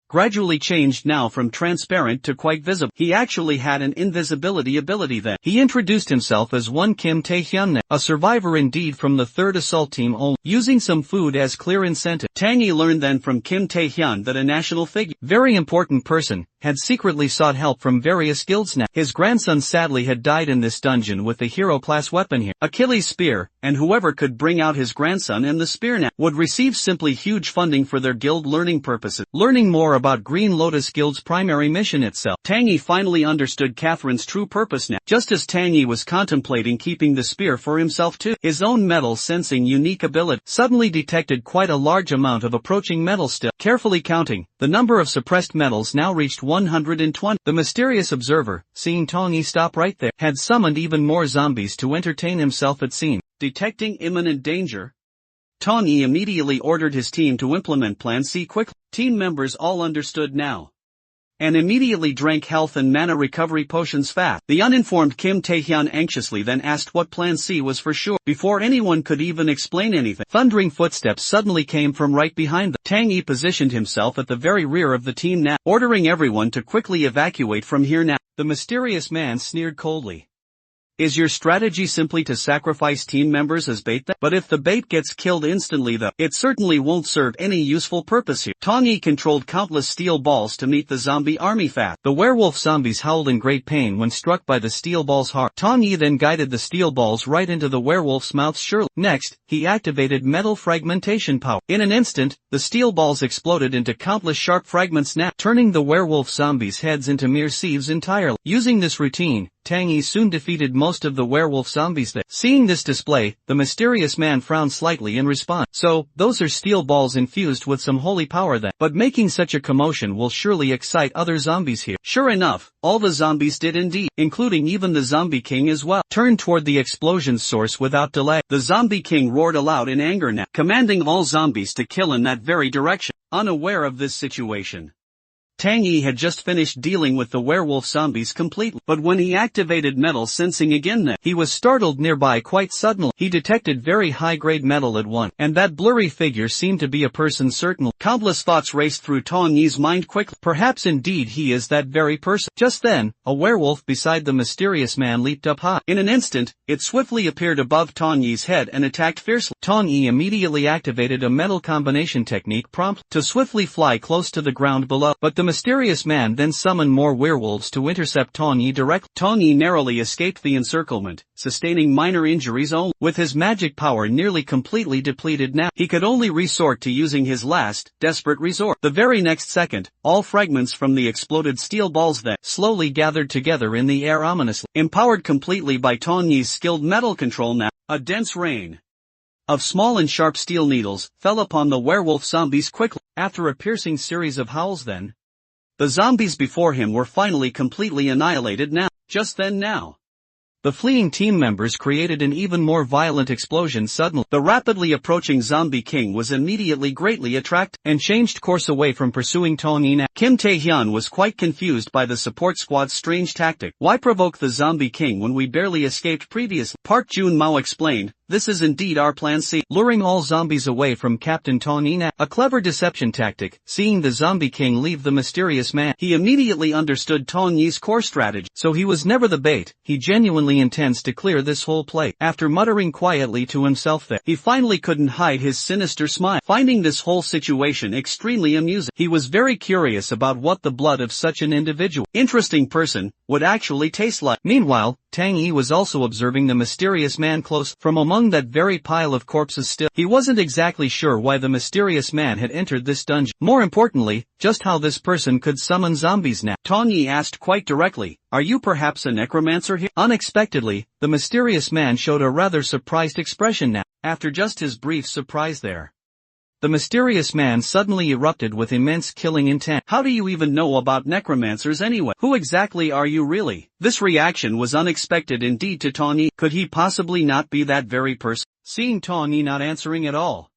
gradually changed now from transparent to quite visible. He actually had an invisibility ability then. He introduced himself as one Kim Tae-hyun, a survivor indeed from the 3rd Assault Team only, using some food as clear incentive. Tong Yi learned then from Kim Tae-hyun that a national figure, very important person, had secretly sought help from various guilds now. His grandson sadly had died in this dungeon with the hero-class weapon here, Achilles' spear, and whoever could bring out his grandson and the spear now would receive simply huge funding for their guild learning purposes. Learning more about Green Lotus Guild's primary mission itself, Tong Yi finally understood Catherine's true purpose now. Just as Tong Yi was contemplating keeping the spear for himself too, his own metal sensing unique ability suddenly detected quite a large amount of approaching metal still. Carefully counting, the number of suppressed metals now reached 120. The mysterious observer, seeing Tong Yi stop right there, had summoned even more zombies to entertain himself it seemed. Detecting imminent danger, Tong Yi immediately ordered his team to implement Plan C quickly. Team members all understood now, and immediately drank health and mana recovery potions fast. The uninformed Kim Tae-hyun anxiously then asked what Plan C was for sure. Before anyone could even explain anything, thundering footsteps suddenly came from right behind them. Tong Yi positioned himself at the very rear of the team now, ordering everyone to quickly evacuate from here now. The mysterious man sneered coldly. Is your strategy simply to sacrifice team members as bait then? But if the bait gets killed instantly though, it certainly won't serve any useful purpose here. Tong Yi controlled countless steel balls to meet the zombie army fast. The werewolf zombies howled in great pain when struck by the steel balls hard. Tong Yi then guided the steel balls right into the werewolf's mouth surely. Next, he activated metal fragmentation power. In an instant, the steel balls exploded into countless sharp fragments now, turning the werewolf zombies' heads into mere sieves entirely. Using this routine, Tang Yi soon defeated most of the werewolf zombies there. Seeing this display, the mysterious man frowned slightly in response. So, those are steel balls infused with some holy power then. But making such a commotion will surely excite other zombies here. Sure enough, all the zombies did indeed, including even the zombie king as well. Turned toward the explosion source without delay. The zombie king roared aloud in anger now, commanding all zombies to kill in that very direction. Unaware of this situation, Tang Yi had just finished dealing with the werewolf zombies completely, but when he activated metal sensing again he was startled nearby quite suddenly. He detected very high-grade metal at once, and that blurry figure seemed to be a person certainly. Countless thoughts raced through Tong Yi's mind quickly. Perhaps indeed he is that very person. Just then, a werewolf beside the mysterious man leaped up high. In an instant, it swiftly appeared above Tong Yi's head and attacked fiercely. Tong Yi immediately activated a metal combination technique promptly to swiftly fly close to the ground below, but the mysterious man then summoned more werewolves to intercept Tong Yi directly. Tong Yi narrowly escaped the encirclement, sustaining minor injuries only. With his magic power nearly completely depleted now, he could only resort to using his last, desperate resort. The very next second, all fragments from the exploded steel balls that slowly gathered together in the air ominously. Empowered completely by Tong Yi's skilled metal control now, a dense rain of small and sharp steel needles fell upon the werewolf zombies quickly. After a piercing series of howls then, the zombies before him were finally completely annihilated now. Just then now, the fleeing team members created an even more violent explosion suddenly. The rapidly approaching zombie king was immediately greatly attracted and changed course away from pursuing Tong Yi now. Kim Tae-hyun was quite confused by the support squad's strange tactic. Why provoke the zombie king when we barely escaped previously? Park Jun-mao explained, this is indeed our plan C. Luring all zombies away from Captain Tong Yi now. A clever deception tactic. Seeing the zombie king leave the mysterious man, he immediately understood Tong Yi's core strategy. So he was never the bait. He genuinely intends to clear this whole plate. After muttering quietly to himself that he finally couldn't hide his sinister smile. Finding this whole situation extremely amusing, he was very curious about what the blood of such an interesting person would actually taste like. Meanwhile, Tang Yi was also observing the mysterious man close from among that very pile of corpses still. He wasn't exactly sure why the mysterious man had entered this dungeon. More importantly, just how this person could summon zombies now. Tong Yi asked quite directly, are you perhaps a necromancer here? Unexpectedly, the mysterious man showed a rather surprised expression now. After just his brief surprise there, the mysterious man suddenly erupted with immense killing intent. How do you even know about necromancers anyway? Who exactly are you really? This reaction was unexpected indeed to Tong Yi. Could he possibly not be that very person? Seeing Tong Yi not answering at all,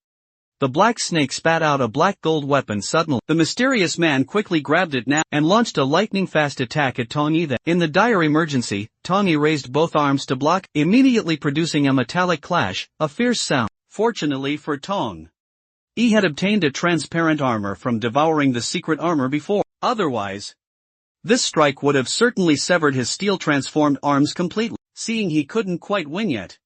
the black snake spat out a black gold weapon suddenly. The mysterious man quickly grabbed it now and launched a lightning-fast attack at Tong Yi then. In the dire emergency, Tong Yi raised both arms to block, immediately producing a metallic clash, a fierce sound. Fortunately for Tong Yi had obtained a transparent armor from devouring the secret armor before. Otherwise, this strike would have certainly severed his steel-transformed arms completely. Seeing he couldn't quite win yet,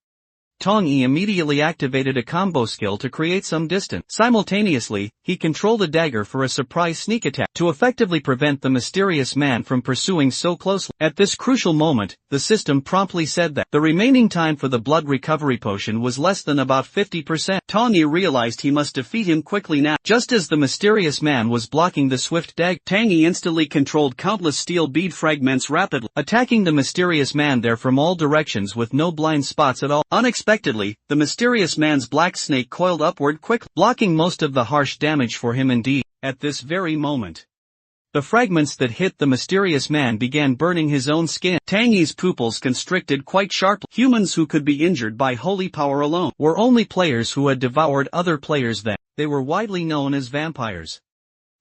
Tong Yi immediately activated a combo skill to create some distance. Simultaneously, he controlled a dagger for a surprise sneak attack to effectively prevent the mysterious man from pursuing so closely. At this crucial moment, the system promptly said that the remaining time for the blood recovery potion was less than about 50%. Tong Yi realized he must defeat him quickly now. Just as the mysterious man was blocking the swift dagger, Tang Yi instantly controlled countless steel bead fragments rapidly, attacking the mysterious man there from all directions with no blind spots at all. Unexpectedly, the mysterious man's black snake coiled upward quickly, blocking most of the harsh damage for him indeed. At this very moment, the fragments that hit the mysterious man began burning his own skin. Tang Yi's pupils constricted quite sharply. Humans who could be injured by holy power alone were only players who had devoured other players then. They were widely known as vampires.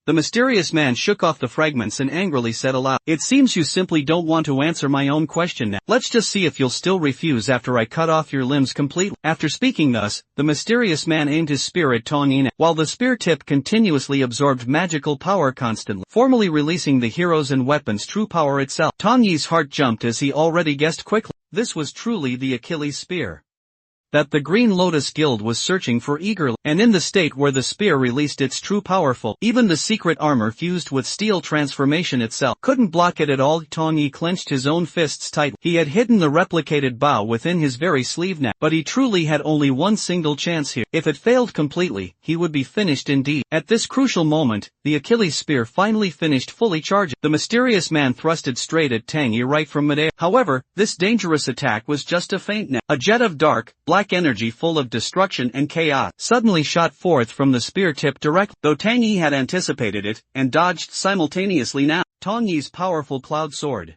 The mysterious man shook off the fragments and angrily said aloud, "It seems you simply don't want to answer my own question now. Let's just see if you'll still refuse after I cut off your limbs completely." After speaking thus, the mysterious man aimed his spear at Tong Yi, while the spear tip continuously absorbed magical power constantly, formally releasing the hero's and weapon's true power itself. Tong Yi's heart jumped as he already guessed quickly. This was truly the Achilles spear that the Green Lotus Guild was searching for eagerly, and in the state where the spear released its true powerful, even the secret armor fused with steel transformation itself couldn't block it at all. Tong Yi clenched his own fists tight. He had hidden the replicated bow within his very sleeve now, but he truly had only one single chance here. If it failed completely, he would be finished indeed. At this crucial moment, the Achilles spear finally finished fully charging. The mysterious man thrusted straight at Tang Yi right from midair. However, this dangerous attack was just a feint now. A jet of dark, black energy full of destruction and chaos suddenly shot forth from the spear tip directly. Though Tang Yi had anticipated it, and dodged simultaneously now, Tong Yi's powerful cloud sword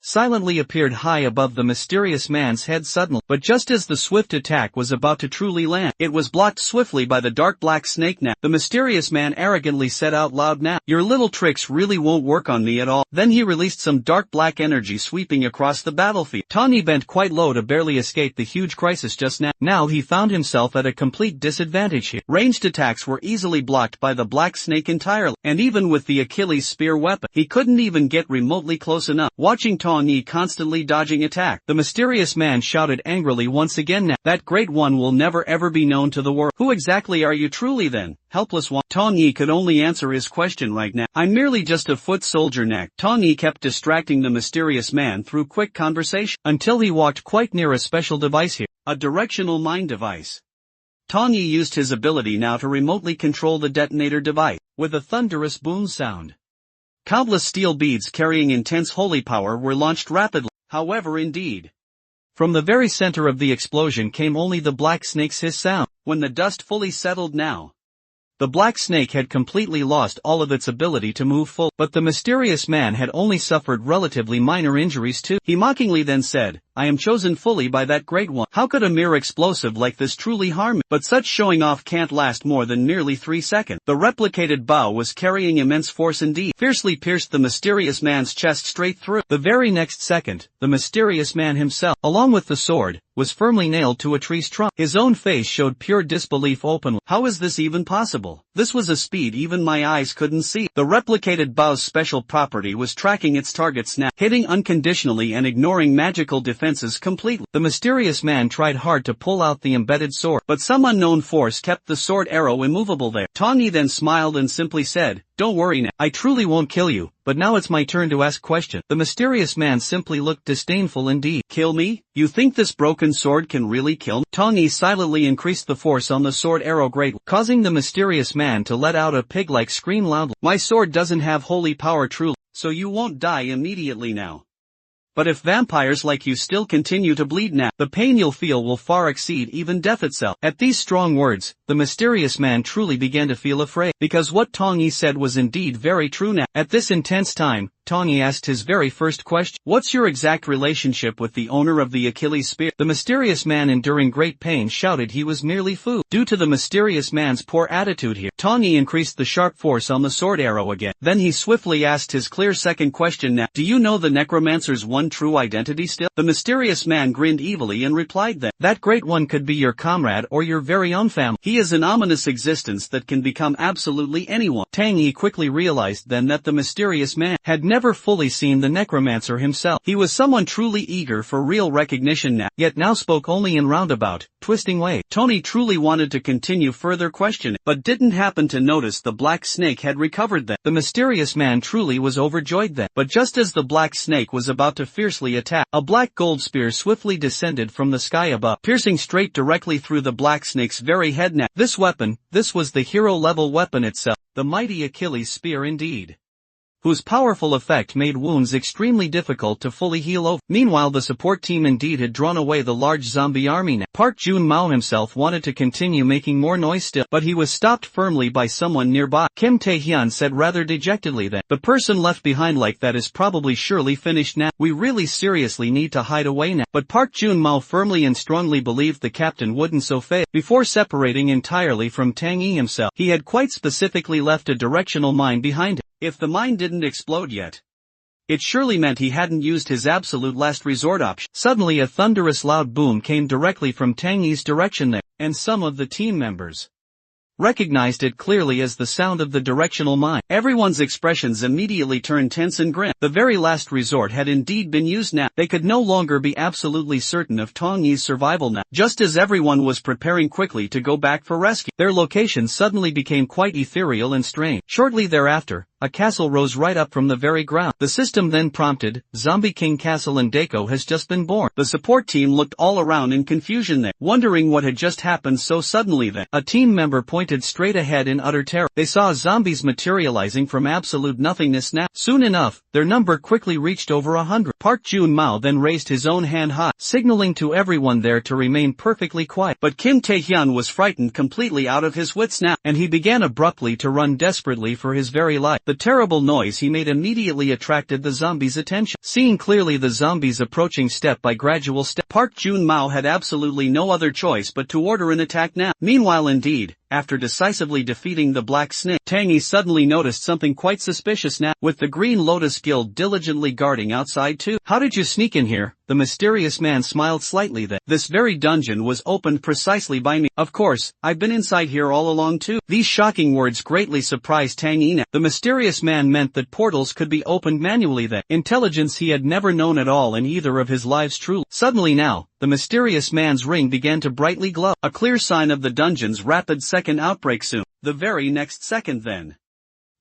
silently appeared high above the mysterious man's head suddenly, but just as the swift attack was about to truly land, it was blocked swiftly by the dark black snake now. The mysterious man arrogantly said out loud, "Now, your little tricks really won't work on me at all." Then he released some dark black energy sweeping across the battlefield. Tong Yi bent quite low to barely escape the huge crisis just now. Now he found himself at a complete disadvantage here. Ranged attacks were easily blocked by the black snake entirely, and even with the Achilles spear weapon, he couldn't even get remotely close enough. Watching Tong Yi constantly dodging attack, the mysterious man shouted angrily once again, "Now, that great one will never ever be known to the world. Who exactly are you truly then, helpless one?" Tong Yi could only answer his question right now. "I'm merely just a foot soldier neck." Tong Yi kept distracting the mysterious man through quick conversation, until he walked quite near a special device here, a directional mind device. Tong Yi used his ability now to remotely control the detonator device, with a thunderous boom sound. Countless steel beads carrying intense holy power were launched rapidly. However, indeed, from the very center of the explosion came only the black snake's hiss sound. When the dust fully settled now, the black snake had completely lost all of its ability to move full, but the mysterious man had only suffered relatively minor injuries too. He mockingly then said, "I am chosen fully by that great one. How could a mere explosive like this truly harm me?" But such showing off can't last more than nearly 3 seconds. The replicated bow was carrying immense force indeed, fiercely pierced the mysterious man's chest straight through. The very next second, the mysterious man himself, along with the sword, was firmly nailed to a tree's trunk. His own face showed pure disbelief openly. How is this even possible? This was a speed even my eyes couldn't see. The replicated bow's special property was tracking its targets now, hitting unconditionally and ignoring magical defenses completely. The mysterious man tried hard to pull out the embedded sword, but some unknown force kept the sword arrow immovable there. Tong Yi then smiled and simply said, "Don't worry now, I truly won't kill you, but now it's my turn to ask questions." The mysterious man simply looked disdainful indeed. "Kill me? You think this broken sword can really kill me?" Tong Yi silently increased the force on the sword arrow greatly, causing the mysterious man to let out a pig-like scream loudly. "My sword doesn't have holy power truly, so you won't die immediately now. But if vampires like you still continue to bleed now, the pain you'll feel will far exceed even death itself." At these strong words, the mysterious man truly began to feel afraid, because what Tong Yi said was indeed very true now. At this intense time, Tong Yi asked his very first question, "What's your exact relationship with the owner of the Achilles spear?" The mysterious man, enduring great pain, shouted he was merely food. Due to the mysterious man's poor attitude here, Tong Yi increased the sharp force on the sword arrow again. Then he swiftly asked his clear second question now, "Do you know the necromancer's one true identity still?" The mysterious man grinned evilly and replied that great one could be your comrade or your very own family. He is an ominous existence that can become absolutely anyone. Tang Yi quickly realized then that the mysterious man had never fully seen the necromancer himself. He was someone truly eager for real recognition now, yet now spoke only in roundabout, twisting way. Tony truly wanted to continue further questioning, but didn't happen to notice the black snake had recovered then. The mysterious man truly was overjoyed then, but just as the black snake was about to fiercely attack, a black gold spear swiftly descended from the sky above, piercing straight directly through the black snake's very head now. This weapon, this was the hero-level weapon itself, the mighty Achilles spear indeed, whose powerful effect made wounds extremely difficult to fully heal over. Meanwhile, the support team indeed had drawn away the large zombie army now. Park Jun-mao himself wanted to continue making more noise still, but he was stopped firmly by someone nearby. Kim Tae-hyun said rather dejectedly that, "The person left behind like that is probably surely finished now. We really seriously need to hide away now." But Park Jun-mao firmly and strongly believed the captain wouldn't so fail. Before separating entirely from Tang Yi himself, he had quite specifically left a directional mine behind him. If the mine didn't explode yet, it surely meant he hadn't used his absolute last resort option. Suddenly a thunderous loud boom came directly from Tang Yi's direction there, and some of the team members recognized it clearly as the sound of the directional mine. Everyone's expressions immediately turned tense and grim. The very last resort had indeed been used now. They could no longer be absolutely certain of Tong Yi's survival now. Just as everyone was preparing quickly to go back for rescue, their location suddenly became quite ethereal and strange. Shortly thereafter, a castle rose right up from the very ground. The system then prompted, "Zombie King Castle and Deco has just been born." The support team looked all around in confusion there, wondering what had just happened so suddenly. Then a team member pointed straight ahead in utter terror. They saw zombies materializing from absolute nothingness now. Soon enough, their number quickly reached over 100. Park Jun-mao then raised his own hand high, signaling to everyone there to remain perfectly quiet. But Kim Tae-hyun was frightened completely out of his wits now, and he began abruptly to run desperately for his very life. The terrible noise he made immediately attracted the zombies' attention. Seeing clearly the zombies approaching step by gradual step, Park Jun-mao had absolutely no other choice but to order an attack now. Meanwhile indeed, after decisively defeating the Black Snake, Tang Yi suddenly noticed something quite suspicious now, with the Green Lotus Guild diligently guarding outside too. "How did you sneak in here?" The mysterious man smiled slightly. "That this very dungeon was opened precisely by me. Of course, I've been inside here all along too." These shocking words greatly surprised Tang Yi now. The mysterious man meant that portals could be opened manually. That intelligence he had never known at all in either of his lives truly. Suddenly now, the mysterious man's ring began to brightly glow, a clear sign of the dungeon's rapid second outbreak soon. The very next second then,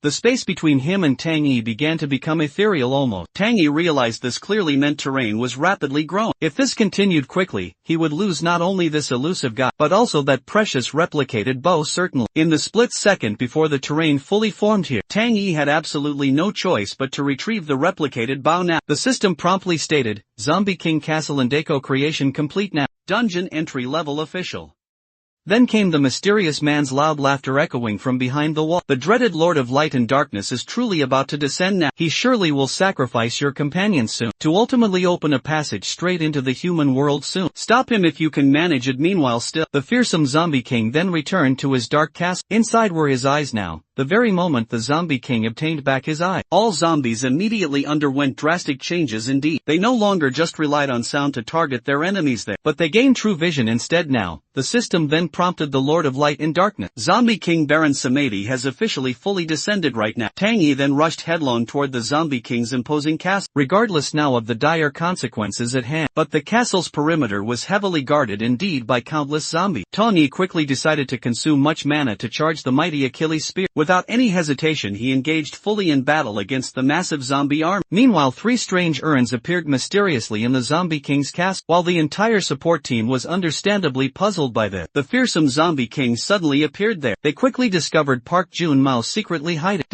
the space between him and Tang Yi began to become ethereal almost. Tang Yi realized this clearly meant terrain was rapidly growing. If this continued quickly, he would lose not only this elusive guy, but also that precious replicated bow certainly. In the split second before the terrain fully formed here, Tang Yi had absolutely no choice but to retrieve the replicated bow now. The system promptly stated, "Zombie King Castle and Deco creation complete now. Dungeon entry level official." Then came the mysterious man's loud laughter echoing from behind the wall. "The dreaded Lord of Light and Darkness is truly about to descend now. He surely will sacrifice your companions soon, to ultimately open a passage straight into the human world soon. Stop him if you can manage it." Meanwhile still, the fearsome Zombie King then returned to his dark castle. Inside were his eyes now. The very moment the Zombie King obtained back his eye, all zombies immediately underwent drastic changes indeed. They no longer just relied on sound to target their enemies there, but they gained true vision instead now. The system then prompted the Lord of Light and Darkness. "Zombie King Baron Samedi has officially fully descended right now." Tang Yi then rushed headlong toward the Zombie King's imposing castle, regardless now of the dire consequences at hand. But the castle's perimeter was heavily guarded indeed by countless zombies. Tang Yi quickly decided to consume much mana to charge the mighty Achilles spear. Without any hesitation he engaged fully in battle against the massive zombie army. Meanwhile 3 strange urns appeared mysteriously in the Zombie King's castle. While the entire support team was understandably puzzled by this, the fearsome Zombie King suddenly appeared there. They quickly discovered Park Jun-mao secretly hiding.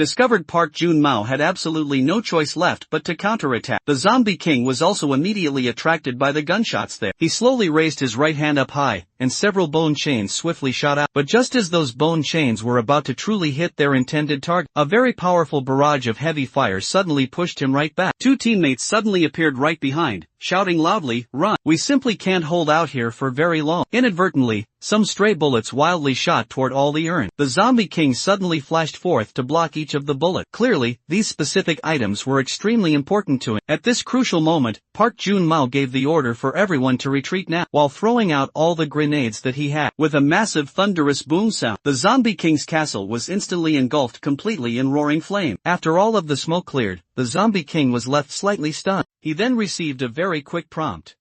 Park Jun-mao had absolutely no choice left but to counterattack. The Zombie King was also immediately attracted by the gunshots there. He slowly raised his right hand up high, and several bone chains swiftly shot out. But just as those bone chains were about to truly hit their intended target, a very powerful barrage of heavy fire suddenly pushed him right back. 2 teammates suddenly appeared right behind, shouting loudly, "Run! We simply can't hold out here for very long." Inadvertently, some stray bullets wildly shot toward all the urns. The Zombie King suddenly flashed forth to block each of the bullets. Clearly, these specific items were extremely important to him. At this crucial moment, Park Jun-mao gave the order for everyone to retreat now, while throwing out all the grenades that he had. With a massive thunderous boom sound, the Zombie King's castle was instantly engulfed completely in roaring flame. After all of the smoke cleared, the Zombie King was left slightly stunned. He then received a very quick prompt.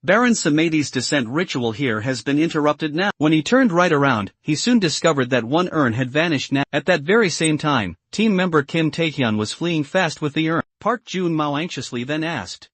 "Baron Samedi's descent ritual here has been interrupted now." When he turned right around, he soon discovered that one urn had vanished now. At that very same time, team member Kim Tae-hyun was fleeing fast with the urn. Park Jun-mao anxiously then asked,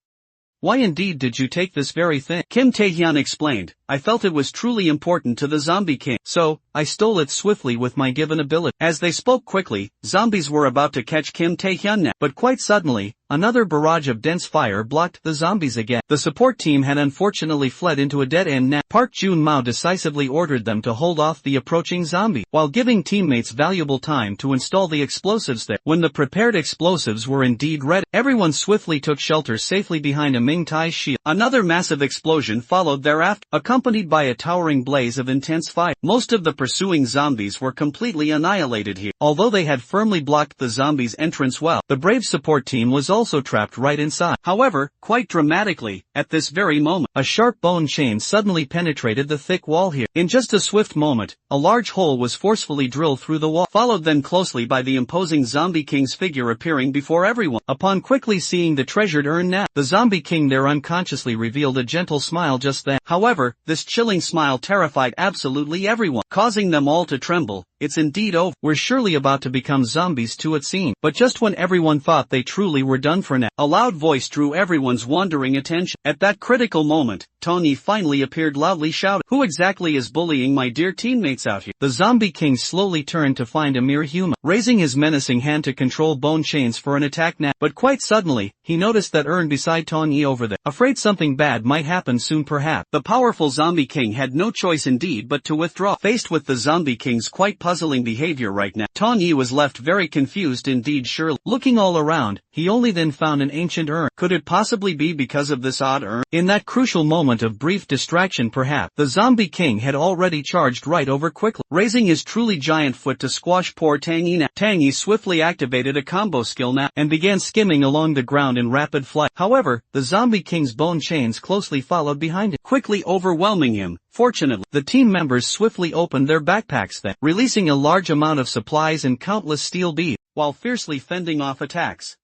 "Why indeed did you take this very thing?" Kim Tae-hyun explained, "I felt it was truly important to the Zombie King, so I stole it swiftly with my given ability." As they spoke quickly, zombies were about to catch Kim Tae-hyun now, but quite suddenly, another barrage of dense fire blocked the zombies again. The support team had unfortunately fled into a dead end now. Park Jun-mao decisively ordered them to hold off the approaching zombie, while giving teammates valuable time to install the explosives there. When the prepared explosives were indeed ready, everyone swiftly took shelter safely behind a Ming Tai's shield. Another massive explosion followed thereafter, accompanied accompanied by a towering blaze of intense fire. Most of the pursuing zombies were completely annihilated here. Although they had firmly blocked the zombies' entrance well, the brave support team was also trapped right inside. However, quite dramatically, at this very moment, a sharp bone chain suddenly penetrated the thick wall here. In just a swift moment, a large hole was forcefully drilled through the wall, followed then closely by the imposing Zombie King's figure appearing before everyone. Upon quickly seeing the treasured urn now, the Zombie King there unconsciously revealed a gentle smile just then. However, this chilling smile terrified absolutely everyone, causing them all to tremble. It's indeed over. We're surely about to become zombies too, it seemed. But just when everyone thought they truly were done for now, a loud voice drew everyone's wandering attention. At that critical moment, Tony finally appeared, loudly shouting, "Who exactly is bullying my dear teammates out here?" The Zombie King slowly turned to find a mere human, raising his menacing hand to control bone chains for an attack now. But quite suddenly, he noticed that urn beside Tony over there, afraid something bad might happen soon perhaps. The powerful Zombie King had no choice indeed but to withdraw. Faced with the Zombie King's quite puzzling behavior right now, Tony was left very confused indeed. Surely, looking all around, he only then found an ancient urn. Could it possibly be because of this odd urn? In that crucial moment of brief distraction perhaps, the Zombie King had already charged right over quickly, raising his truly giant foot to squash poor Tangy now. Tangy swiftly activated a combo skill now, and began skimming along the ground in rapid flight. However, the Zombie King's bone chains closely followed behind him, quickly overwhelming him. Fortunately, the team members swiftly opened their backpacks then, releasing a large amount of supplies and countless steel beads, while fiercely fending off attacks.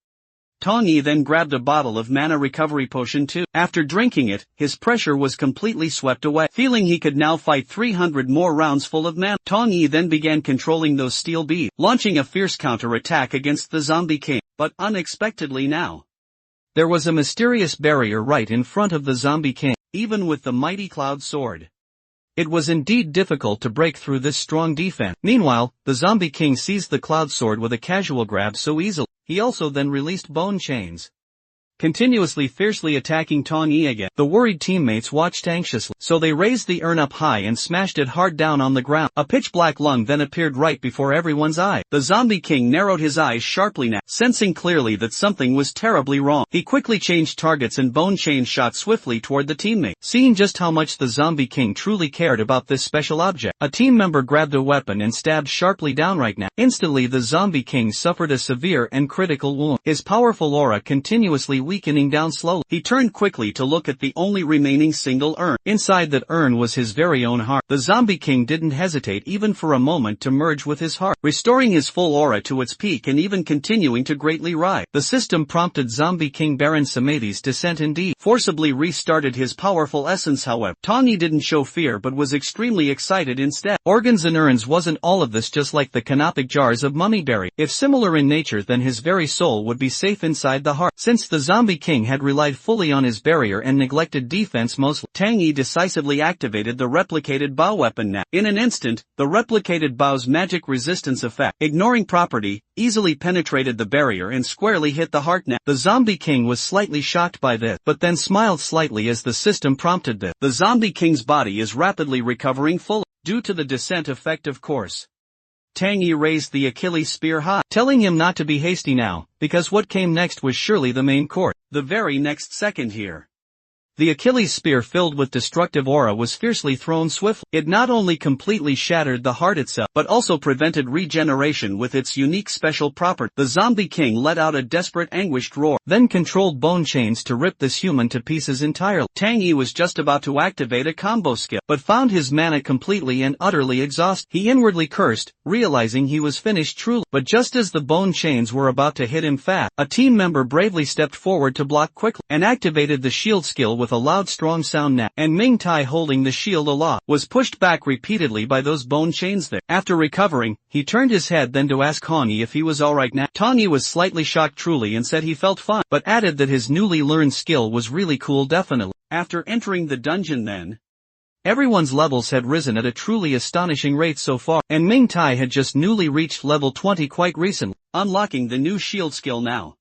Tony then grabbed a bottle of mana recovery potion too. After drinking it, his pressure was completely swept away. Feeling he could now fight 300 more rounds full of mana, Tony then began controlling those steel beads, launching a fierce counter-attack against the Zombie King. But unexpectedly now, there was a mysterious barrier right in front of the Zombie King. Even with the mighty Cloud Sword, it was indeed difficult to break through this strong defense. Meanwhile, the Zombie King seized the Cloud Sword with a casual grab so easily. He also then released bone chains, continuously fiercely attacking Tony again. The worried teammates watched anxiously, so they raised the urn up high and smashed it hard down on the ground. A pitch-black lung then appeared right before everyone's eyes. The Zombie King narrowed his eyes sharply now, sensing clearly that something was terribly wrong. He quickly changed targets and bone chain shot swiftly toward the teammate. Seeing just how much the Zombie King truly cared about this special object, a team member grabbed a weapon and stabbed sharply down right now. Instantly the Zombie King suffered a severe and critical wound, his powerful aura continuously weakening down slowly. He turned quickly to look at the only remaining single urn. Inside that urn was his very own heart. The Zombie King didn't hesitate even for a moment to merge with his heart, restoring his full aura to its peak and even continuing to greatly rise. The system prompted Zombie King Baron Samedi's descent indeed, forcibly restarted his powerful essence. However, Tony didn't show fear but was extremely excited instead. Organs and urns wasn't all of this just like the canopic jars of mummyberry. If similar in nature, then his very soul would be safe inside the heart. Since the Zombie King had relied fully on his barrier and neglected defense mostly, Tangy decisively activated the replicated bow weapon now. In an instant, the replicated bow's magic resistance effect, ignoring property, easily penetrated the barrier and squarely hit the heart now. The Zombie King was slightly shocked by this, but then smiled slightly as the system prompted this. The Zombie King's body is rapidly recovering fully, due to the descent effect of course. Tangy raised the Achilles spear high, telling him not to be hasty now, because what came next was surely the main course. The very next second here, the Achilles spear filled with destructive aura was fiercely thrown swiftly. It not only completely shattered the heart itself, but also prevented regeneration with its unique special property. The Zombie King let out a desperate anguished roar, then controlled bone chains to rip this human to pieces entirely. Tangy was just about to activate a combo skill, but found his mana completely and utterly exhausted. He inwardly cursed, realizing he was finished truly. But just as the bone chains were about to hit him fast, a team member bravely stepped forward to block quickly, and activated the shield skill with a loud strong sound now, and Ming Tai, holding the shield aloft, was pushed back repeatedly by those bone chains there. After recovering, he turned his head then to ask Tawny if he was alright now. Tawny was slightly shocked truly and said he felt fine, but added that his newly learned skill was really cool definitely. After entering the dungeon then, everyone's levels had risen at a truly astonishing rate so far, and Ming Tai had just newly reached level 20 quite recently, unlocking the new shield skill now.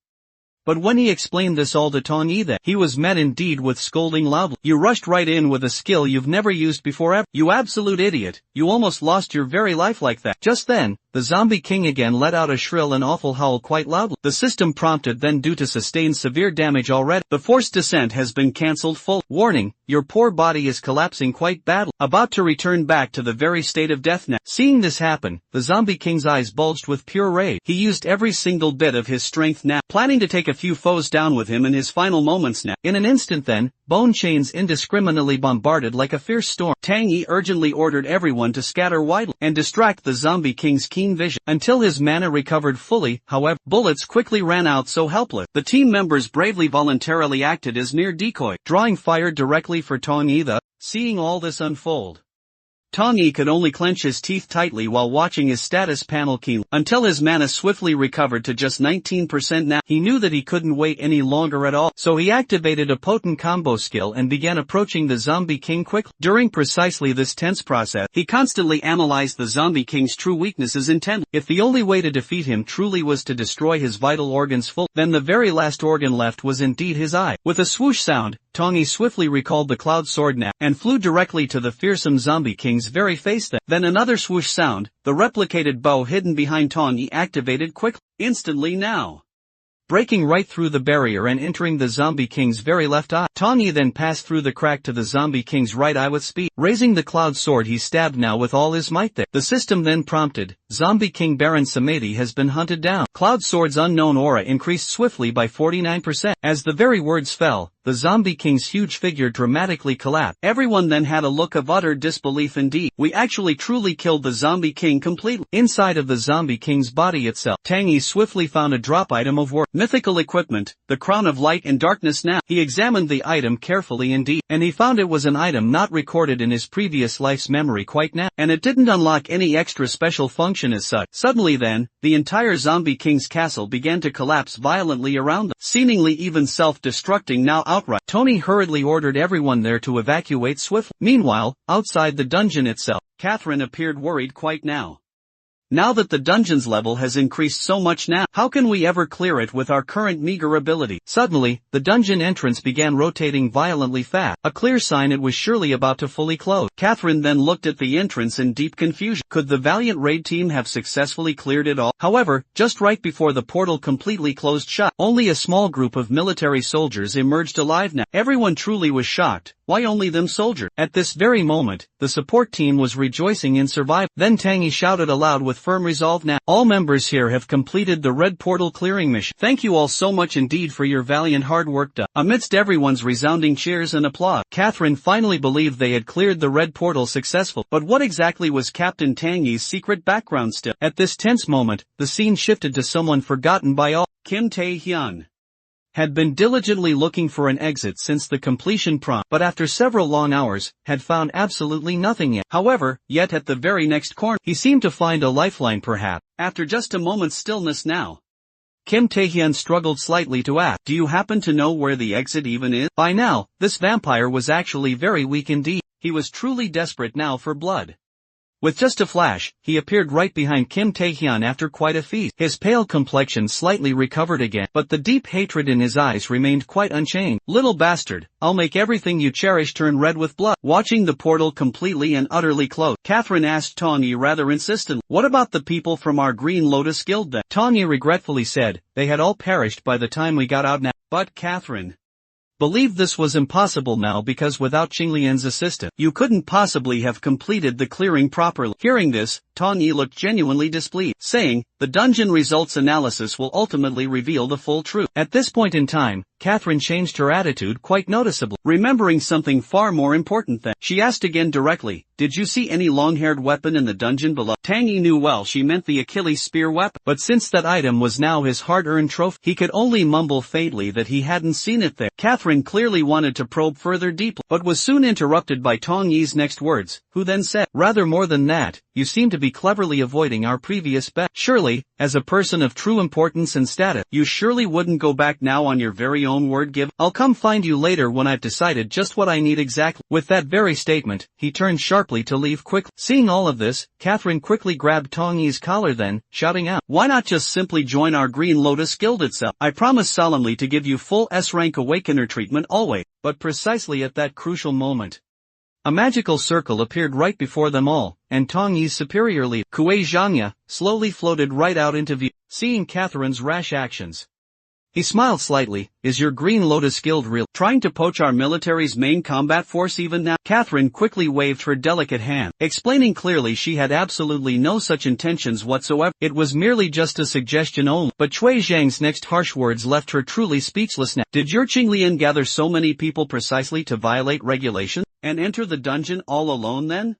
But when he explained this all to Tony, that he was met indeed with scolding loudly. "You rushed right in with a skill you've never used before ever. You absolute idiot, you almost lost your very life like that." Just then, the the Zombie King again let out a shrill and awful howl quite loudly. The system prompted then due to sustained severe damage already. The forced descent has been cancelled full. Warning, your poor body is collapsing quite badly. About to return back to the very state of death now. Seeing this happen, the Zombie King's eyes bulged with pure rage. He used every single bit of his strength now, planning to take a few foes down with him in his final moments now. In an instant then, bone chains indiscriminately bombarded like a fierce storm. Tang Yi urgently ordered everyone to scatter widely and distract the Zombie King's keen vision. Until his mana recovered fully, however, bullets quickly ran out so helpless. The team members bravely voluntarily acted as near decoy, drawing fire directly for Tang Yi. Seeing all this unfold, Tang Yi could only clench his teeth tightly while watching his status panel keenly, until his mana swiftly recovered to just 19% now. He knew that he couldn't wait any longer at all, so he activated a potent combo skill and began approaching the Zombie King quickly. During precisely this tense process, he constantly analyzed the Zombie King's true weaknesses intently. If the only way to defeat him truly was to destroy his vital organs full, then the very last organ left was indeed his eye. With a swoosh sound, Tang Yi swiftly recalled the Cloud Sword now, and flew directly to the fearsome Zombie King's very face. Then another swoosh sound, the replicated bow hidden behind Tang Yi activated quickly, instantly now, breaking right through the barrier and entering the Zombie King's very left eye. Tang Yi then passed through the crack to the Zombie King's right eye with speed. Raising the Cloud Sword, he stabbed now with all his might there. The system then prompted, Zombie King Baron Samedi has been hunted down. Cloud Sword's unknown aura increased swiftly by 49%. As the very words fell, the Zombie King's huge figure dramatically collapsed. Everyone then had a look of utter disbelief indeed. We actually truly killed the Zombie King completely. Inside of the Zombie King's body itself, Tang Yi swiftly found a drop item of worth. Mythical equipment, the Crown of Light and Darkness now. He examined the item carefully indeed, and he found it was an item not recorded in his previous life's memory quite now, and it didn't unlock any extra special function as such. Suddenly then, the entire Zombie King's castle began to collapse violently around them, seemingly even self-destructing now outright. Tony hurriedly ordered everyone there to evacuate swiftly. Meanwhile, outside the dungeon itself, Catherine appeared worried quite now. Now that the dungeon's level has increased so much now, how can we ever clear it with our current meager ability? Suddenly, the dungeon entrance began rotating violently fast, a clear sign it was surely about to fully close. Catherine then looked at the entrance in deep confusion. Could the valiant raid team have successfully cleared it all? However, just right before the portal completely closed shut, only a small group of military soldiers emerged alive now. Everyone truly was shocked. Why only them soldiers? At this very moment, the support team was rejoicing in survival. Then Tang Yi shouted aloud with firm resolve, now, all members here have completed the red portal clearing mission. Thank you all so much indeed for your valiant hard work done. Amidst everyone's resounding cheers and applause, Catherine finally believed they had cleared the red portal successfully. But what exactly was Captain Tang Yi's secret background still? At this tense moment, the scene shifted to someone forgotten by all. Kim Tae-hyun had been diligently looking for an exit since the completion prompt, but after several long hours, had found absolutely nothing yet. However, yet at the very next corner, he seemed to find a lifeline perhaps. After just a moment's stillness now, Kim Tae-hyun struggled slightly to ask, do you happen to know where the exit even is? By now, this vampire was actually very weak indeed. He was truly desperate now for blood. With just a flash, he appeared right behind Kim Tae-hyun after quite a feast. His pale complexion slightly recovered again, but the deep hatred in his eyes remained quite unchanged. Little bastard, I'll make everything you cherish turn red with blood. Watching the portal completely and utterly close, Catherine asked Tang Yi rather insistently, what about the people from our Green Lotus Guild then? Tang Yi regretfully said, they had all perished by the time we got out now. But Catherine believed this was impossible now because without Qinglian's assistance, you couldn't possibly have completed the clearing properly. Hearing this, Tang Yi looked genuinely displeased, saying, the dungeon results analysis will ultimately reveal the full truth. At this point in time, Catherine changed her attitude quite noticeably, remembering something far more important than. She asked again directly, did you see any long-haired weapon in the dungeon below? Tang Yi knew well she meant the Achilles spear weapon, but since that item was now his hard-earned trophy, he could only mumble faintly that he hadn't seen it there. Catherine clearly wanted to probe further deeply, but was soon interrupted by Tang Yi's next words, who then said, rather more than that, you seem to be cleverly avoiding our previous bet. Surely, as a person of true importance and status, you surely wouldn't go back now on your very own word given. I'll come find you later when I've decided just what I need exactly. With that very statement, he turned sharply to leave quickly. Seeing all of this, Catherine quickly grabbed Tang Yi's collar then, shouting out, why not just simply join our Green Lotus Guild itself? I promise solemnly to give you full S-rank awakener treatment always. But precisely at that crucial moment, A magical circle appeared right before them all, and Tong Yi's superior leader, Kuei Zhangya, slowly floated right out into view. Seeing Catherine's rash actions, he smiled slightly. Is your Green Lotus Guild real? Trying to poach our military's main combat force even now? Catherine quickly waved her delicate hand, explaining clearly she had absolutely no such intentions whatsoever. It was merely just a suggestion only. But Cui Zhang's next harsh words left her truly speechless now. Did your Qinglian gather so many people precisely to violate regulations, and enter the dungeon all alone then?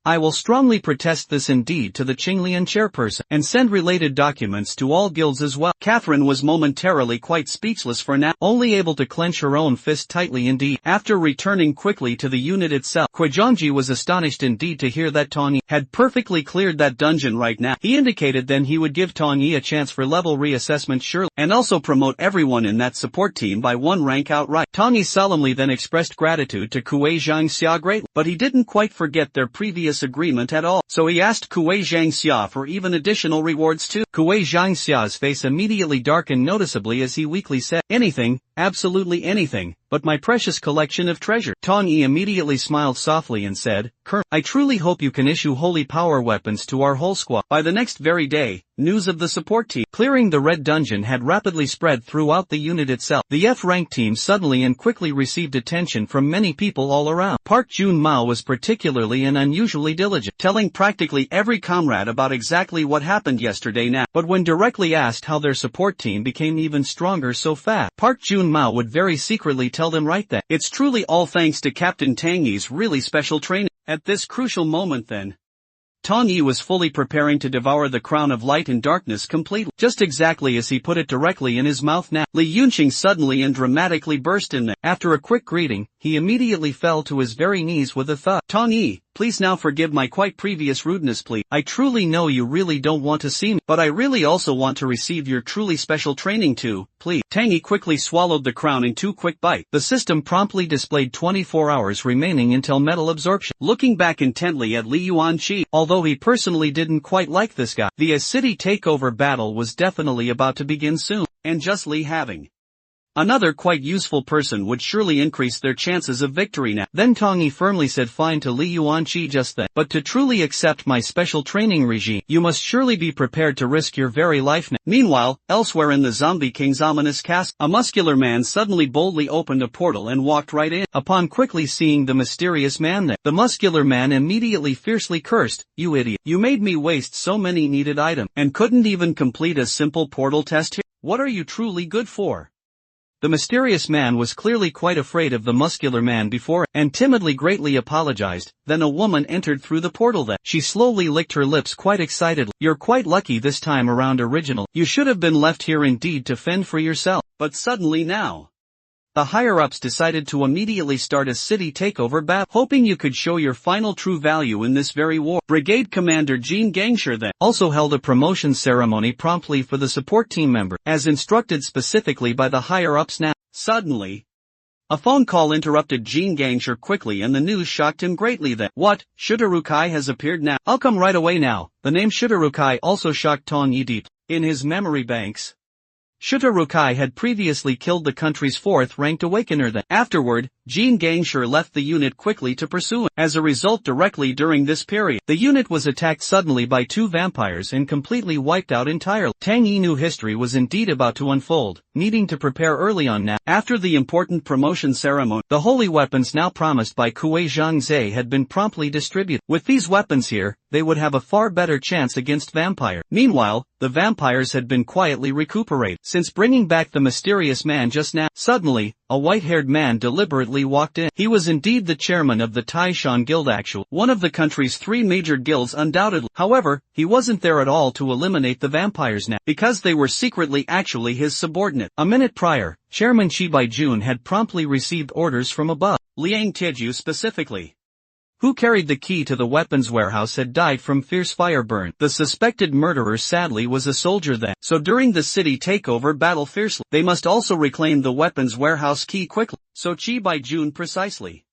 I will strongly protest this indeed to the Qinglian chairperson, and send related documents to all guilds as well. Catherine was momentarily quite speechless for now, only able to clench her own fist tightly indeed. After returning quickly to the unit itself, Kuizhongji was astonished indeed to hear that Tong Yi had perfectly cleared that dungeon right now. He indicated then he would give Tong Yi a chance for level reassessment surely, and also promote everyone in that support team by one rank outright. Tong Yi solemnly then expressed gratitude to Kuei Zhangxia greatly, but he didn't quite forget their previous agreement at all, so he asked Kuei Zhangxia for even additional rewards too. Kuei Zhangxia's face immediately darkened noticeably as he weakly said, anything, absolutely anything, but my precious collection of treasure. Tong Yi immediately smiled softly and said, Colonel, I truly hope you can issue holy power weapons to our whole squad. By the next very day, news of the support team clearing the red dungeon had rapidly spread throughout the unit itself. The F-rank team suddenly and quickly received attention from many people all around. Park Jun-mao was particularly and unusually diligent, telling practically every comrade about exactly what happened yesterday now. But when directly asked how their support team became even stronger so fast, Park Jun-mao would very secretly tell them right then, it's truly all thanks to Captain Tang Yi's really special training. At this crucial moment then, Tong Yi was fully preparing to devour the crown of light and darkness completely, just exactly as he put it directly in his mouth now. Li Yunqing suddenly and dramatically burst in there. After a quick greeting, he immediately fell to his very knees with a thud. Tong Yi, please now forgive my quite previous rudeness please. I truly know you really don't want to see me, but I really also want to receive your truly special training too, please. Tang Yi quickly swallowed the crown in 2 quick bites. The system promptly displayed 24 hours remaining until metal absorption. Looking back intently at Li Yuanqi, although he personally didn't quite like this guy, the city takeover battle was definitely about to begin soon, and justly having another quite useful person would surely increase their chances of victory now. Then Tong Yi firmly said fine to Li Yuanqi just then, but to truly accept my special training regime, you must surely be prepared to risk your very life now. Meanwhile, elsewhere in the Zombie King's ominous castle, a muscular man suddenly boldly opened a portal and walked right in. Upon quickly seeing the mysterious man there, the muscular man immediately fiercely cursed, you idiot, you made me waste so many needed items, and couldn't even complete a simple portal test here? What are you truly good for? The mysterious man was clearly quite afraid of the muscular man before, and timidly greatly apologized. Then a woman entered through the portal that she slowly licked her lips quite excitedly. You're quite lucky this time around original. You should have been left here indeed to fend for yourself. But suddenly now, the higher-ups decided to immediately start a city takeover battle, hoping you could show your final true value in this very war. Brigade Commander Jean Gangsher then also held a promotion ceremony promptly for the support team member, as instructed specifically by the higher-ups now. Suddenly, a phone call interrupted Jean Gangsher quickly and the news shocked him greatly that, what, Shutarukai has appeared now? I'll come right away now. The name Shutarukai also shocked Tong Yi deeply. In his memory banks, Shutarukai had previously killed the country's 4th-ranked awakener then. Afterward, Jean Gangsher left the unit quickly to pursue him. As a result, directly during this period, the unit was attacked suddenly by 2 vampires and completely wiped out entirely. Tang Yi knew history was indeed about to unfold, needing to prepare early on now. After the important promotion ceremony, the holy weapons now promised by Kuei Zhangzhe had been promptly distributed. With these weapons here, they would have a far better chance against vampire. Meanwhile, the vampires had been quietly recuperated since bringing back the mysterious man just now. Suddenly, a white-haired man deliberately walked in. He was indeed the chairman of the Taishan Guild, actually one of the country's 3 major guilds undoubtedly. However, he wasn't there at all to eliminate the vampires now, because they were secretly actually his subordinate. A minute prior, Chairman Shi Baijun had promptly received orders from above. Liang Tieju specifically, who carried the key to the weapons warehouse, had died from fierce fire burn. The suspected murderer sadly was a soldier then. So during the city takeover battle fiercely, they must also reclaim the weapons warehouse key quickly. So Chi Baijun precisely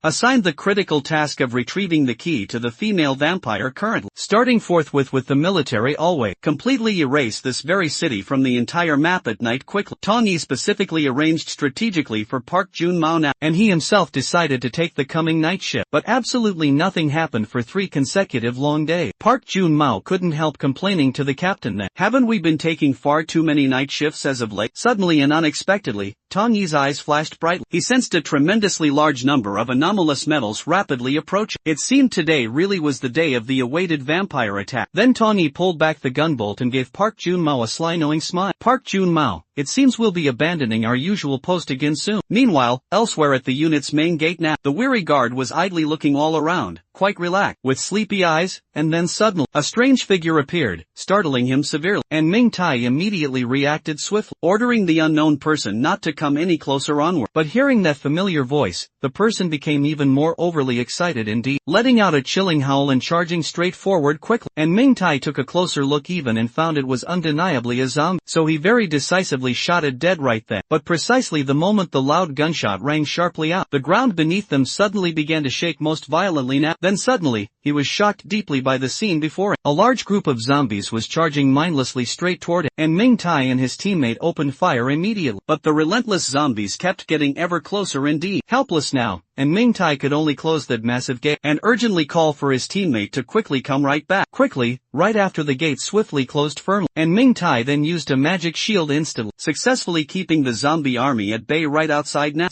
assigned the critical task of retrieving the key to the female vampire currently. Starting forthwith with the military always completely erase this very city from the entire map at night quickly. Tong Yi specifically arranged strategically for Park Jun-mao now, and he himself decided to take the coming night shift. But absolutely nothing happened for 3 consecutive long days. Park Jun-mao couldn't help complaining to the captain that, haven't we been taking far too many night shifts as of late? Suddenly and unexpectedly, Tong Yi's eyes flashed brightly. He sensed a tremendously large number of anomalous metals rapidly approaching. It seemed today really was the day of the awaited vampire attack. Then Tong Yi pulled back the gunbolt and gave Park Jun-mao a sly knowing smile. Park Jun-mao, it seems we'll be abandoning our usual post again soon. Meanwhile, elsewhere at the unit's main gate now, the weary guard was idly looking all around, quite relaxed, with sleepy eyes, and then suddenly, a strange figure appeared, startling him severely, and Ming Tai immediately reacted swiftly, ordering the unknown person not to come any closer onward. But hearing that familiar voice, the person became even more overly excited indeed, letting out a chilling howl and charging straight forward quickly, and Ming Tai took a closer look even and found it was undeniably a zombie, so he very decisively shot it dead right then. But precisely the moment the loud gunshot rang sharply out, the ground beneath them suddenly began to shake most violently now. Then suddenly, he was shocked deeply by the scene before him. A large group of zombies was charging mindlessly straight toward him, and Ming Tai and his teammate opened fire immediately. But the relentless zombies kept getting ever closer indeed. Helpless now, and Ming Tai could only close that massive gate and urgently call for his teammate to quickly come right back. Quickly, right after the gate swiftly closed firmly, and Ming Tai then used a magic shield instantly, successfully keeping the zombie army at bay right outside now.